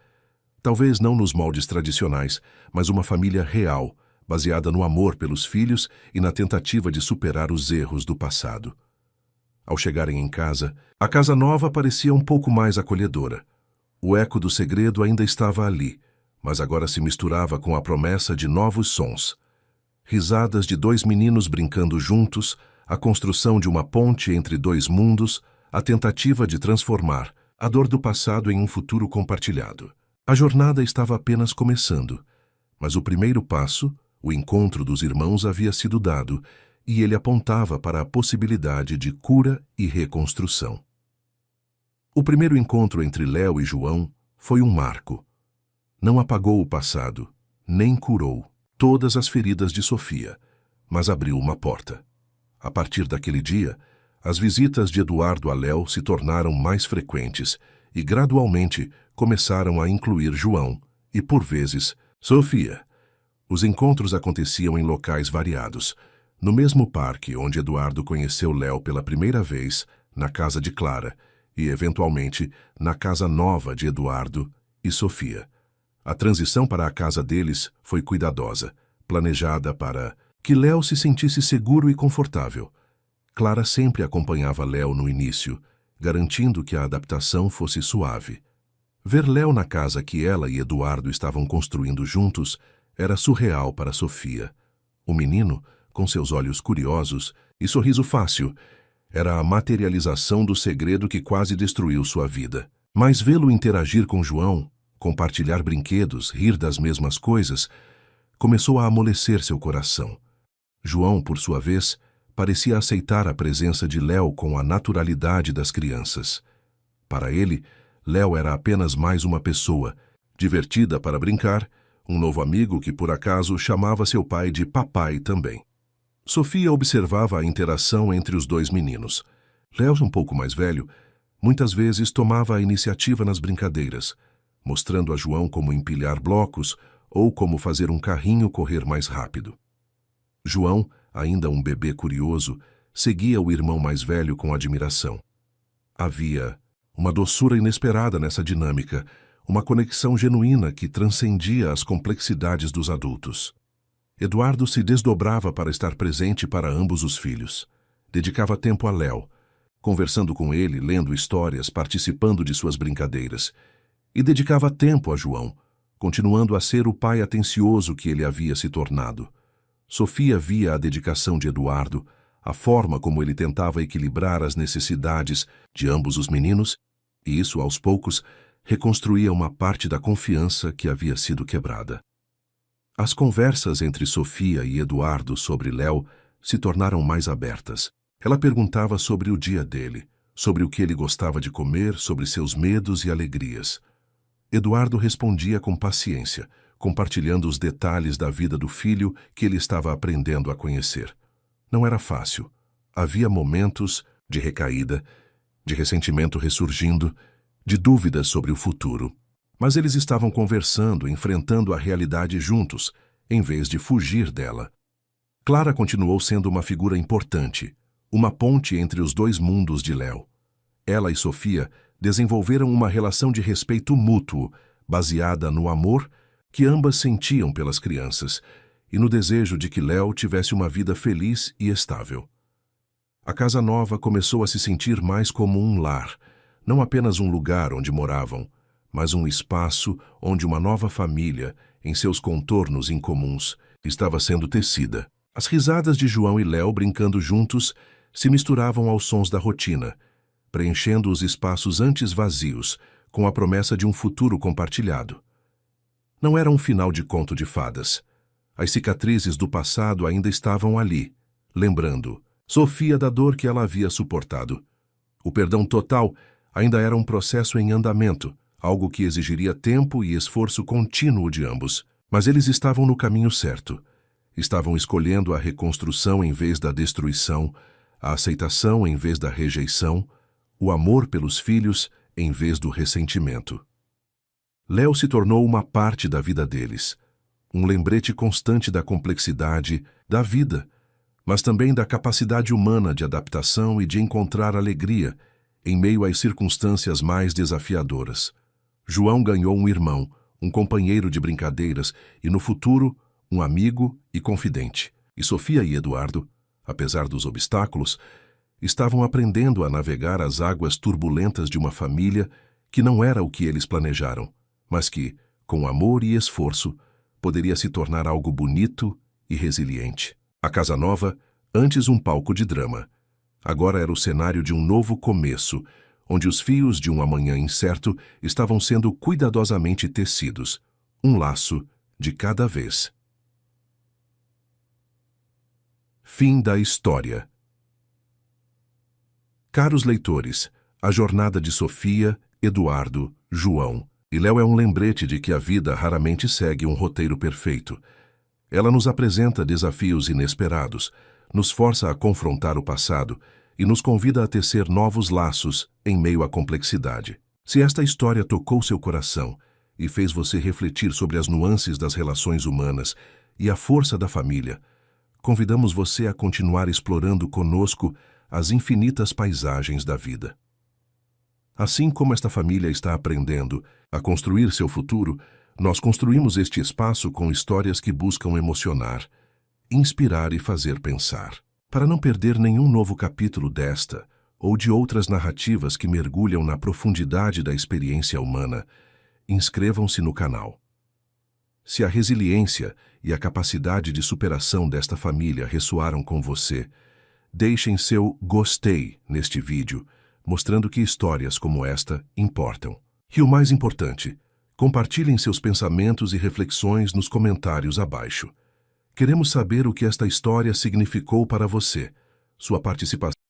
Talvez não nos moldes tradicionais, mas uma família real, baseada no amor pelos filhos e na tentativa de superar os erros do passado. Ao chegarem em casa, a casa nova parecia um pouco mais acolhedora. O eco do segredo ainda estava ali, mas agora se misturava com a promessa de novos sons. Risadas de dois meninos brincando juntos, a construção de uma ponte entre dois mundos, a tentativa de transformar a dor do passado em um futuro compartilhado. A jornada estava apenas começando, mas o primeiro passo, o encontro dos irmãos, havia sido dado, e ele apontava para a possibilidade de cura e reconstrução. O primeiro encontro entre Léo e João foi um marco. Não apagou o passado, nem curou todas as feridas de Sofia, mas abriu uma porta. A partir daquele dia, as visitas de Eduardo a Léo se tornaram mais frequentes e, gradualmente, começaram a incluir João e, por vezes, Sofia. Os encontros aconteciam em locais variados. No mesmo parque onde Eduardo conheceu Léo pela primeira vez, na casa de Clara, e, eventualmente, na casa nova de Eduardo e Sofia. A transição para a casa deles foi cuidadosa, planejada para que Léo se sentisse seguro e confortável. Clara sempre acompanhava Léo no início, garantindo que a adaptação fosse suave. Ver Léo na casa que ela e Eduardo estavam construindo juntos era surreal para Sofia. O menino, com seus olhos curiosos e sorriso fácil, era a materialização do segredo que quase destruiu sua vida. Mas vê-lo interagir com João, compartilhar brinquedos, rir das mesmas coisas, começou a amolecer seu coração. João, por sua vez, parecia aceitar a presença de Léo com a naturalidade das crianças. Para ele, Léo era apenas mais uma pessoa, divertida para brincar, um novo amigo que por acaso chamava seu pai de papai também. Sofia observava a interação entre os dois meninos. Léo, um pouco mais velho, muitas vezes tomava a iniciativa nas brincadeiras, mostrando a João como empilhar blocos ou como fazer um carrinho correr mais rápido. João, ainda um bebê curioso, seguia o irmão mais velho com admiração. Havia uma doçura inesperada nessa dinâmica, uma conexão genuína que transcendia as complexidades dos adultos. Eduardo se desdobrava para estar presente para ambos os filhos. Dedicava tempo a Léo, conversando com ele, lendo histórias, participando de suas brincadeiras. E dedicava tempo a João, continuando a ser o pai atencioso que ele havia se tornado. Sofia via a dedicação de Eduardo, a forma como ele tentava equilibrar as necessidades de ambos os meninos, e isso, aos poucos, reconstruía uma parte da confiança que havia sido quebrada. As conversas entre Sofia e Eduardo sobre Léo se tornaram mais abertas. Ela perguntava sobre o dia dele, sobre o que ele gostava de comer, sobre seus medos e alegrias. Eduardo respondia com paciência, compartilhando os detalhes da vida do filho que ele estava aprendendo a conhecer. Não era fácil. Havia momentos de recaída, de ressentimento ressurgindo, de dúvidas sobre o futuro. Mas eles estavam conversando, enfrentando a realidade juntos, em vez de fugir dela. Clara continuou sendo uma figura importante, uma ponte entre os dois mundos de Léo. Ela e Sofia desenvolveram uma relação de respeito mútuo, baseada no amor, que ambas sentiam pelas crianças e no desejo de que Léo tivesse uma vida feliz e estável. A casa nova começou a se sentir mais como um lar, não apenas um lugar onde moravam, mas um espaço onde uma nova família, em seus contornos incomuns, estava sendo tecida. As risadas de João e Léo brincando juntos se misturavam aos sons da rotina, preenchendo os espaços antes vazios, com a promessa de um futuro compartilhado. Não era um final de conto de fadas. As cicatrizes do passado ainda estavam ali, lembrando Sofia da dor que ela havia suportado. O perdão total ainda era um processo em andamento, algo que exigiria tempo e esforço contínuo de ambos. Mas eles estavam no caminho certo. Estavam escolhendo a reconstrução em vez da destruição, a aceitação em vez da rejeição, o amor pelos filhos em vez do ressentimento. Léo se tornou uma parte da vida deles, um lembrete constante da complexidade da vida, mas também da capacidade humana de adaptação e de encontrar alegria em meio às circunstâncias mais desafiadoras. João ganhou um irmão, um companheiro de brincadeiras e, no futuro, um amigo e confidente. E Sofia e Eduardo, apesar dos obstáculos, estavam aprendendo a navegar as águas turbulentas de uma família que não era o que eles planejaram, mas que, com amor e esforço, poderia se tornar algo bonito e resiliente. A casa nova, antes um palco de drama, agora era o cenário de um novo começo, onde os fios de um amanhã incerto estavam sendo cuidadosamente tecidos, um laço de cada vez. Fim da história. Caros leitores, a jornada de Sofia, Eduardo, João e Léo é um lembrete de que a vida raramente segue um roteiro perfeito. Ela nos apresenta desafios inesperados, nos força a confrontar o passado e nos convida a tecer novos laços em meio à complexidade. Se esta história tocou seu coração e fez você refletir sobre as nuances das relações humanas e a força da família, convidamos você a continuar explorando conosco as infinitas paisagens da vida. Assim como esta família está aprendendo a construir seu futuro, nós construímos este espaço com histórias que buscam emocionar, inspirar e fazer pensar. Para não perder nenhum novo capítulo desta ou de outras narrativas que mergulham na profundidade da experiência humana, inscrevam-se no canal. Se a resiliência e a capacidade de superação desta família ressoaram com você, deixem seu gostei neste vídeo, mostrando que histórias como esta importam. E o mais importante, compartilhem seus pensamentos e reflexões nos comentários abaixo. Queremos saber o que esta história significou para você. Sua participação